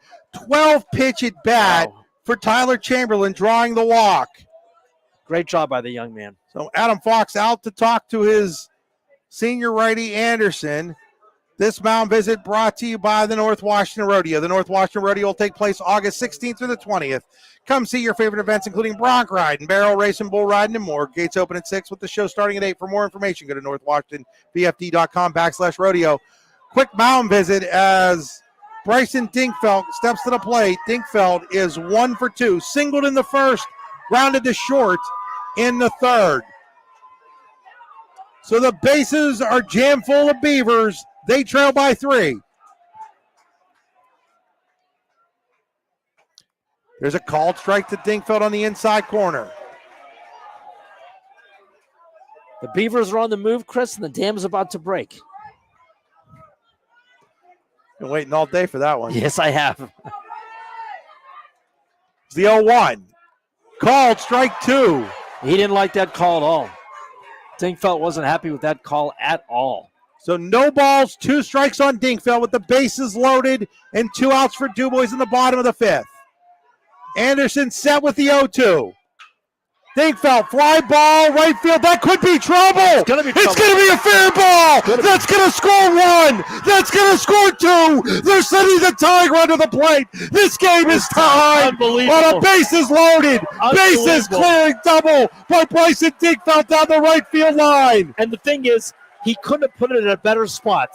S10: 12 pitch at bat for Tyler Chamberlain drawing the walk.
S7: Great job by the young man.
S10: So Adam Fox out to talk to his senior righty Anderson. This mound visit brought to you by the North Washington Rodeo. The North Washington Rodeo will take place August 16th through the 20th. Come see your favorite events, including bronc riding, barrel racing, bull riding, and more. Gates open at 6 with the show starting at 8. For more information, go to northwashingtonbfd.com/rodeo. Quick mound visit as Bryson Dinkfeld steps to the plate. Dinkfeld is 1 for 2. Singled in the first, grounded to short in the third. So the bases are jam full of Beavers. They trail by 3. There's a called strike to Dinkfeld on the inside corner.
S7: The Beavers are on the move, Chris, and the dam is about to break.
S10: Been waiting all day for that one.
S7: Yes, I have.
S10: It's the 0-1. Called strike 2.
S7: He didn't like that call at all. Dinkfeld wasn't happy with that call at all.
S10: So no balls, 2 strikes on Dinkfeld with the bases loaded and 2 outs for DuBois in the bottom of the 5th. Anderson set with the 0-2. Dinkfeld, fly ball, right field. That could be trouble. It's going to be a fair ball. That's going to score 1. That's going to score 2. They're sending the tying run to the plate. This game is tied on a bases loaded, bases clearing double by Bryson Dinkfeld down the right field line.
S7: And the thing is, he couldn't have put it in a better spot.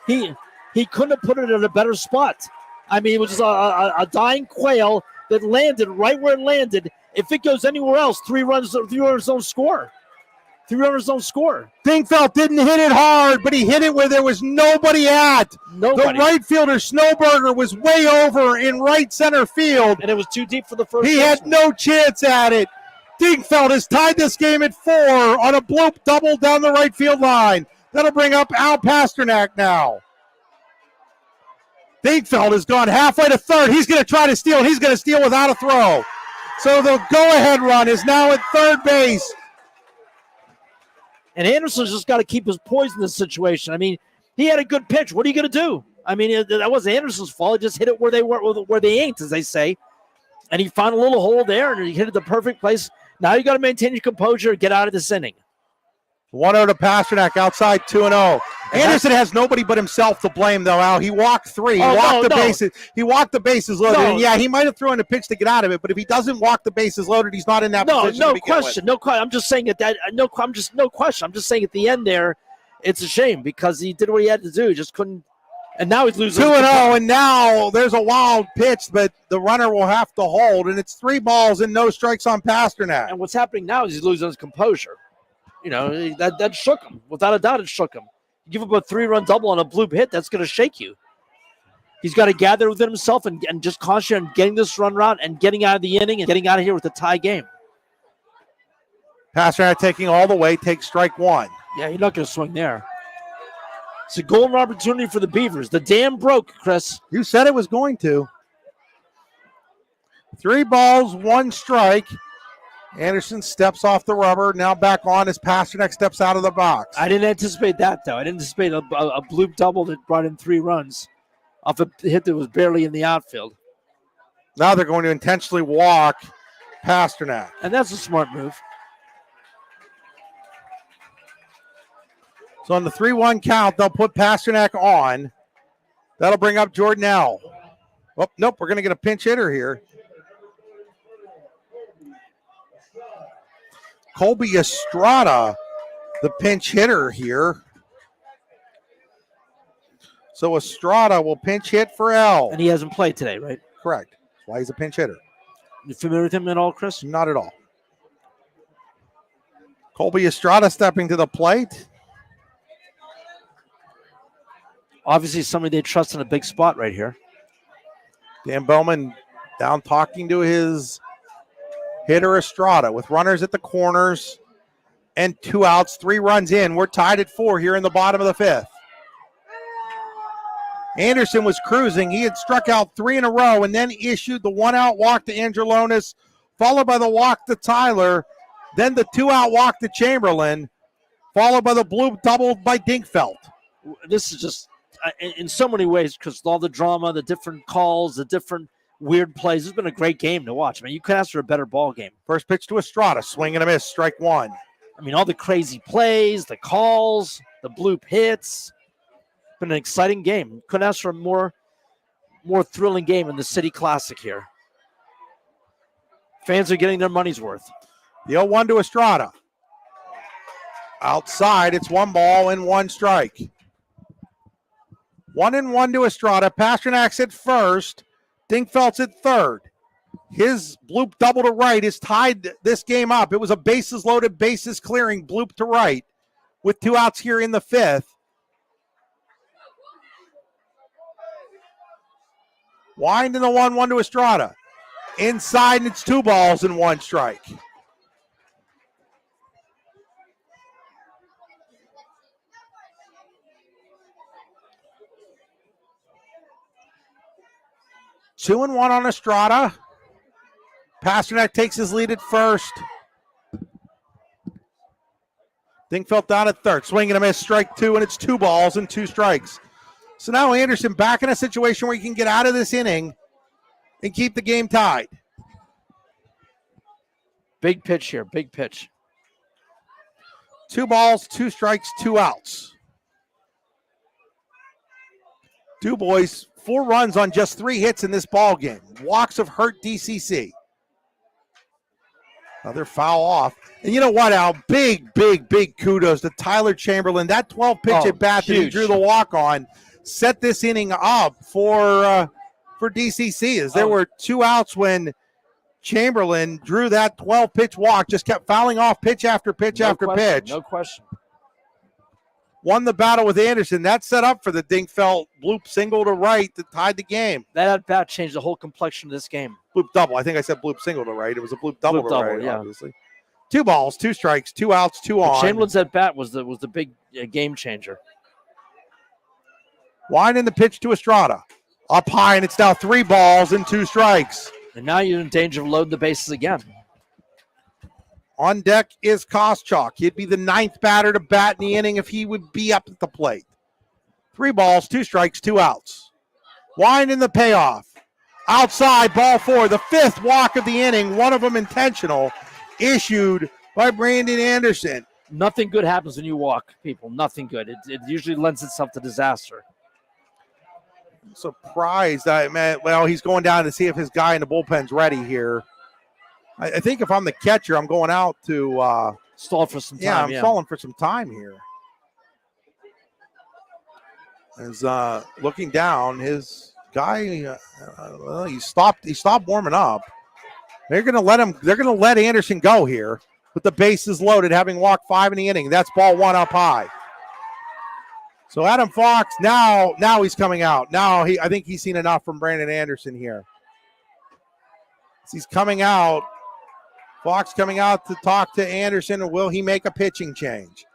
S7: He couldn't have put it in a better spot. I mean, it was just a dying quail that landed right where it landed. If it goes anywhere else, 3 runners don't score. 3 runners don't score.
S10: Dingfeld didn't hit it hard, but he hit it where there was nobody at.
S7: Nobody.
S10: The right fielder, Snowberger, was way over in right center field.
S7: And it was too deep for the first.
S10: He had no chance at it. Dingfeld has tied this game at 4 on a bloop double down the right field line. That'll bring up Al Pasternak now. Dingfeld has gone halfway to third. He's going to try to steal. He's going to steal without a throw. So the go-ahead run is now at third base.
S7: And Anderson's just got to keep his poise in this situation. I mean, he had a good pitch. What are you going to do? I mean, that wasn't Anderson's fault. He just hit it where they ain't, as they say. And he found a little hole there, and he hit it the perfect place. Now you got to maintain your composure and get out of this inning.
S10: 1-0 to Pasternak, outside 2-0. Anderson has nobody but himself to blame, though, Al. He walked 3. He walked the bases. He walked the bases loaded. And yeah, he might have thrown a pitch to get out of it, but if he doesn't walk the bases loaded, he's not in that position.
S7: No question. No question. I'm just saying no question. I'm just saying at the end there, it's a shame because he did what he had to do. He just couldn't. And now he's losing.
S10: 2-0, and now there's a wild pitch, but the runner will have to hold, and it's 3 balls and no strikes on Pasternak.
S7: And what's happening now is he's losing his composure. You know, that shook him. Without a doubt, it shook him. You give up a 3-run double on a bloop hit, that's going to shake you. He's got to gather within himself and just concentrate on getting this run route and getting out of the inning and getting out of here with a tie game.
S10: Pasternak taking all the way, takes strike 1.
S7: Yeah, you're not going to swing there. It's a golden opportunity for the Beavers. The dam broke, Chris.
S10: You said it was going to. 3 balls, 1 strike. Anderson steps off the rubber, now back on as Pasternak steps out of the box.
S7: I didn't anticipate that, though. I didn't anticipate a bloop double that brought in 3 runs off a hit that was barely in the outfield.
S10: Now they're going to intentionally walk Pasternak.
S7: And that's a smart move.
S10: So on the 3-1 count, they'll put Pasternak on. That'll bring up Jordan L. Oh, nope, we're going to get a pinch hitter here. Colby Estrada, the pinch hitter here. So Estrada will pinch hit for L.
S7: And he hasn't played today, right?
S10: Correct. That's why he's a pinch hitter.
S7: You familiar with him at all, Chris?
S10: Not at all. Colby Estrada stepping to the plate.
S7: Obviously somebody they trust in a big spot right here.
S10: Dan Bowman down talking to his hitter Estrada with runners at the corners and 2 outs, 3 runs in. We're tied at 4 here in the bottom of the 5th. Anderson was cruising. He had struck out 3 in a row and then issued the 1-out walk to Angelonis, followed by the walk to Tyler, then the 2-out walk to Chamberlain, followed by the bloop double by Dingfeld.
S7: This is just, in so many ways, because all the drama, the different calls, the different weird plays. It's been a great game to watch. I mean, you could ask for a better ball game.
S10: First pitch to Estrada, swing and a miss, strike 1.
S7: I mean, all the crazy plays, the calls, the bloop hits. It's been an exciting game. Couldn't ask for a more thrilling game in the City Classic here. Fans are getting their money's worth.
S10: The 0-1 to Estrada. Outside, it's 1 ball and 1 strike. 1-1 to Estrada. Pasternak's at first. Dingfeld's at third. His bloop double to right has tied this game up. It was a bases loaded, bases clearing bloop to right with 2 outs here in the 5th. Wind in the 1-1 to Estrada. Inside, and it's 2 balls and 1 strike. Two and 1 on Estrada. Pasternak takes his lead at first. Dingfeld down at third. Swing and a miss, strike 2, and it's 2 balls and 2 strikes. So now Anderson back in a situation where he can get out of this inning and keep the game tied.
S7: Big pitch here, big pitch.
S10: 2 balls, 2 strikes, 2 outs. DuBois, 4 runs on just 3 hits in this ball game. Walks have hurt DCC. Another foul off. And you know what, Al? Big kudos to Tyler Chamberlain. That 12 pitch at bat that he drew the walk on set this inning up for DCC, as there were 2 outs when Chamberlain drew that 12-pitch walk, just kept fouling off pitch after pitch after pitch.
S7: No question.
S10: Won the battle with Anderson. That set up for the Dinkfeld bloop single to right that tied the game.
S7: That at bat changed the whole complexion of this game.
S10: Bloop double. I think I said bloop single to right. It was a bloop double to right,
S7: yeah.
S10: obviously. 2 balls, 2 strikes, 2 outs, 2 on.
S7: Chamberlain's at bat was the big game changer.
S10: Winding the pitch to Estrada. Up high, and it's now 3 balls and 2 strikes.
S7: And now you're in danger of loading the bases again.
S10: On deck is Koschak. He'd be the 9th batter to bat in the inning if he would be up at the plate. 3 balls, 2 strikes, 2 outs. Winding the payoff. Outside, ball 4, the 5th walk of the inning, one of them intentional, issued by Brandon Anderson.
S7: Nothing good happens when you walk, people. Nothing good. It usually lends itself to disaster.
S10: I'm surprised. He's going down to see if his guy in the bullpen's ready here. I think if I'm the catcher, I'm going out to
S7: stall for some time.
S10: Yeah, I'm stalling for some time here. As looking down, his guy he stopped warming up. They're gonna let Anderson go here with the bases loaded, having walked 5 in the inning. That's ball 1 up high. So Adam Fox now he's coming out. Now I think he's seen enough from Brandon Anderson here. As he's coming out. Fox coming out to talk to Anderson, or will he make a pitching change?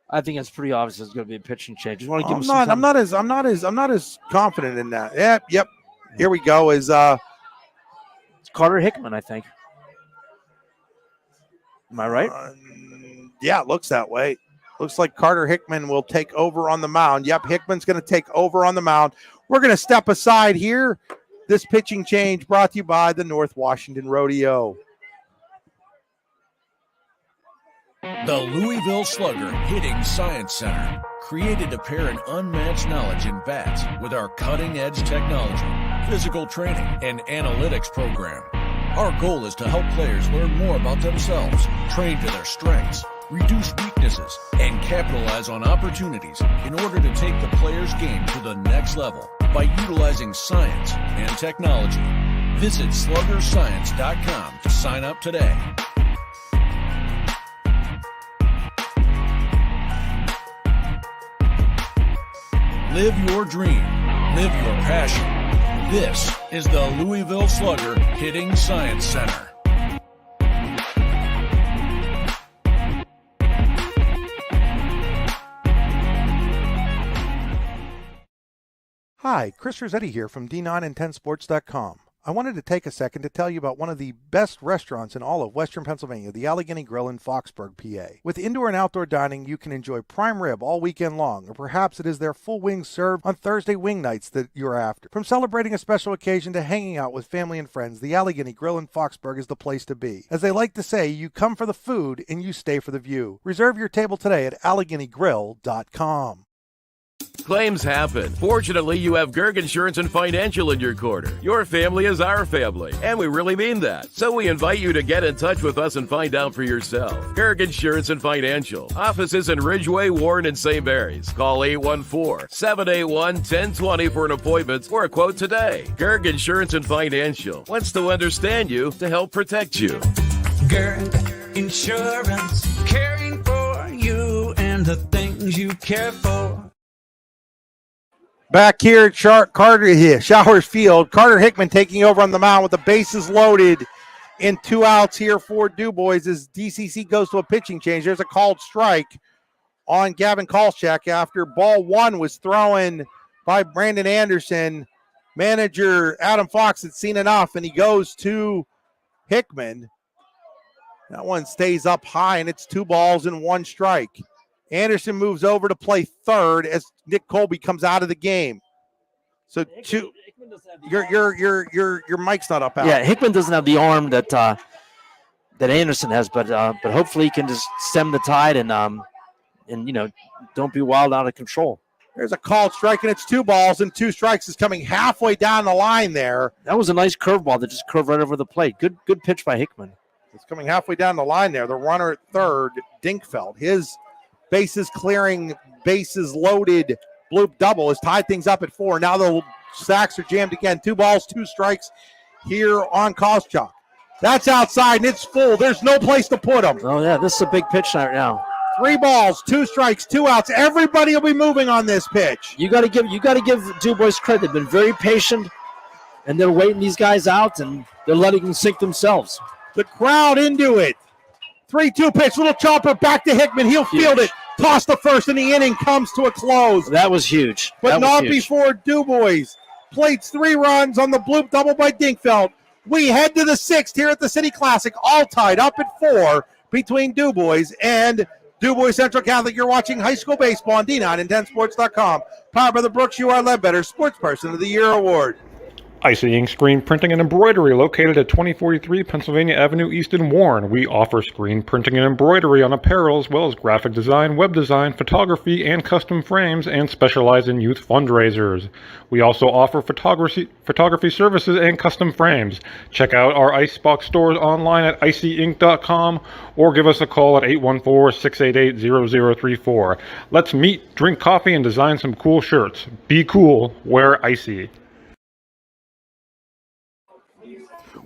S7: I think it's pretty obvious it's going to be a pitching change. Just want to give him
S10: some time. I'm not as confident in that. Yep. Here we go. It's
S7: Carter Hickman, I think. Am I right?
S10: Yeah, it looks that way. Looks like Carter Hickman will take over on the mound. Yep, Hickman's going to take over on the mound. We're going to step aside here. This pitching change brought to you by the North Washington Rodeo.
S3: The Louisville Slugger Hitting Science Center, created to pair an unmatched knowledge in bats with our cutting-edge technology, physical training, and analytics program. Our goal is to help players learn more about themselves, train to their strengths, reduce weaknesses, and capitalize on opportunities in order to take the player's game to the next level by utilizing science and technology. Visit sluggerscience.com to sign up today. Live your dream. Live your passion. This is the Louisville Slugger Hitting Science Center.
S10: Hi, Chris Rossetti here from D9and10sports.com. I wanted to take a second to tell you about one of the best restaurants in all of Western Pennsylvania, the Allegheny Grill in Foxburg, PA. With indoor and outdoor dining, you can enjoy prime rib all weekend long, or perhaps it is their full wings served on Thursday wing nights that you're after. From celebrating a special occasion to hanging out with family and friends, the Allegheny Grill in Foxburg is the place to be. As they like to say, you come for the food and you stay for the view. Reserve your table today at AlleghenyGrill.com.
S12: Claims happen. Fortunately, you have Gerg Insurance and Financial in your corner. Your family is our family, and we really mean that. So we invite you to get in touch with us and find out for yourself. Gerg Insurance and Financial. Offices in Ridgeway, Warren, and St. Mary's. Call 814-781-1020 for an appointment or a quote today. Gerg Insurance and Financial wants to understand you to help protect you.
S13: Gerg Insurance, caring for you and the things you care for.
S10: Back here at Showers Field, Carter Hickman taking over on the mound with the bases loaded and 2 outs here for DuBois as DCC goes to a pitching change. There's a called strike on Gavin Kolchak after ball 1 was thrown by Brandon Anderson. Manager Adam Fox had seen enough, and he goes to Hickman. That one stays up high, and it's 2 balls and 1 strike. Anderson moves over to play third as Nick Colby comes out of the game. So your mic's not up. Out.
S7: Yeah, Hickman doesn't have the arm that Anderson has, but hopefully he can just stem the tide and don't be wild out of control.
S10: There's a called strike, and it's 2 balls and 2 strikes. Is coming halfway down the line there.
S7: That was a nice curveball that just curved right over the plate. Good pitch by Hickman.
S10: It's coming halfway down the line there. The runner at third, Dinkfeld. His bases clearing, bases loaded bloop double has tied things up at 4. Now the sacks are jammed again. 2 balls, 2 strikes here on Koscheck. That's outside, and it's full. There's no place to put them.
S7: Oh, yeah, this is a big pitch right now.
S10: 3 balls, 2 strikes, 2 outs. Everybody will be moving on this pitch.
S7: You got to give DuBois credit. They've been very patient, and they're waiting these guys out, and they're letting them sink themselves.
S10: The crowd into it. 3-2 pitch, little chopper back to Hickman. He'll field it. Toss the first, and the inning comes to a close.
S7: That was huge.
S10: But not before DuBois plates 3 runs on the bloop double by Dinkfeld. We head to the 6th here at the City Classic, all tied up at 4 between DuBois and DuBois Central Catholic. You're watching high school baseball on D910sports.com. Powered by the Brooks UR Ledbetter Sports Person of the Year Award.
S14: Icy Ink Screen Printing and Embroidery, located at 2043 Pennsylvania Avenue East in Warren. We offer screen printing and embroidery on apparel, as well as graphic design, web design, photography, and custom frames, and specialize in youth fundraisers. We also offer photography services and custom frames. Check out our Icebox stores online at icyink.com or give us a call at 814-688-0034. Let's meet, drink coffee, and design some cool shirts. Be cool, wear Icy.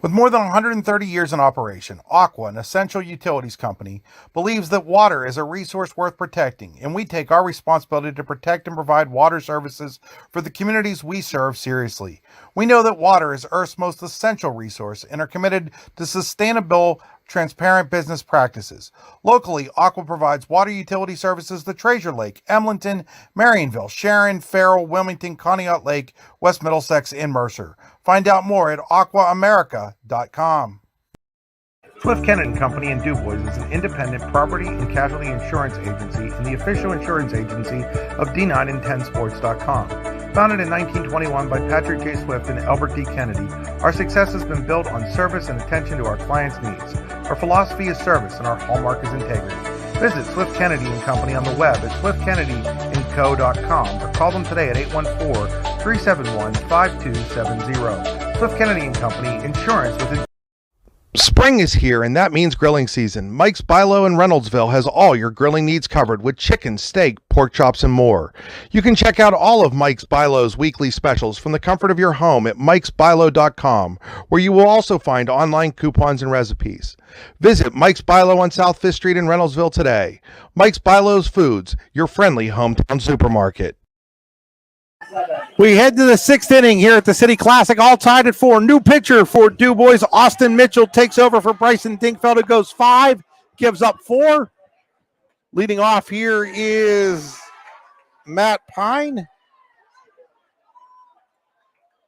S2: With more than 130 years in operation, Aqua, an essential utilities company, believes that water is a resource worth protecting, and we take our responsibility to protect and provide water services for the communities we serve seriously. We know that water is Earth's most essential resource and are committed to sustainable, transparent business practices. Locally, Aqua provides water utility services to Treasure Lake, Emlenton, Marionville, Sharon, Farrell, Wilmington, Conneaut Lake, West Middlesex, and Mercer. Find out more at aquaamerica.com. Swift Kennedy Company in DuBois is an independent property and casualty insurance agency and the official insurance agency of D910sports.com. Founded in 1921 by Patrick J. Swift and Albert D. Kennedy, our success has been built on service and attention to our clients' needs. Our philosophy is service and our hallmark is integrity. Visit Swift Kennedy and Company on the web at swiftkennedyandco.com or call them today at 814-371-5270. Swift Kennedy and Company, insurance with Spring is here, and that means grilling season. Mike's Bilo in Reynoldsville has all your grilling needs covered with chicken, steak, pork chops, and more. You can check out all of Mike's Bilo's weekly specials from the comfort of your home at mikesbilo.com, where you will also find online coupons and recipes. Visit Mike's Bilo on South 5th Street in Reynoldsville today. Mike's Bilo's Foods, your friendly hometown supermarket.
S10: We head to the 6th inning here at the City Classic, all tied at 4. New pitcher for DuBois. Austin Mitchell takes over for Bryson Dinkfeld. It goes 5, gives up 4. Leading off here is Matt Pine.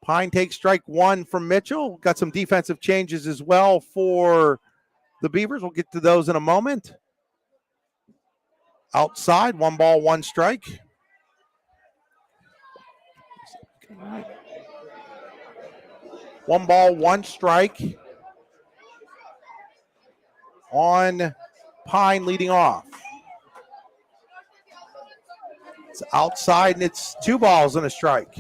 S10: Pine takes strike 1 from Mitchell. Got some defensive changes as well for the Beavers. We'll get to those in a moment. Outside, 1 ball, 1 strike. 1 ball, 1 strike on Pine leading off. It's outside, and it's 2 balls and a strike.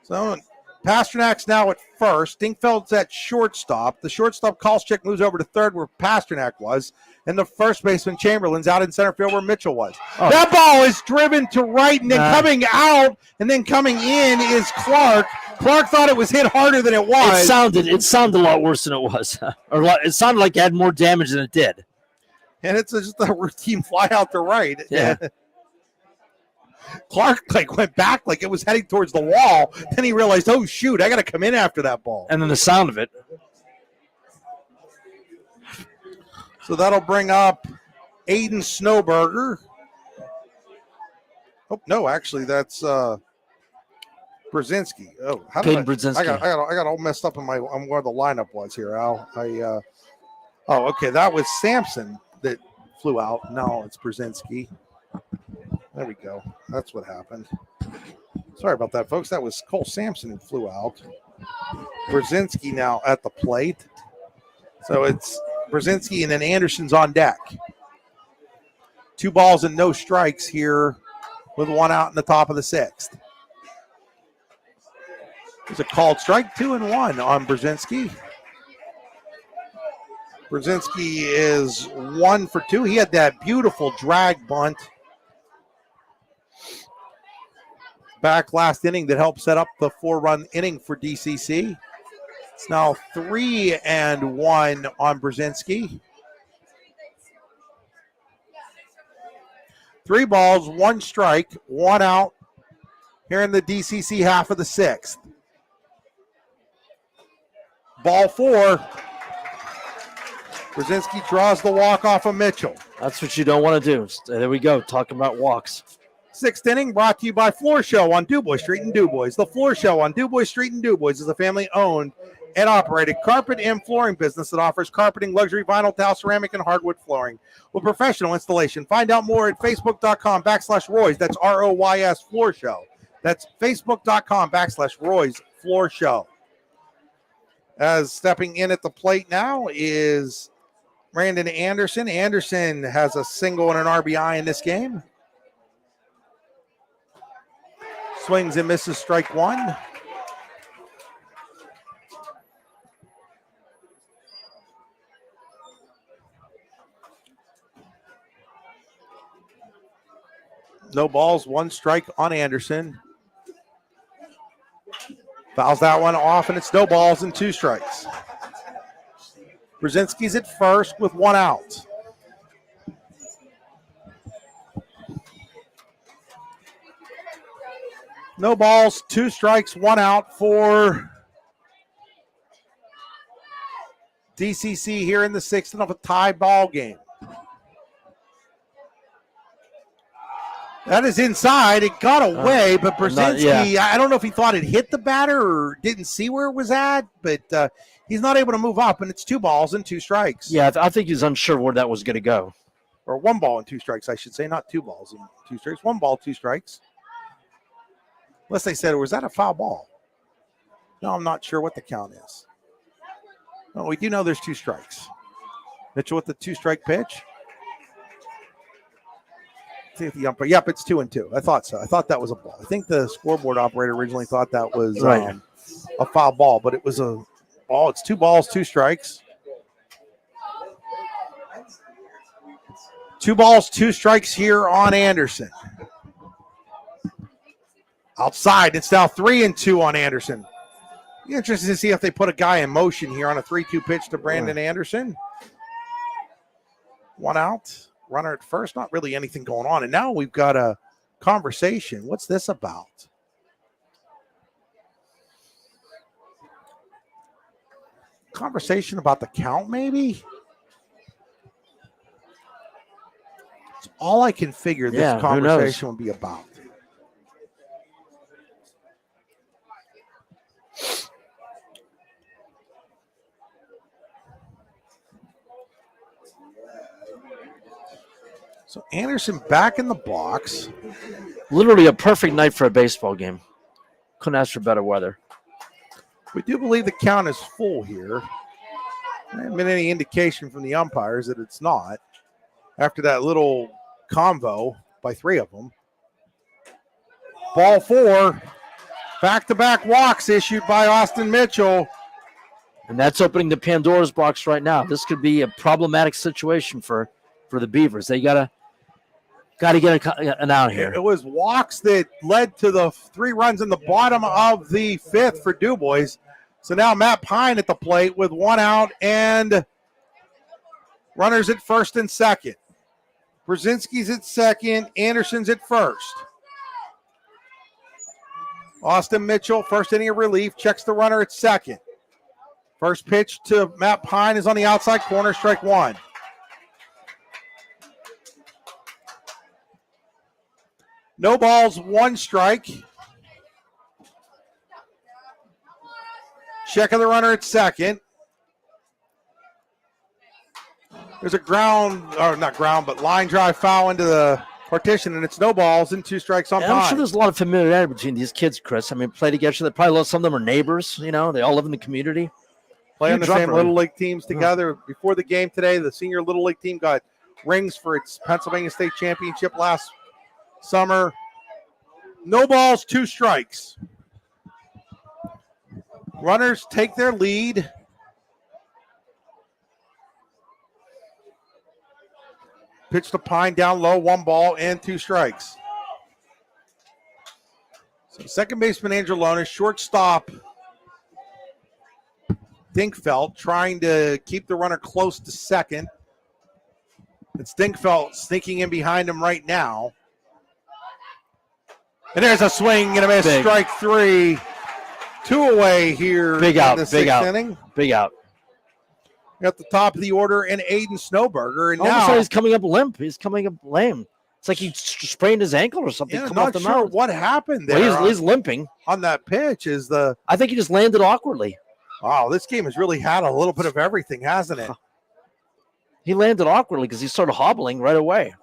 S10: So Pasternak's now at first. Dinkfeld's at shortstop. The shortstop Koscheck moves over to third where Pasternak was. And the first baseman Chamberlain's out in center field where Mitchell was. Oh. That ball is driven to right, and then coming out and then coming in is Clark. Clark thought it was hit harder than it was.
S7: It sounded a lot worse than it was. It sounded like it had more damage than it did.
S10: And it's just a routine fly out to right.
S7: Yeah.
S10: Clark went back like it was heading towards the wall. Then he realized, oh, shoot, I got to come in after that ball.
S7: And then the sound of it.
S10: So that'll bring up Aiden Snowberger. Oh, no, actually, that's Brzezinski. Oh, how did
S7: Brzezinski.
S10: I got all messed up on where the lineup was here, Al. Okay, that was Sampson that flew out. No, it's Brzezinski. There we go. That's what happened. Sorry about that, folks. That was Cole Sampson who flew out. Brzezinski now at the plate. So it's Brzezinski and then Anderson's on deck. 2 balls and no strikes here with 1 out in the top of the 6th. There's a called strike, 2-1 on Brzezinski. Brzezinski is 1 for 2. He had that beautiful drag bunt back last inning that helped set up the 4-run inning for DCC. It's now 3-1 on Brzezinski. 3 balls, 1 strike, 1 out here in the DCC half of the 6th. Ball 4. Brzezinski draws the walk off of Mitchell.
S7: That's what you don't want to do. There we go, talking about walks.
S10: 6th inning brought to you by Floor Show on DuBois Street in DuBois. The Floor Show on DuBois Street in DuBois is a family-owned and operated carpet and flooring business that offers carpeting, luxury vinyl, tile, ceramic, and hardwood flooring with professional installation. Find out more at facebook.com/Roy's. That's ROYS Floor Show. That's facebook.com/Roy's Floor Show. As stepping in at the plate now is Brandon Anderson. Anderson has a single and an RBI in this game. Swings and misses, strike 1. No balls, 1 strike on Anderson. Fouls that one off, and it's no balls and 2 strikes. Brzezinski's at first with 1 out. No balls, 2 strikes, 1 out for DCC here in the 6th of a tie ball game. That is inside. It got away, but Brzezinski, I don't know if he thought it hit the batter or didn't see where it was at, but he's not able to move up, and it's 2 balls and 2 strikes.
S7: Yeah, I think he's unsure where that was going to go.
S10: Or 1 ball and 2 strikes, I should say, not 2 balls and 2 strikes. 1 ball, 2 strikes. Unless they said, was that a foul ball? No, I'm not sure what the count is. No, we do know there's 2 strikes. Mitchell with the 2-strike pitch. See if the umpire. Yep, it's 2-2. I thought so. I thought that was a ball. I think the scoreboard operator originally thought that was a foul ball, but it was a ball. It's 2 balls, 2 strikes. 2 balls, 2 strikes here on Anderson. Outside, it's now 3-2 on Anderson. Be interested to see if they put a guy in motion here on a 3-2 pitch to Brandon Anderson. 1 out, runner at first. Not really anything going on. And now we've got a conversation. What's this about? Conversation about the count, maybe? It's all I can figure this conversation would be about. So Anderson back in the box.
S7: Literally a perfect night for a baseball game. Couldn't ask for better weather.
S10: We do believe the count is full here. There hasn't been any indication from the umpires that it's not. After that little convo by 3 of them. Ball 4. Back-to-back walks issued by Austin Mitchell.
S7: And that's opening the Pandora's box right now. This could be a problematic situation for the Beavers. They got to get an out here.
S10: It was walks that led to the 3 runs in the bottom of the 5th for DuBois. So now Matt Pine at the plate with 1 out and runners at first and second. Brzezinski's at second. Anderson's at first. Austin Mitchell, first inning of relief, checks the runner at second. First pitch to Matt Pine is on the outside corner, strike 1. No balls, 1 strike. Check of the runner at second. There's a line drive foul into the partition, and it's no balls and 2 strikes on Pine.
S7: I'm sure there's a lot of familiarity between these kids, Chris. I mean, play together. They probably some of them are neighbors. You know, they all live in the community.
S10: Play on the same Little League teams together. Before the game today, the senior Little League team got rings for its Pennsylvania State Championship last summer. No balls, 2 strikes. Runners take their lead. Pitch to Pine down low, 1 ball and 2 strikes. So second baseman Angelona, shortstop Dinkfeld trying to keep the runner close to second. It's Dinkfeld sneaking in behind him right now. And there's a swing and a miss.
S7: Big.
S10: Strike three. 2 away here
S7: Big
S10: in
S7: out,
S10: the
S7: big
S10: sixth
S7: out.
S10: inning.
S7: Big out.
S10: At the top of the order, and Aiden Snowberger. And
S7: All of a
S10: now
S7: sudden he's coming up limp. He's coming up lame. It's like he sprained his ankle or something.
S10: Yeah,
S7: Come off
S10: not
S7: the
S10: sure
S7: mound.
S10: what happened there.
S7: Well, he's limping
S10: on that pitch.
S7: I think he just landed awkwardly.
S10: Wow, this game has really had a little bit of everything, hasn't it?
S7: He landed awkwardly because he started hobbling right away.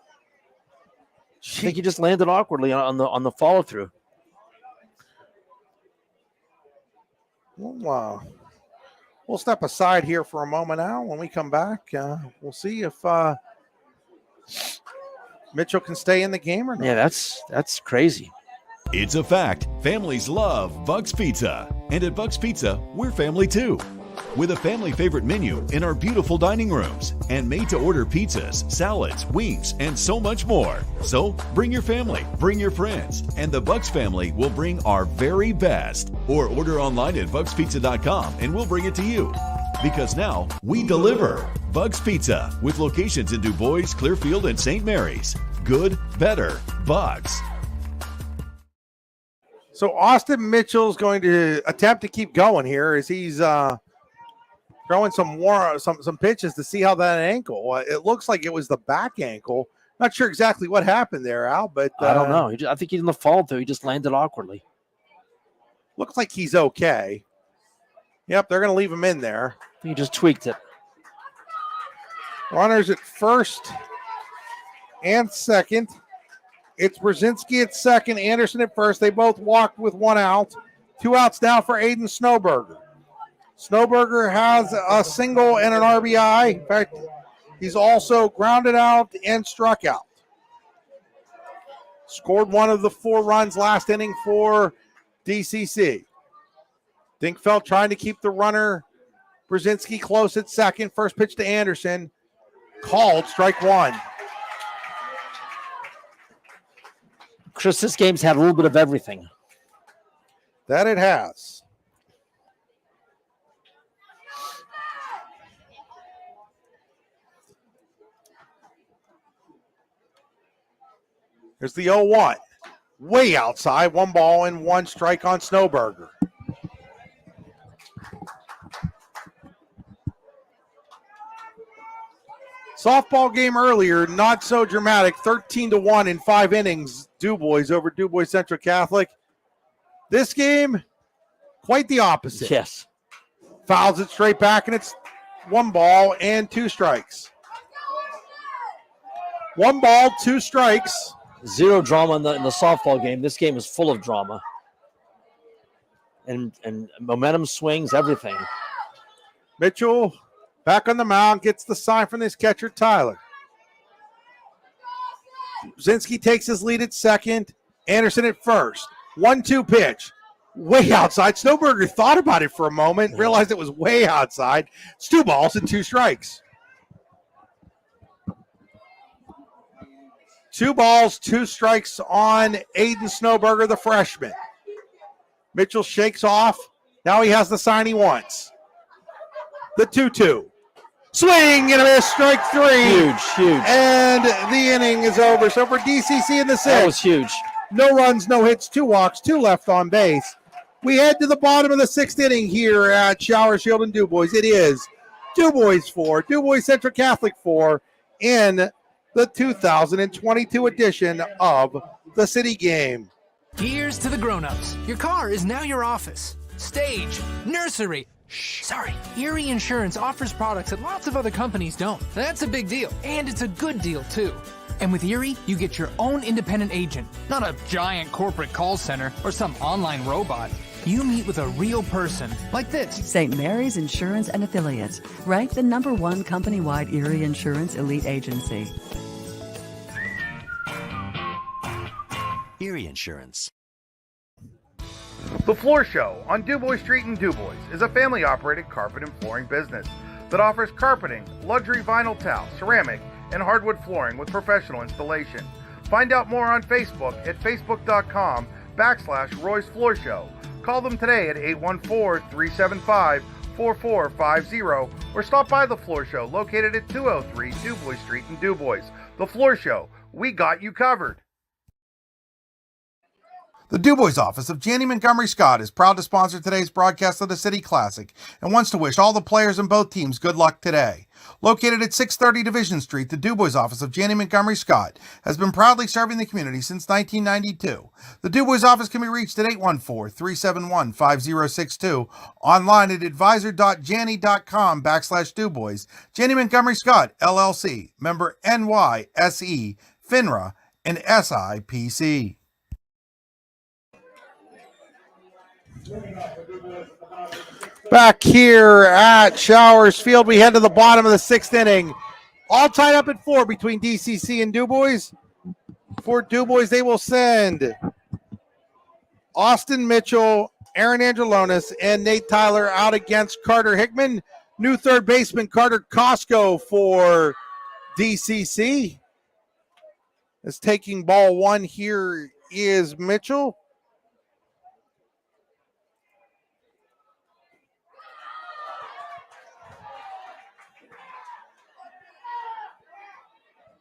S7: I think he just landed awkwardly on the follow through.
S10: We'll step aside here for a moment now. When we come back, we'll see if Mitchell can stay in the game or not.
S7: Yeah, that's crazy.
S4: It's a fact. Families love Buck's Pizza. And at Buck's Pizza, we're family too. With a family favorite menu in our beautiful dining rooms and made-to-order pizzas, salads, wings, and so much more. So bring your family, bring your friends, and the Bucks family will bring our very best. Or order online at buckspizza.com and we'll bring it to you. Because now we deliver. Buck's Pizza with locations in DuBois, Clearfield, and St. Mary's. Good, better, Bucks.
S10: So Austin Mitchell's going to attempt to keep going here as he's throwing some pitches to see how that ankle. It looks like it was the back ankle. Not sure exactly what happened there, Al, but
S7: I don't know. I think he's in the fall through. He just landed awkwardly.
S10: Looks like he's okay. Yep, they're going to leave him in there.
S7: He just tweaked it.
S10: Runners at first and second. It's Brzezinski at second, Anderson at first. They both walked with 1 out. 2 outs now for Aiden Snowberger. Snowberger has a single and an RBI. In fact, he's also grounded out and struck out. Scored 1 of the 4 runs last inning for DCC. Dinkfeld trying to keep the runner Brzezinski close at second. First pitch to Anderson. Called, strike 1.
S7: Chris, this game's had a little bit of everything.
S10: That it has. Here's the 0-1. Way outside. 1 ball and 1 strike on Snowberger. Softball game earlier, not so dramatic. 13-1 in 5 innings. DuBois over DuBois Central Catholic. This game, quite the opposite.
S7: Yes.
S10: Fouls it straight back, and it's 1 ball and 2 strikes. 1 ball, 2 strikes.
S7: Zero drama in the softball game. This game is full of drama. And momentum swings, everything.
S10: Mitchell back on the mound, gets the sign from this catcher, Tyler. Brzezinski takes his lead at second. Anderson at first. 1-2 pitch. Way outside. Snowberger thought about it for a moment, realized it was way outside. It's 2 balls and 2 strikes. 2 balls, 2 strikes on Aiden Snowberger, the freshman. Mitchell shakes off. Now he has the sign he wants. The 2-2. Swing and a miss, strike 3.
S7: Huge.
S10: And the inning is over. So for DCC in the 6th.
S7: That was huge.
S10: No runs, no hits, 2 walks, 2 left on base. We head to the bottom of the 6th inning here at Shower Shield and DuBois. It is DuBois 4, DuBois Central Catholic 4 in the 2022 edition of the City Game.
S5: Here's to the grown-ups. Your car is now your office, stage, nursery. Sorry. Erie Insurance offers products that lots of other companies don't. That's a big deal, and it's a good deal, too. And with Erie, you get your own independent agent, not a giant corporate call center or some online robot. You meet with a real person, like this.
S6: St. Mary's Insurance and Affiliates, ranked the #1 company-wide Erie Insurance Elite Agency.
S15: Erie Insurance.
S2: The Floor Show on DuBois Street in DuBois is a family-operated carpet and flooring business that offers carpeting, luxury vinyl tile, ceramic, and hardwood flooring with professional installation. Find out more on Facebook at facebook.com /Roy's Floor Show. Call them today at 814-375-4450 or stop by the Floor Show located at 203 DuBois Street in DuBois. The Floor Show, we got you covered. The DuBois office of Janney Montgomery Scott is proud to sponsor today's broadcast of the City Classic and wants to wish all the players in both teams good luck today. Located at 630 Division Street, the DuBois office of Janney Montgomery Scott has been proudly serving the community since 1992. The DuBois office can be reached at 814-371-5062, online at advisor.janney.com/DuBois. Janney Montgomery Scott, LLC, member NYSE, FINRA, and SIPC.
S10: Back here at Showers Field, we head to the bottom of the 6th inning. All tied up at 4 between DCC and DuBois. For DuBois, they will send Austin Mitchell, Aaron Angelonis, and Nate Tyler out against Carter Hickman. New third baseman Carter Costco for DCC. Is taking ball 1 here is Mitchell.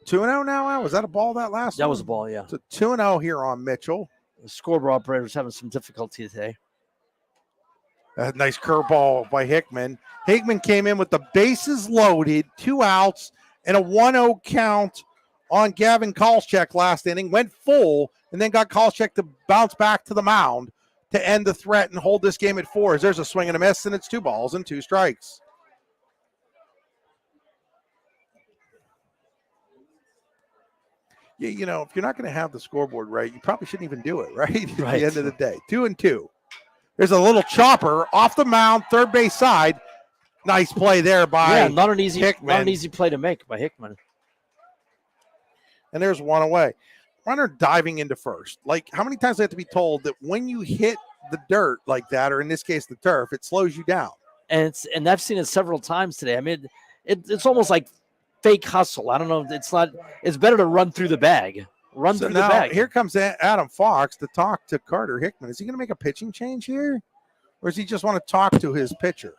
S10: 2-0 now, Al? Was that a ball that last
S7: That
S10: one?
S7: was a ball, yeah.
S10: So 2-0 here on Mitchell.
S7: The scoreboard operator's having some difficulty today.
S10: A nice curveball by Hickman. Hickman came in with the bases loaded, 2 outs, and a 1-0 count on Gavin Kolschek last inning. Went full, and then got Kolschek to bounce back to the mound to end the threat and hold this game at 4. As there's a swing and a miss, and it's 2 balls and 2 strikes. You know, if you're not going to have the scoreboard right, you probably shouldn't even do it, right? At the end of the day. 2-2. There's a little chopper off the mound, third base side. Nice play there by
S7: not an easy
S10: Hickman.
S7: Not an easy play to make by Hickman.
S10: And there's 1 away. Runner diving into first. Like, how many times do I have to be told that when you hit the dirt like that, or in this case the turf, it slows you down?
S7: And I've seen it several times today. I mean, it's almost like fake hustle. I don't know. It's better to run through the bag. Through the bag.
S10: Here comes Adam Fox to talk to Carter Hickman. Is he going to make a pitching change here? Or does he just want to talk to his pitcher?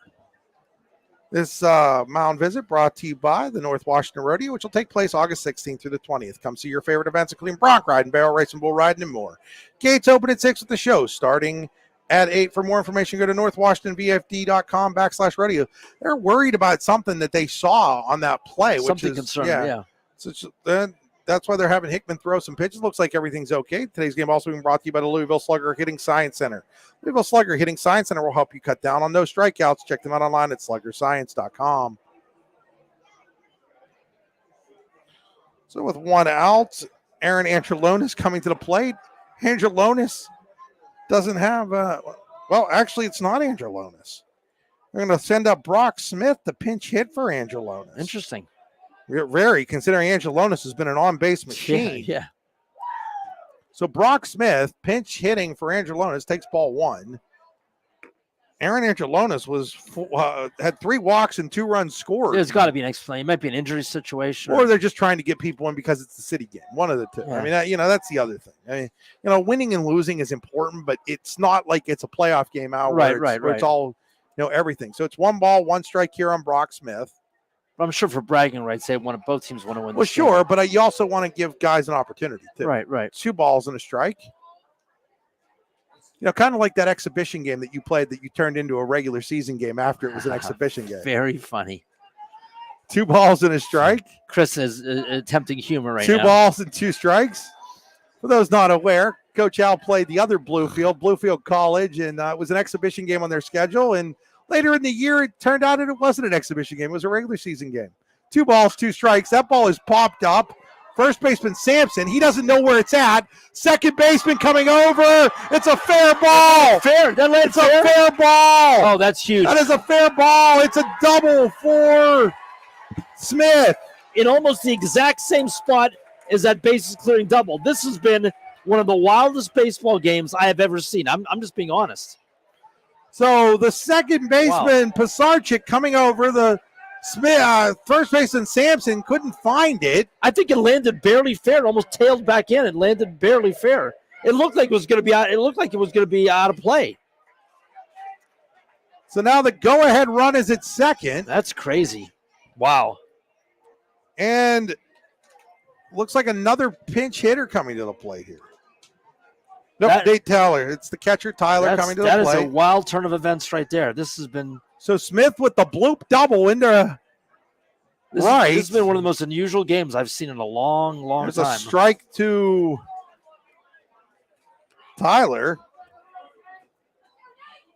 S10: This mound visit brought to you by the North Washington Rodeo, which will take place August 16th through the 20th. Come see your favorite events, including bronc riding, barrel racing, bull riding, and more. Gates open at 6 with the show starting at 8. For more information, go to northwashingtonvfd.com/rodeo. They're worried about something that they saw on that play,
S7: Something concerning, yeah.
S10: So that's why they're having Hickman throw some pitches. Looks like everything's okay. Today's game also being brought to you by the Louisville Slugger Hitting Science Center. Louisville Slugger Hitting Science Center will help you cut down on no strikeouts. Check them out online at sluggerscience.com. So with 1 out, Aaron Angelonis coming to the plate. Angelonis doesn't have actually it's not Angelonis. They're going to send up Brock Smith to pinch hit for Angelonis.
S7: Interesting.
S10: Very, considering Angelonis has been an on-base machine.
S7: Yeah.
S10: So Brock Smith, pinch hitting for Angelonis, takes ball 1. Aaron Angelonis had 3 walks and 2 runs scored.
S7: There's got to be an explanation. It might be an injury situation.
S10: Or they're just trying to get people in because it's the city game. One of the two.
S7: Yeah.
S10: I mean, that's the other thing. I mean, winning and losing is important, but it's not like it's a playoff game out where it's all, everything. So it's 1 ball, 1 strike here on Brock Smith.
S7: But I'm sure for bragging rights, both teams want to win.
S10: Well, sure, but you also want to give guys an opportunity too.
S7: Right.
S10: 2 balls and a strike. Kind of like that exhibition game that you played that you turned into a regular season game after it was an exhibition game.
S7: Very funny.
S10: 2 balls and a strike.
S7: Chris is attempting humor right now.
S10: 2 balls and 2 strikes. For those not aware, Coach Al played the other Bluefield College, and it was an exhibition game on their schedule. And later in the year, it turned out it wasn't an exhibition game. It was a regular season game. 2 balls, 2 strikes. That ball is popped up. First baseman Sampson, he doesn't know where it's at. Second baseman coming over. It's a fair ball.
S7: Fair.
S10: It's a fair ball.
S7: Oh, that's huge.
S10: That is a fair ball. It's a double for Smith.
S7: In almost the exact same spot as that bases clearing double. This has been one of the wildest baseball games I have ever seen. I'm just being honest.
S10: So the second baseman, Pisarcik, coming over. The first baseman Sampson couldn't find it.
S7: I think it landed barely fair, almost tailed back in. It landed barely fair. It looked like it was going to be out. It looked like it was going to be out of play.
S10: So now the go-ahead run is at second.
S7: That's crazy. Wow.
S10: And looks like another pinch hitter coming to the plate here. Nope, Nate Taylor. It's the catcher, Tyler, coming to the plate.
S7: That is a wild turn of events right there. This has been...
S10: So Smith with the bloop double into right.
S7: This has been one of the most unusual games I've seen in a long, long time.
S10: There's a strike to Tyler.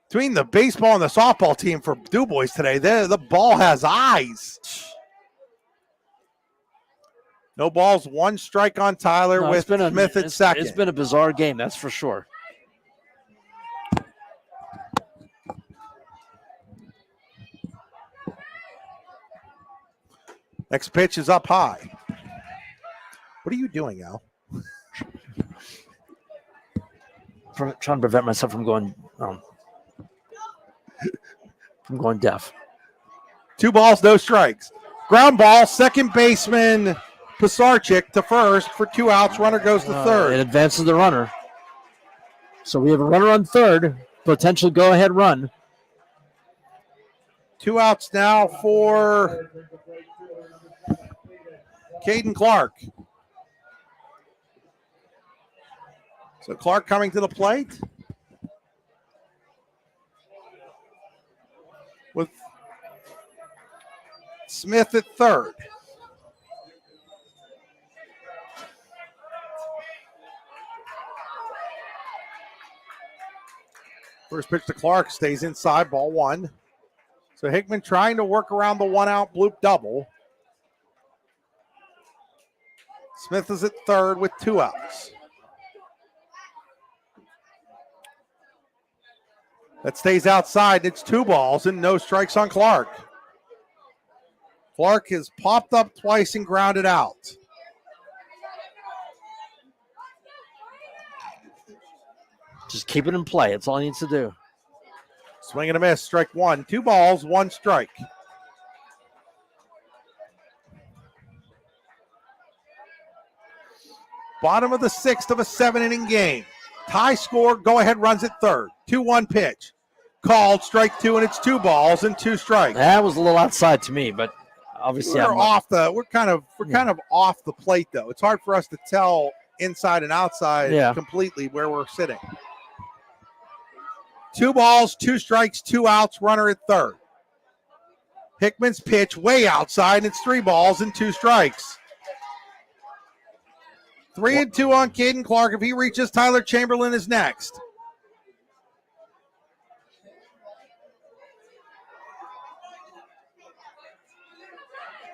S10: Between the baseball and the softball team for DuBois today, the ball has eyes. No balls, one strike on Tyler with Smith at second.
S7: It's been a bizarre game, that's for sure.
S10: Next pitch is up high. What are you doing, Al?
S7: Trying to prevent myself from going deaf.
S10: 2 balls, no strikes. Ground ball, second baseman Pisarcik to first for 2 outs. Runner goes to third.
S7: It advances the runner. So we have a runner on third, potential go-ahead run.
S10: 2 outs now for Caden Clark. So Clark coming to the plate with Smith at third. First pitch to Clark stays inside, ball 1. So Hickman trying to work around the 1-out bloop double. Smith is at third with 2 outs. That stays outside. It's 2 balls and no strikes on Clark. Clark has popped up twice and grounded out.
S7: Just keep it in play. That's all he needs to do.
S10: Swing and a miss. Strike 1. 2 balls, 1 strike. Bottom of the 6th of a 7-inning game. Tie score. Go-ahead runs at third. 2-1 pitch. Called. Strike 2, and it's 2 balls and 2 strikes.
S7: That was a little outside to me, but obviously
S10: we're kind of off the plate though. It's hard for us to tell inside and outside completely where we're sitting. 2 balls, 2 strikes, 2 outs, runner at third. Hickman's pitch way outside, and it's 3 balls and 2 strikes. 3-2 on Caden Clark. If he reaches, Tyler Chamberlain is next.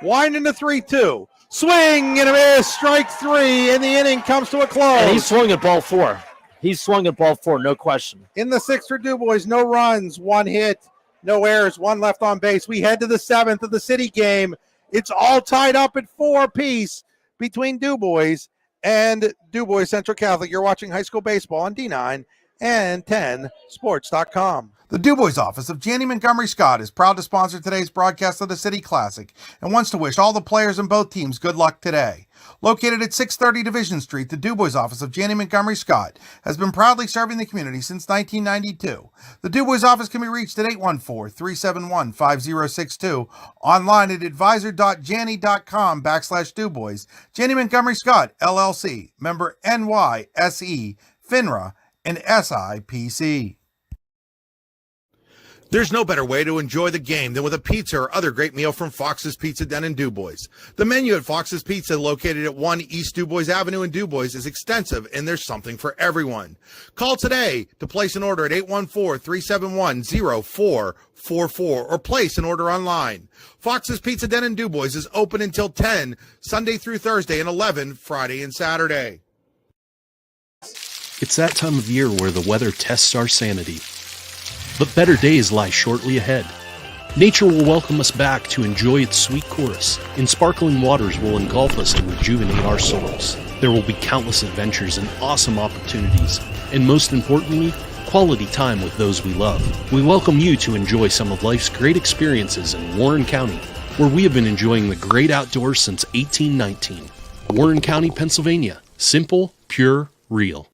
S10: Winding to 3-2. Swing and a miss. Strike 3, and the inning comes to a close.
S7: And he's swung at ball 4. He's swung at ball 4, no question.
S10: In the 6th for DuBois, no runs, 1 hit, no errors, 1 left on base. We head to the 7th of the city game. It's all tied up at 4 apiece between DuBois and DuBois Central Catholic. You're watching high school baseball on D9 and 10sports.com.
S2: The DuBois office of Janney Montgomery Scott is proud to sponsor today's broadcast of the City Classic and wants to wish all the players in both teams good luck today. Located at 630 Division Street, the DuBois office of Janney Montgomery Scott has been proudly serving the community since 1992. The DuBois office can be reached at 814-371-5062, online at advisor.janney.com/DuBois. Janney Montgomery Scott, LLC, member NYSE, FINRA, and SIPC.
S8: There's no better way to enjoy the game than with a pizza or other great meal from Fox's Pizza Den in DuBois. The menu at Fox's Pizza, located at 1 East DuBois Avenue in DuBois, is extensive, and there's something for everyone. Call today to place an order at 814-371-0444 or place an order online. Fox's Pizza Den in DuBois is open until 10 Sunday through Thursday and 11 Friday and Saturday.
S1: It's that time of year where the weather tests our sanity. But better days lie shortly ahead. Nature will welcome us back to enjoy its sweet chorus, and sparkling waters will engulf us and rejuvenate our souls. There will be countless adventures and awesome opportunities, and most importantly, quality time with those we love. We welcome you to enjoy some of life's great experiences in Warren County, where we have been enjoying the great outdoors since 1819. Warren County, Pennsylvania. Simple, pure, real.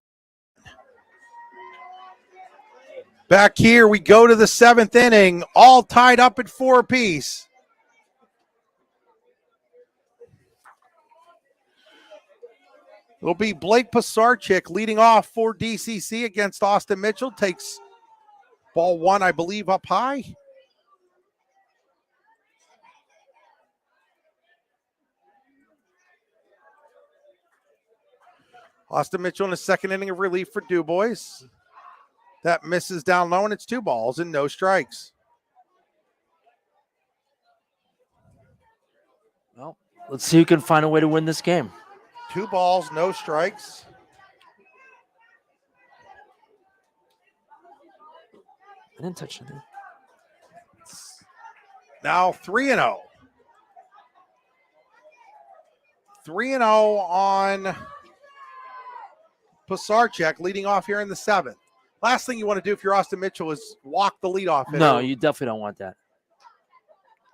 S10: Back here, we go to the 7th inning, all tied up at 4 apiece. It'll be Blake Pisarcik leading off for DCC against Austin Mitchell. Takes ball 1, I believe, up high. Austin Mitchell in the 2nd inning of relief for DuBois. That misses down low, and it's 2 balls and no strikes.
S7: Well, let's see who can find a way to win this game.
S10: 2 balls, no strikes.
S7: I didn't touch anything.
S10: Now 3-0. 3-0 on Pisarcik, leading off here in the 7th. Last thing you want to do if you're Austin Mitchell is walk the leadoff hitter.
S7: No, you definitely don't want that.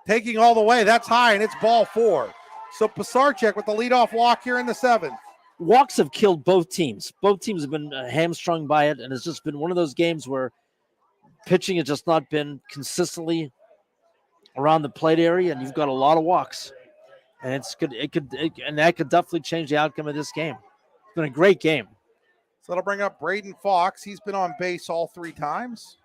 S10: Taking all the way, that's high, and it's ball 4. So Pisarcik with the leadoff walk here in the 7th.
S7: Walks have killed both teams. Both teams have been hamstrung by it, and it's just been one of those games where pitching has just not been consistently around the plate area, and you've got a lot of walks. And it's good. And that could definitely change the outcome of this game. It's been a great game.
S10: So that'll bring up Braden Fox. He's been on base all 3 times.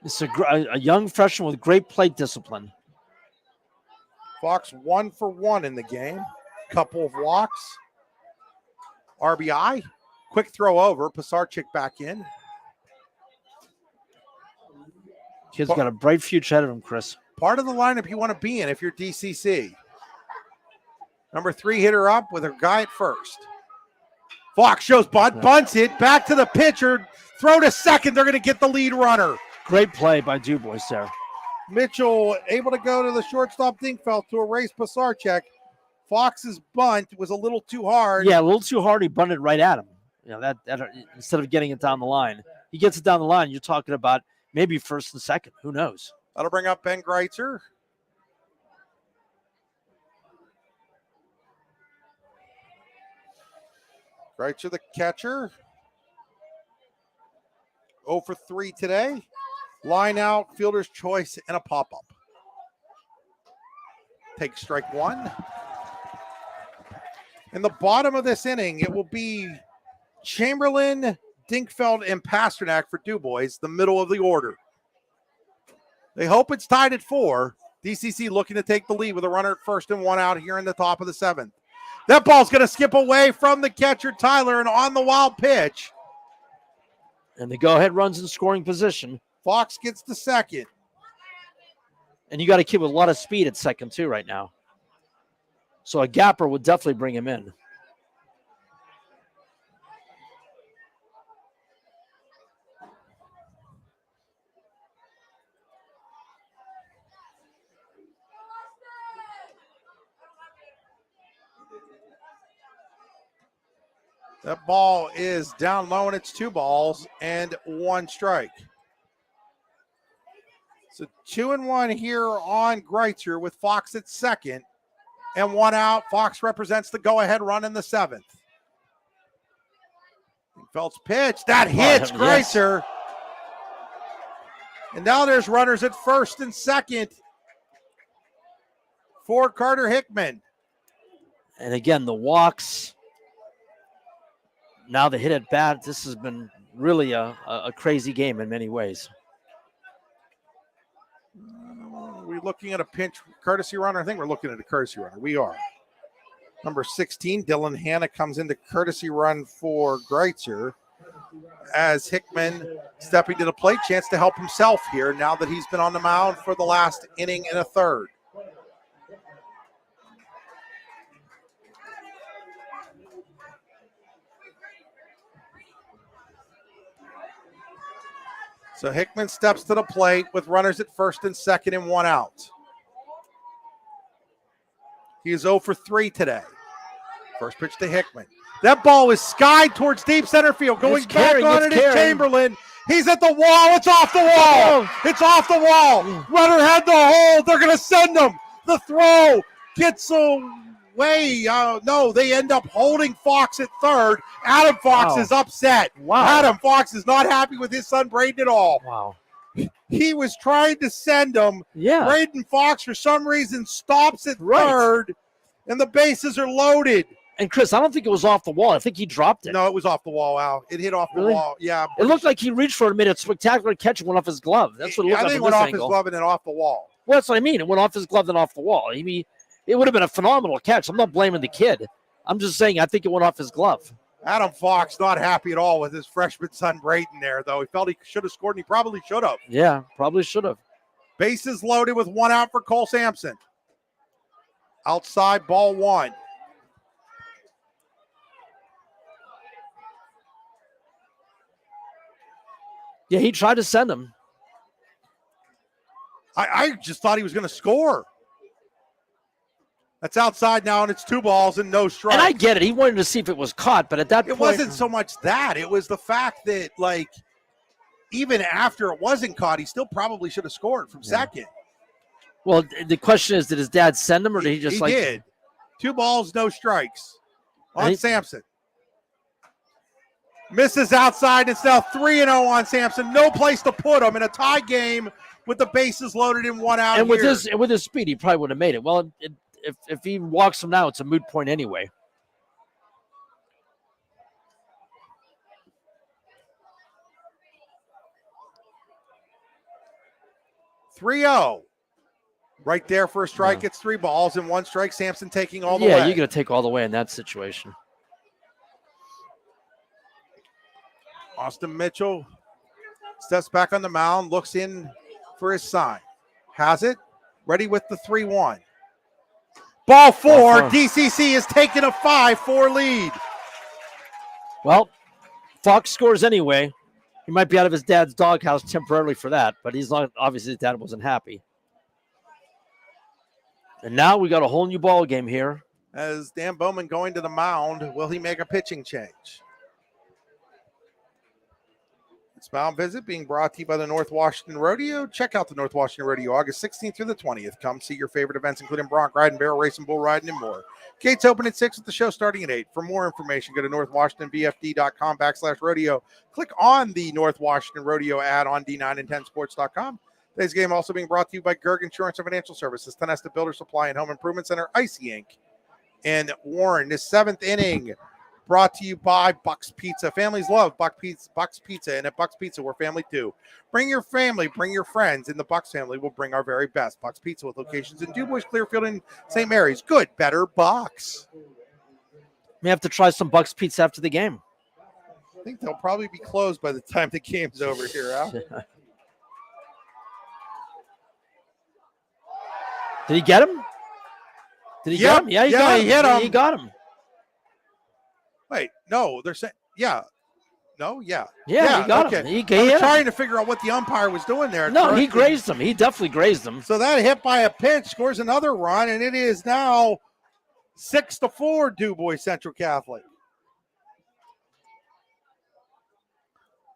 S7: It's a young freshman with great plate discipline.
S10: Fox 1 for 1 in the game. Couple of walks. RBI. Quick throw over. Pisarcik back in.
S7: Kid's got a bright future ahead of him, Chris.
S10: Part of the lineup you want to be in if you're DCC. Number 3 hitter up with a guy at first. Fox shows bunt, bunts it, back to the pitcher, throw to second. They're going to get the lead runner.
S7: Great play by DuBois there.
S10: Mitchell able to go to the shortstop Dinkfeld to erase Pisarcik. Fox's bunt was a little too hard.
S7: Yeah, a little too hard. He bunted right at him. You know, that instead of getting it down the line. He gets it down the line. You're talking about maybe first and second. Who knows?
S10: That'll bring up Ben Greitzer. Greitzer, the catcher. 0 for 3 today. Line out, fielder's choice, and a pop-up. Take strike 1. In the bottom of this inning, it will be Chamberlain, Dinkfeld, and Pasternak for DuBois, the middle of the order. They hope it's tied at 4. DCC looking to take the lead with a runner at first and 1 out here in the top of the 7th. That ball's going to skip away from the catcher, Tyler, and on the wild pitch.
S7: And the go-ahead runs in scoring position.
S10: Fox gets the second.
S7: And you got to keep a lot of speed at second, too, right now. So a gapper would definitely bring him in.
S10: That ball is down low, and it's 2 balls and 1 strike. So 2-1 here on Greitzer with Fox at second and 1 out. Fox represents the go-ahead run in the 7th. Feld's pitch. That hits Greitzer. Yes. And now there's runners at first and second for Carter Hickman.
S7: And again, the walks. Now the hit at bat. This has been really a crazy game in many ways.
S10: We're looking at a pinch courtesy runner. I think we're looking at a courtesy runner. We are. Number 16, Dylan Hanna comes into courtesy run for Greitzer as Hickman stepping to the plate. Chance to help himself here now that he's been on the mound for the last inning and a third. So Hickman steps to the plate with runners at first and second and 1 out. He is 0 for 3 today. First pitch to Hickman. That ball is skied towards deep center field. Going back on it is Chamberlain. He's at the wall. It's off the wall. It's off the wall. Runner had the hole. They're going to send him. The throw gets way. No, they end up holding Fox at third. Adam Fox is upset.
S7: Wow.
S10: Adam Fox is not happy with his son Braden at all.
S7: Wow.
S10: He was trying to send him.
S7: Yeah.
S10: Braden Fox, for some reason, stops at third, and the bases are loaded.
S7: And Chris, I don't think it was off the wall. I think he dropped it.
S10: No, it was off the wall, Al. It hit off the wall. Yeah.
S7: It looked like he reached for it and made a spectacular catch and went off his glove. That's what it looked
S10: I
S7: like.
S10: think it went off his glove and then off the wall.
S7: Well, that's what I mean. It went off his glove and off the wall. I mean, it would have been a phenomenal catch. I'm not blaming the kid. I'm just saying I think it went off his glove.
S10: Adam Fox not happy at all with his freshman son Braden there, though. He felt he should have scored, and he probably should have.
S7: Yeah, probably should have.
S10: Bases loaded with one out for Cole Sampson. Outside, ball one.
S7: Yeah, he tried to send him.
S10: I just thought he was going to score. That's outside now, and it's 2 balls and no strikes.
S7: And I get it. He wanted to see if it was caught, but at that point.
S10: It wasn't so much that. It was the fact that, like, even after it wasn't caught, he still probably should have scored from second.
S7: Well, the question is, did his dad send him, or did he just
S10: He did. 2 balls, no strikes on Sampson. Misses outside. It's now 3-0 on Sampson. No place to put him in a tie game with the bases loaded in 1 out.
S7: And with his speed, he probably would have made it. Well, if he walks him now, it's a moot point anyway.
S10: (3-0) right there for a strike. It's 3 balls and 1 strike. Sampson taking all the way.
S7: Yeah, you're going to take all the way in that situation.
S10: Austin Mitchell steps back on the mound, looks in for his sign. Has it. Ready with the 3-1. Ball 4. DCC is taking a 5-4 lead.
S7: Well, Fox scores anyway. He might be out of his dad's doghouse temporarily for that, but he's not. Obviously, his dad wasn't happy. And now we got a whole new ball game here.
S10: As Dan Bowman going to the mound, will he make a pitching change? This mound visit being brought to you by the North Washington Rodeo. Check out the North Washington Rodeo August 16th through the 20th. Come see your favorite events, including bronc riding, barrel racing, bull riding, and more. Gates open at 6 with the show starting at 8. For more information, go to northwashingtonbfd.com/rodeo. Click on the North Washington Rodeo ad on D9and10sports.com. Today's game also being brought to you by Gerg Insurance and Financial Services, Tonesta Builder Supply and Home Improvement Center, Icy Inc., and Warren. This 7th inning brought to you by Buck's Pizza. Families love Buck's Pizza, and at Buck's Pizza, we're family too. Bring your family, bring your friends, and the Buck's family will bring our very best. Buck's Pizza with locations in DuBois, Clearfield, and St. Mary's. Good, better, Buck's.
S7: May have to try some Buck's Pizza after the game.
S10: I think they'll probably be closed by the time the game's over here, Al.
S7: Did he get him? Did he get him? Yeah, he got him.
S10: Hit him.
S7: He got him.
S10: Wait, no, they're saying, yeah. No, yeah.
S7: Yeah, he got him. He
S10: I was trying to figure out what the umpire was doing there.
S7: No, he grazed him. He definitely grazed him.
S10: So that hit by a pitch scores another run, and it is now 6-4 DuBois Central Catholic.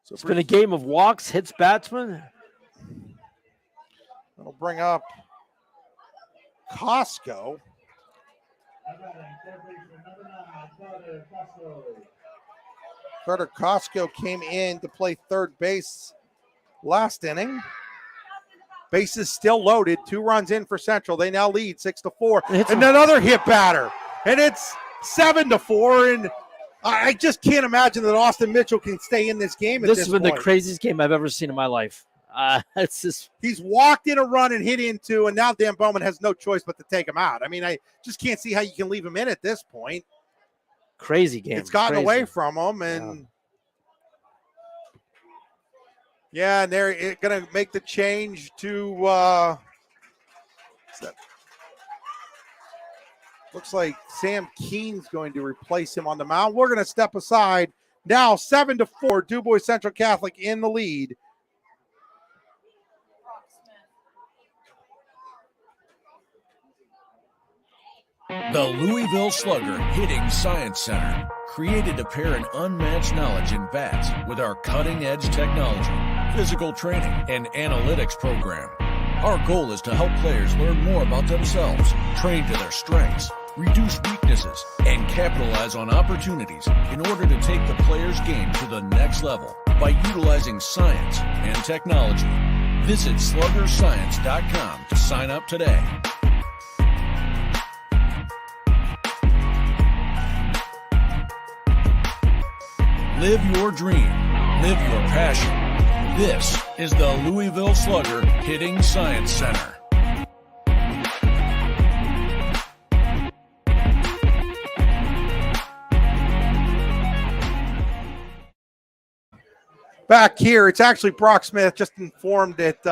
S10: So
S7: it's been a game of walks, hits batsmen.
S10: That'll bring up Costco. Carter Costco came in to play third base last inning. Bases still loaded. 2 runs in for Central. They now lead 6-4. And another hit batter. And it's 7-4. And I just can't imagine that Austin Mitchell can stay in this game at this point.
S7: This has been the craziest game I've ever seen in my life. It's just
S10: he's walked in a run and hit into, and now Dan Bowman has no choice but to take him out. I mean, I just can't see how you can leave him in at this point.
S7: Crazy game.
S10: It's gotten away from him, and and they're going to make the change to looks like Sam Keene's going to replace him on the mound. We're going to step aside now. 7-4, DuBois Central Catholic in the lead.
S3: The Louisville Slugger Hitting Science Center, created to pair an unmatched knowledge in bats with our cutting-edge technology, physical training, and analytics program. Our goal is to help players learn more about themselves, train to their strengths, reduce weaknesses, and capitalize on opportunities in order to take the player's game to the next level by utilizing science and technology. Visit sluggerscience.com to sign up today. Live your dream. Live your passion. This is the Louisville Slugger Hitting Science Center.
S10: Back here, it's actually Brock Smith just informed that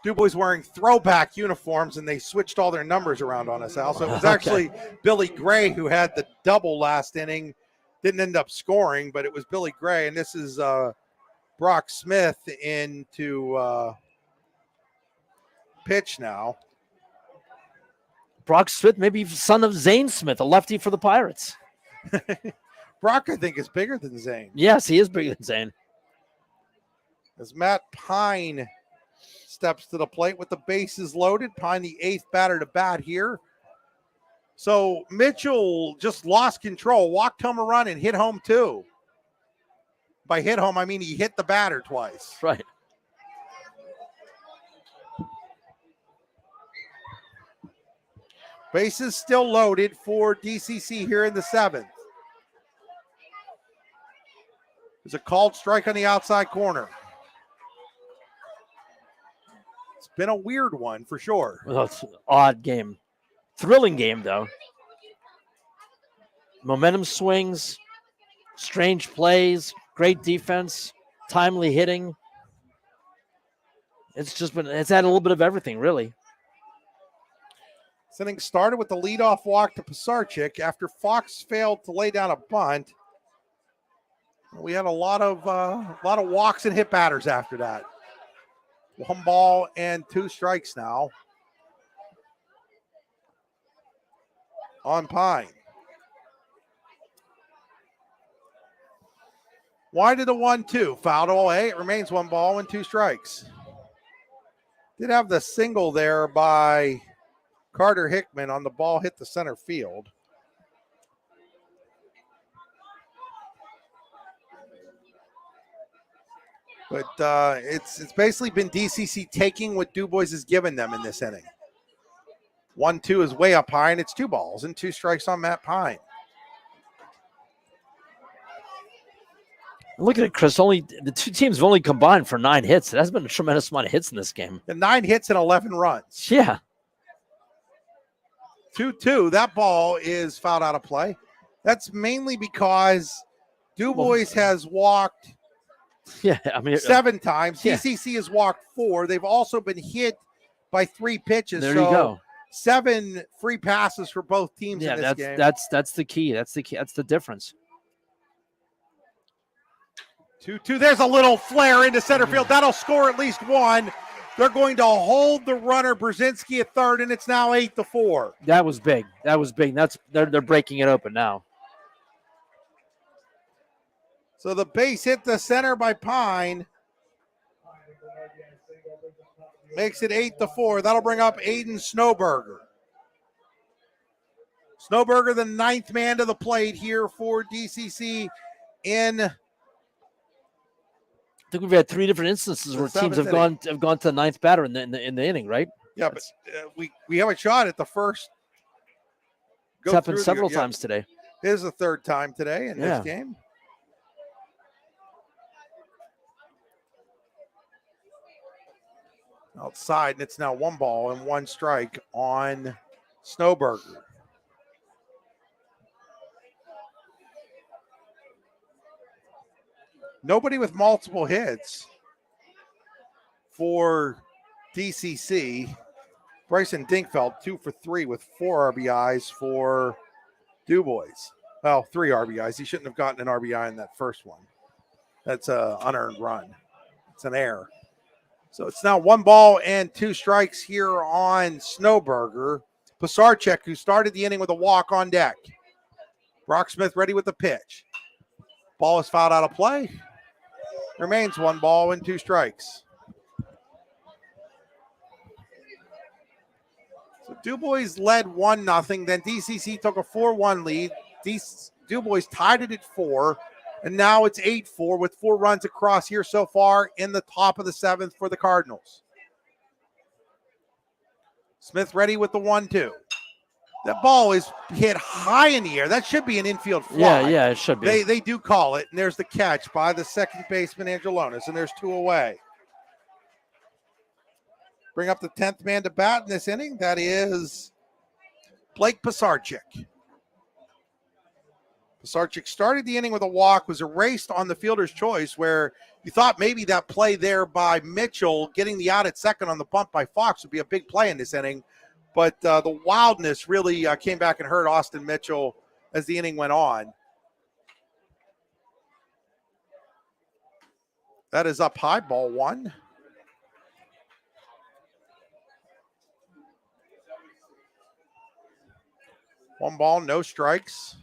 S10: DuBois wearing throwback uniforms and they switched all their numbers around on us, Al. So it was actually Billy Gray who had the double last inning. Didn't end up scoring, but it was Billy Gray. And this is Brock Smith into pitch now.
S7: Brock Smith, maybe son of Zane Smith, a lefty for the Pirates.
S10: Brock, I think, is bigger than Zane.
S7: Yes, he is bigger than Zane.
S10: As Matt Pine steps to the plate with the bases loaded. Pine, the 8th batter to bat here. So Mitchell just lost control, walked home a run, and hit home too. By hit home, I mean he hit the batter twice.
S7: Right.
S10: Bases still loaded for DCC here in the 7th. There's a called strike on the outside corner. It's been a weird one for sure.
S7: Well, it's an odd game. Thrilling game, though. Momentum swings, strange plays, great defense, timely hitting. It's had a little bit of everything, really.
S10: This inning started with the leadoff walk to Pisarcik after Fox failed to lay down a bunt. We had a lot of walks and hit batters after that. 1 ball and 2 strikes now on Pine. Wide to the 1-2. Fouled away. It remains 1 ball and 2 strikes. Did have the single there by Carter Hickman on the ball hit the center field. But it's basically been DCC taking what DuBois has given them in this inning. 1-2 is way up high, and it's 2 balls and 2 strikes on Matt Pine.
S7: Look at it, Chris. The 2 teams have only combined for 9 hits. It has been a tremendous amount of hits in this game.
S10: And 9 hits and 11 runs.
S7: Yeah.
S10: 2-2. That ball is fouled out of play. That's mainly because DuBois has walked 7 times.
S7: Yeah.
S10: DCC has walked 4. They've also been hit by 3 pitches.
S7: There you go.
S10: 7 free passes for both teams in this game.
S7: That's the key. That's the key. That's the difference.
S10: 2-2. There's a little flare into center field. That'll score at least 1. They're going to hold the runner, Brzezinski, at third, and it's now 8-4.
S7: That was big. They're breaking it open now.
S10: So the base hit the center by Pine makes it 8-4. That'll bring up Aiden Snowberger. Snowberger, the 9th man to the plate here for DCC in.
S7: I think we've had 3 different instances where teams have gone to the 9th batter in the inning, right?
S10: Yeah, but we have a shot at the first.
S7: It's happened several times today.
S10: It is the 3rd time today in this game. Outside, and it's now 1 ball and 1 strike on Snowberger. Nobody with multiple hits for DCC. Bryson Dinkfeld, 2 for 3 with 4 RBIs for DuBois. Well, 3 RBIs. He shouldn't have gotten an RBI in that first one. That's an unearned run. It's an error. So it's now 1 ball and 2 strikes here on Snowberger. Pisarcik, who started the inning with a walk, on deck. Brock Smith ready with the pitch. Ball is fouled out of play. Remains 1 ball and 2 strikes. So DuBois led 1-0. Then DCC took a 4-1 lead. DuBois tied it at 4. And now it's 8-4 with 4 runs across here so far in the top of the 7th for the Cardinals. Smith ready with the 1-2. That ball is hit high in the air. That should be an infield fly.
S7: Yeah, it should be.
S10: They do call it, and there's the catch by the second baseman, Angelonis, and there's 2 away. Bring up the 10th man to bat in this inning. That is Blake Pisarcik. Pisarcik started the inning with a walk, was erased on the fielder's choice, where you thought maybe that play there by Mitchell, getting the out at second on the bump by Fox, would be a big play in this inning. But the wildness really came back and hurt Austin Mitchell as the inning went on. That is up high, ball 1. One ball, no strikes.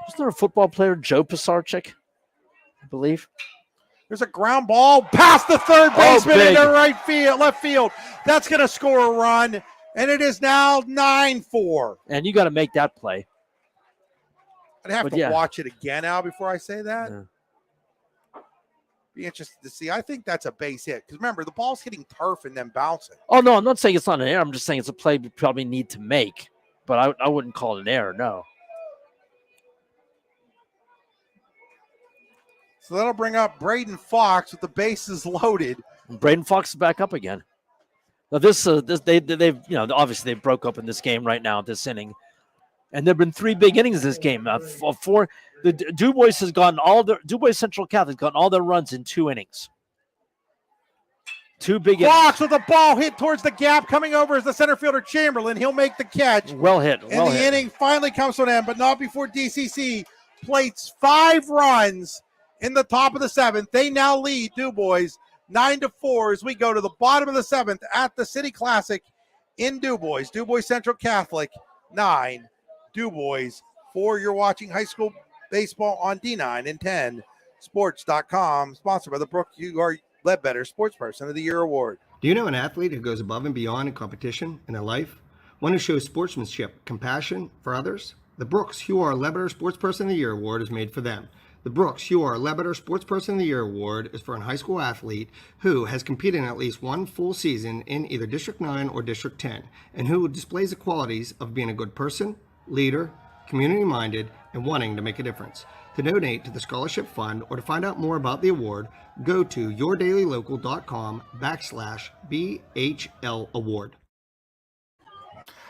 S7: Isn't there a football player, Joe Pisarcik, I believe?
S10: There's a ground ball past the third baseman into left field. That's going to score a run, and it is now 9-4.
S7: And you got to make that play.
S10: I'd have to watch it again now before I say that.
S7: Yeah.
S10: Be interested to see. I think that's a base hit because remember the ball's hitting turf and then bouncing.
S7: Oh no, I'm not saying it's not an error. I'm just saying it's a play we probably need to make, but I wouldn't call it an error. No.
S10: So that'll bring up Braden Fox with the bases loaded.
S7: Braden Fox is back up again. Now they've obviously they broke up in this game right now this inning, and there've been 3 big innings this game. 4. The DuBois has gotten DuBois Central Catholic has gotten all their runs in 2 innings. 2 big innings.
S10: Fox with a ball hit towards the gap, coming over as the center fielder Chamberlain. He'll make the catch.
S7: Well hit.
S10: And the inning finally comes to an end, but not before DCC plates 5 runs in the top of the 7th. They now lead DuBois 9-4 as we go to the bottom of the 7th at the City Classic in DuBois. DuBois Central Catholic 9, DuBois 4. You're watching high school baseball on D9 and 10 Sports.com, sponsored by the Brooke U.R. Ledbetter Sports Person of the Year Award.
S9: Do you know an athlete who goes above and beyond in competition in their life? One who shows sportsmanship, compassion for others? The Brooks U.R. Ledbetter Sports Person of the Year Award is made for them. The Brooks U.R. Ledbetter Sports Person of the Year Award is for a high school athlete who has competed in at least 1 full season in either District 9 or District 10, and who displays the qualities of being a good person, leader, community-minded, and wanting to make a difference. To donate to the Scholarship Fund or to find out more about the award, go to yourdailylocal.com/BHL Award.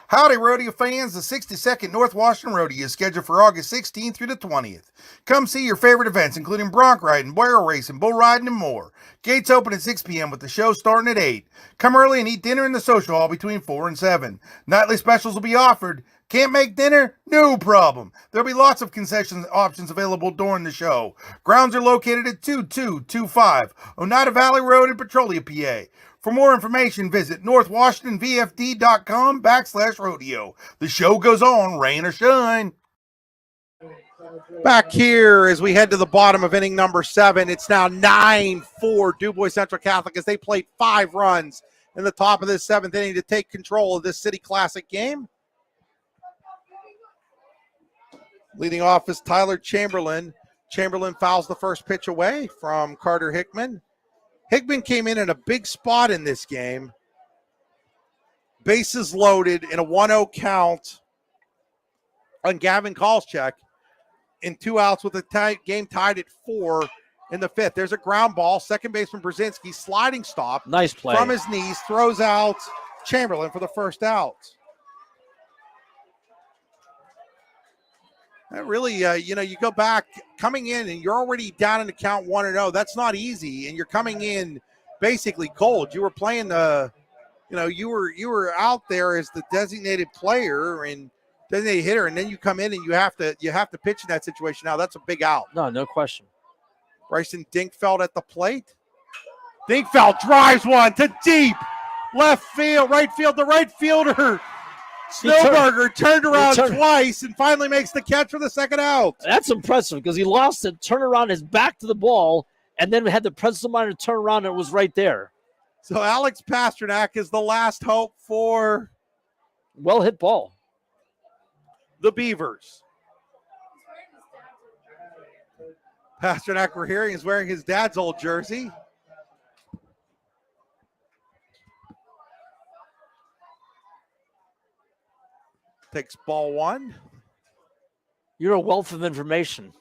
S2: Howdy, rodeo fans. The 62nd North Washington Rodeo is scheduled for August 16th through the 20th. Come see your favorite events, including bronc riding, barrel racing, bull riding, and more. Gates open at 6 p.m. with the show starting at 8. Come early and eat dinner in the social hall between 4 and 7. Nightly specials will be offered. Can't make dinner? No problem. There'll be lots of concession options available during the show. Grounds are located at 2225 Oneida Valley Road in Petrolia, PA. For more information, visit northwashingtonvfd.com/rodeo. The show goes on, rain or shine.
S10: Back here as we head to the bottom of inning number 7, it's now 9-4 DuBois Central Catholic as they played 5 runs in the top of this 7th inning to take control of this City Classic game. Leading off is Tyler Chamberlain. Chamberlain fouls the first pitch away from Carter Hickman. Hickman came in a big spot in this game. Bases loaded in a 1-0 count on Gavin Kolschek in 2 outs with the game tied at 4 in the 5th. There's a ground ball. Second baseman Brzezinski sliding stop.
S7: Nice play.
S10: From his knees, throws out Chamberlain for the first out. That really, you go back coming in and you're already down in the count 1-0. That's not easy, and you're coming in basically cold. You were playing you were out there as the designated player and designated hitter, and then you come in and you have to pitch in that situation. Now that's a big out.
S7: No question.
S10: Bryson Dinkfeld at the plate. Dinkfeld drives one to deep left field, right field. The right fielder Snowberger turned around twice and finally makes the catch for the second out.
S7: That's impressive because he lost it, turned around his back to the ball, and then had the presence of mind to turn around and it was right there.
S10: So Alex Pasternak is the last hope for
S7: Well hit ball.
S10: The Beavers. Pasternak, we're hearing, is wearing his dad's old jersey. Takes ball one.
S7: You're a wealth of information.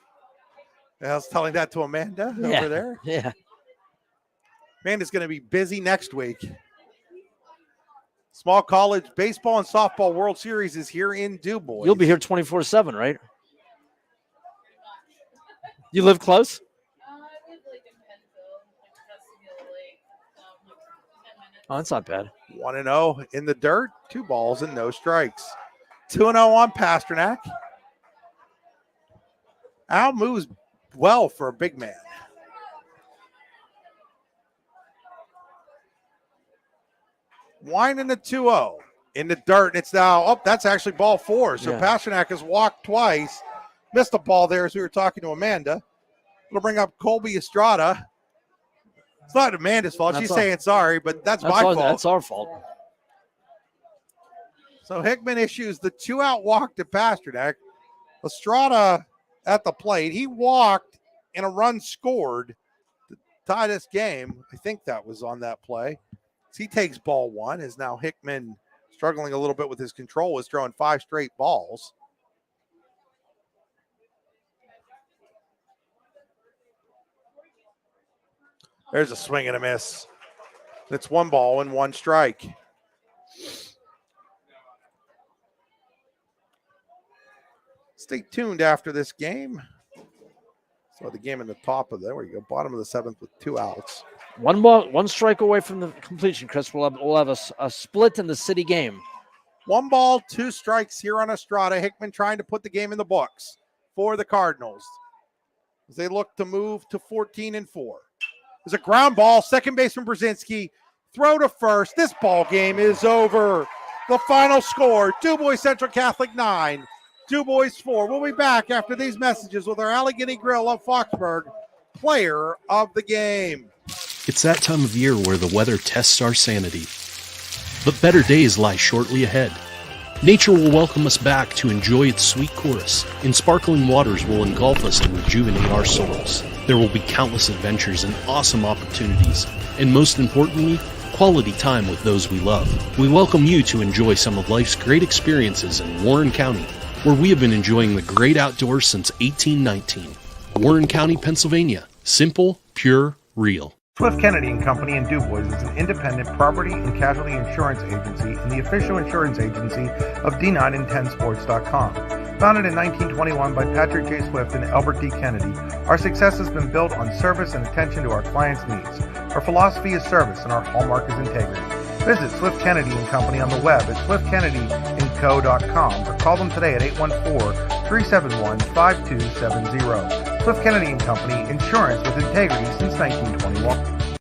S10: I was telling that to Amanda over there.
S7: Yeah.
S10: Amanda's going to be busy next week. Small College Baseball and Softball World Series is here in DuBois.
S7: You'll be here 24/7, right? You live close?
S15: I live like in Penfield, like Chesterfield Lake, like 10 minutes.
S7: Oh, that's not bad.
S10: 1-0 in the dirt, 2 balls and no strikes. 2-0 on Pasternak. Al moves well for a big man. Winding the 2-0 in the dirt, and it's now, that's actually ball 4. So Pasternak has walked twice, missed a ball there as we were talking to Amanda. We'll bring up Colby Estrada. It's not Amanda's fault. She's saying sorry, but that's my fault.
S7: That's our fault.
S10: So Hickman issues the 2-out walk to Pasternak. Estrada at the plate. He walked and a run scored to tie this game. I think that was on that play. He takes ball 1. Is now Hickman struggling a little bit with his control, is throwing 5 straight balls. There's a swing and a miss. It's 1 ball and 1 strike. Stay tuned after this game. So the game in the top of there we go, bottom of the 7th with 2 outs.
S7: 1 ball, 1 strike away from the completion, Chris. We'll have a split in the city game.
S10: 1 ball, 2 strikes here on Estrada. Hickman trying to put the game in the books for the Cardinals as they look to move to 14-4. There's a ground ball, second baseman Brzezinski, throw to first. This ball game is over. The final score, DuBois Central Catholic 9, DuBois 4. We'll be back after these messages with our Allegheny Grill of Foxburg player of the game.
S1: It's that time of year where the weather tests our sanity. But better days lie shortly ahead. Nature will welcome us back to enjoy its sweet chorus, and sparkling waters will engulf us to rejuvenate our souls. There will be countless adventures and awesome opportunities, and most importantly, quality time with those we love. We welcome you to enjoy some of life's great experiences in Warren County, where we have been enjoying the great outdoors since 1819. Warren County, Pennsylvania. Simple, pure, real.
S2: Swift Kennedy and Company in DuBois is an independent property and casualty insurance agency and the official insurance agency of D9 and 10sports.com. Founded in 1921 by Patrick J. Swift and Albert D. Kennedy, our success has been built on service and attention to our clients' needs. Our philosophy is service and our hallmark is integrity. Visit Swift Kennedy and Company on the web at swiftkennedyandco.com or call them today at 814-371-5270. Swift Kennedy and Company, insurance with integrity since 1921.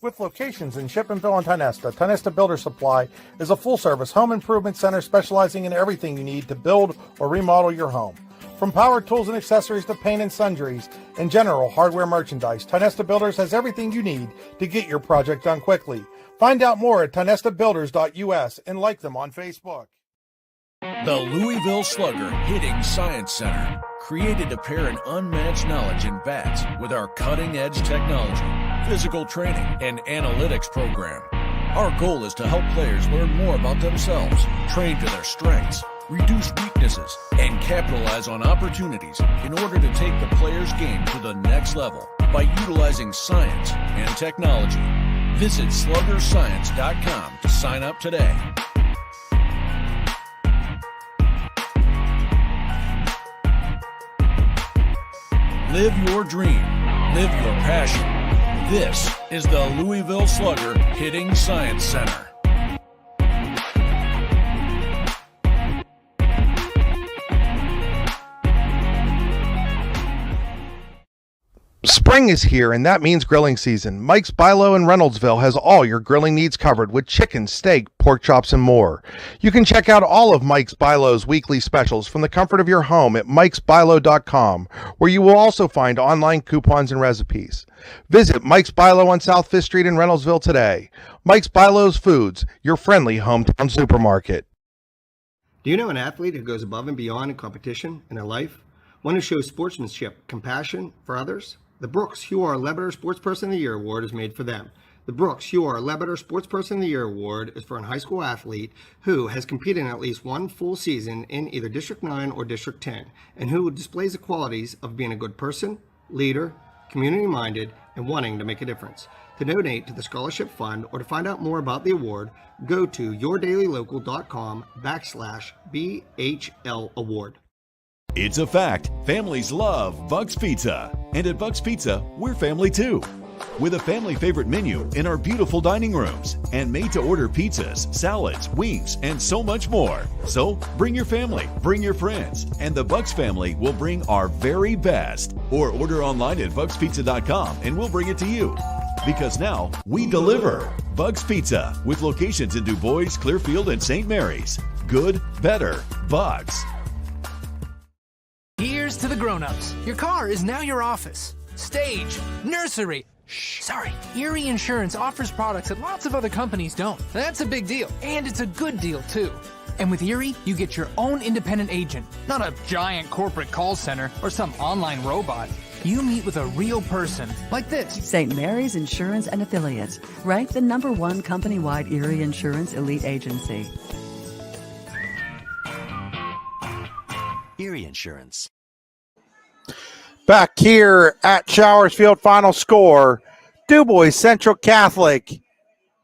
S2: With locations in Shippenville and Tionesta, Tionesta Builder Supply is a full-service home improvement center specializing in everything you need to build or remodel your home. From power tools and accessories to paint and sundries and general hardware merchandise, Tionesta Builders has everything you need to get your project done quickly. Find out more at tionestabuilders.us and like them on Facebook.
S3: The Louisville Slugger Hitting Science Center, created to pair an unmatched knowledge in bats with our cutting-edge technology, physical training, and analytics program. Our goal is to help players learn more about themselves, train to their strengths, reduce weaknesses, and capitalize on opportunities in order to take the player's game to the next level by utilizing science and technology. Visit sluggerscience.com to sign up today. Live your dream. Live your passion. This is the Louisville Slugger Hitting Science Center.
S2: Spring is here, and that means grilling season. Mike's Bilo in Reynoldsville has all your grilling needs covered with chicken, steak, pork chops, and more. You can check out all of Mike's Bilo's weekly specials from the comfort of your home at mikesbilo.com, where you will also find online coupons and recipes. Visit Mike's Bilo on South 5th Street in Reynoldsville today. Mike's Bilo's Foods, your friendly hometown supermarket.
S9: Do you know an athlete who goes above and beyond in competition in their life? One who shows sportsmanship, compassion for others? The Brooks Huar Lebator Sportsperson of the Year Award is made for them. The Brooks Huar Lebator Sportsperson of the Year Award is for a high school athlete who has competed in at least one full season in either District 9 or District 10, and who displays the qualities of being a good person, leader, community-minded, and wanting to make a difference. To donate to the scholarship fund or to find out more about the award, go to yourdailylocal.com/BHL award.
S4: It's a fact. Families love Buck's Pizza. And at Buck's Pizza, we're family too. With a family favorite menu in our beautiful dining rooms and made-to-order pizzas, salads, wings, and so much more. So bring your family, bring your friends, and the Bucks family will bring our very best. Or order online at buckspizza.com and we'll bring it to you. Because now we deliver. Buck's Pizza with locations in DuBois, Clearfield, and St. Mary's. Good, better, Bucks.
S5: Here's to the grown-ups. Your car is now your office, stage, nursery. Sorry, Erie Insurance offers products that lots of other companies don't. That's a big deal, and it's a good deal, too. And with Erie, you get your own independent agent, not a giant corporate call center or some online robot. You meet with a real person, like this.
S6: St. Mary's Insurance and Affiliates, ranked the #1 company-wide Erie Insurance Elite Agency.
S16: Erie Insurance.
S10: Back here at Showers Field, final score. DuBois Central Catholic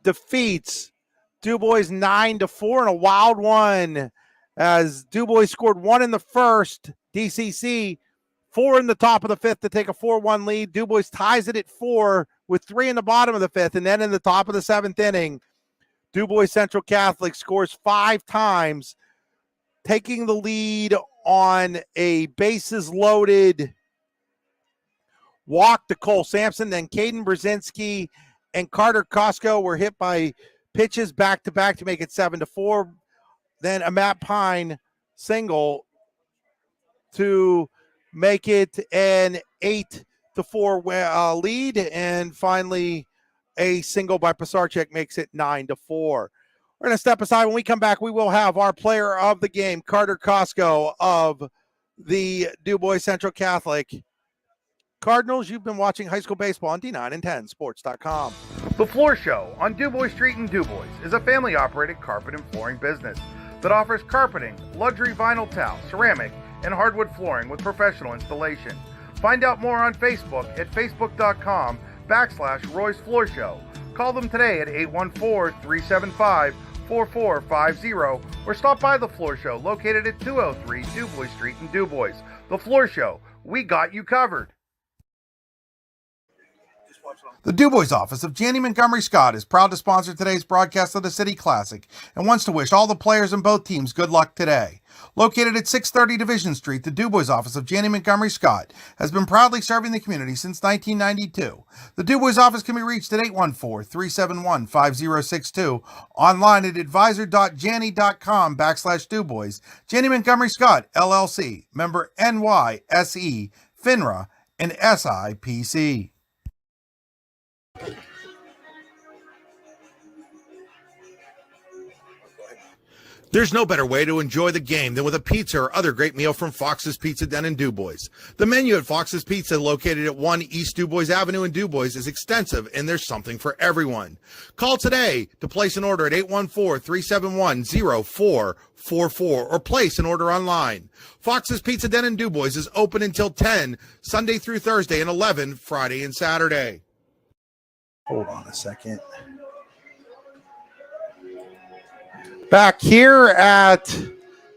S10: defeats DuBois 9-4 in a wild one, as DuBois scored 1 in the first. DCC 4 in the top of the fifth to take a 4-1 lead. DuBois ties it at 4 with 3 in the bottom of the fifth, and then in the top of the seventh inning, DuBois Central Catholic scores 5 times, taking the lead on a bases loaded walk to Cole Sampson. Then Caden Brzezinski and Carter Costco were hit by pitches back-to-back to make it 7-4. Then a Matt Pine single to make it an 8-4 lead. And finally, a single by Pasarchek makes it 9-4. We're going to step aside. When we come back, we will have our player of the game, Carter Costco of the DuBois Central Catholic. Cardinals, you've been watching high school baseball on D9and10sports.com.
S2: The Floor Show on DuBois Street in DuBois is a family-operated carpet and flooring business that offers carpeting, luxury vinyl tile, ceramic, and hardwood flooring with professional installation. Find out more on Facebook at facebook.com/Roy's Floor Show. Call them today at 814-375-4450 or stop by The Floor Show located at 203 DuBois Street in DuBois. The Floor Show, we got you covered. The DuBois office of Janney Montgomery Scott is proud to sponsor today's broadcast of the City Classic and wants to wish all the players in both teams good luck today. Located at 630 Division Street, the DuBois office of Janney Montgomery Scott has been proudly serving the community since 1992. The DuBois office can be reached at 814-371-5062, online at advisor.janney.com/DuBois. Janney Montgomery Scott, LLC, member NYSE, FINRA, and SIPC.
S8: There's no better way to enjoy the game than with a pizza or other great meal from Fox's Pizza Den in DuBois. The menu at Fox's Pizza, located at 1 East DuBois Avenue in DuBois, is extensive, and there's something for everyone. Call today to place an order at 814-371-0444 or place an order online. Fox's Pizza Den in DuBois is open until 10 Sunday through Thursday and 11 Friday and Saturday.
S10: Hold on a second. Back here at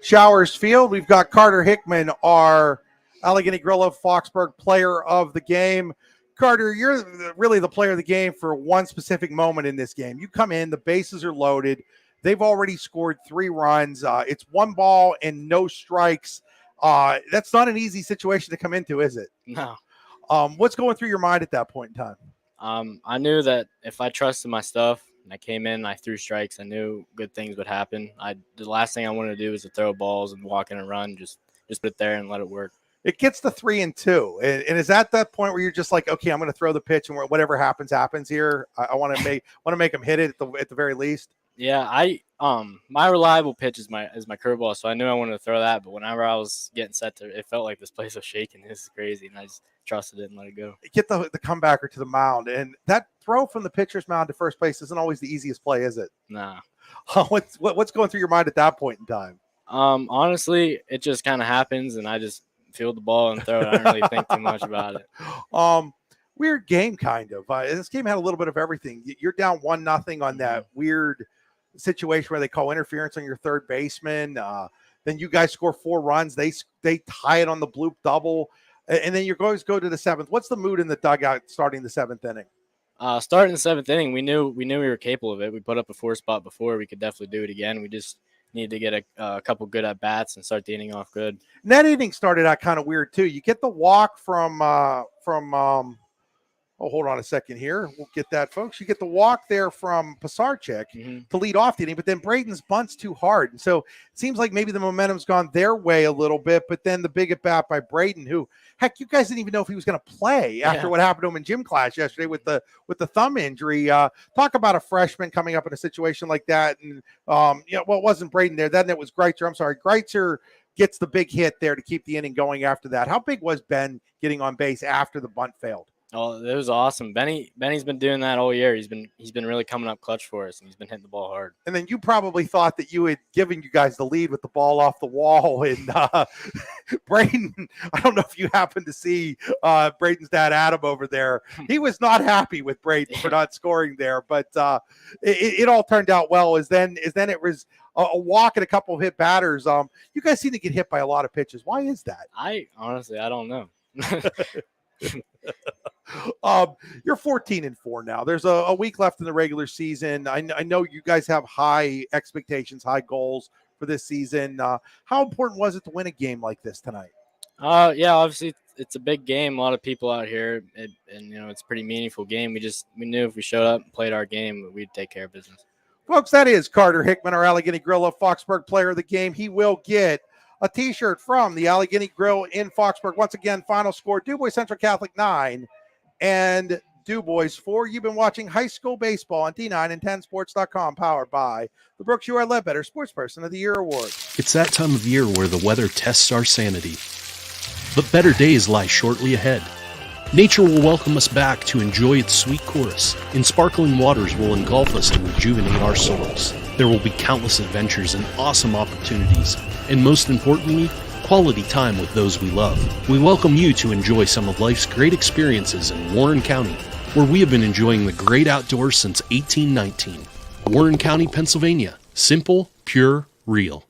S10: Showers Field, we've got Carter Hickman, our Allegheny Grillo Foxburg player of the game. Carter, you're really the player of the game for one specific moment in this game. You come in, the bases are loaded. They've already scored 3 runs. It's 1 ball and no strikes. That's not an easy situation to come into, is it?
S17: No.
S10: What's going through your mind at that point in time?
S17: I knew that if I trusted my stuff and I came in and I threw strikes, I knew good things would happen. The last thing I wanted to do was to throw balls and walk in and run, just put it there and let it work.
S10: It gets to 3-2. And is that point where you're just like, okay, I'm going to throw the pitch and whatever happens here. I want to make them hit it at the very least.
S17: Yeah, I My reliable pitch is my curveball, so I knew I wanted to throw that. But whenever I was getting set to, it felt like this place was shaking. This is crazy, and I just trusted it and let it go.
S10: Get the comebacker to the mound, and that throw from the pitcher's mound to first base isn't always the easiest play, is it?
S17: Nah.
S10: What's going through your mind at that point in time?
S17: Honestly, it just kind of happens, and I just field the ball and throw it. I don't really think too much about it.
S10: Weird game, kind of. This game had a little bit of everything. You're down 1-0 on that weird situation where they call interference on your third baseman. Then you guys score 4 runs. They tie it on the bloop double, and then you guys go to the 7th. What's the mood in the dugout starting the 7th inning?
S17: Starting the 7th inning, we knew we were capable of it. We put up a 4 spot before. We could definitely do it again. We just need to get a couple good at bats and start the inning off good.
S10: And that inning started out kind of weird too. You get the walk from hold on a second here. We'll get that, folks. You get the walk there from Pisarcik to lead off the inning, but then Braden's bunts too hard. And so it seems like maybe the momentum's gone their way a little bit, but then the big at bat by Braden, who, heck, you guys didn't even know if he was going to play after what happened to him in gym class yesterday with the thumb injury. Talk about a freshman coming up in a situation like that. And, it wasn't Braden there. Then it was Greitzer. I'm sorry. Greitzer gets the big hit there to keep the inning going after that. How big was Ben getting on base after the bunt failed?
S17: Oh, it was awesome. Benny's been doing that all year. He's been really coming up clutch for us, and he's been hitting the ball hard.
S10: And then you probably thought that you had given you guys the lead with the ball off the wall. And Braden, I don't know if you happened to see Braden's dad, Adam, over there. He was not happy with Braden for not scoring there, but it all turned out well. As then it was a walk and a couple of hit batters. You guys seem to get hit by a lot of pitches. Why is that?
S17: I don't know.
S10: You're 14-4 now. There's a week left in the regular season. I know you guys have high expectations, high goals for this season. How important was it to win a game like this tonight?
S17: Yeah, obviously it's a big game. A lot of people out here, and it's a pretty meaningful game. We knew if we showed up and played our game, we'd take care of business.
S10: Folks, that is Carter Hickman, our Allegheny Grill Foxburg Player of the Game. He will get a T-shirt from the Allegheny Grill in Foxburg. Once again, final score, DuBois Central Catholic 9 and DuBois 4. You've been watching high school baseball on D9 and 10sports.com, powered by the Brooks U.R. Ledbetter Sports Person of the Year Award.
S1: It's that time of year where the weather tests our sanity. But better days lie shortly ahead. Nature will welcome us back to enjoy its sweet chorus, and sparkling waters will engulf us and rejuvenate our souls. There will be countless adventures and awesome opportunities, and most importantly, quality time with those we love. We welcome you to enjoy some of life's great experiences in Warren County, where we have been enjoying the great outdoors since 1819. Warren County, Pennsylvania. Simple, pure, real.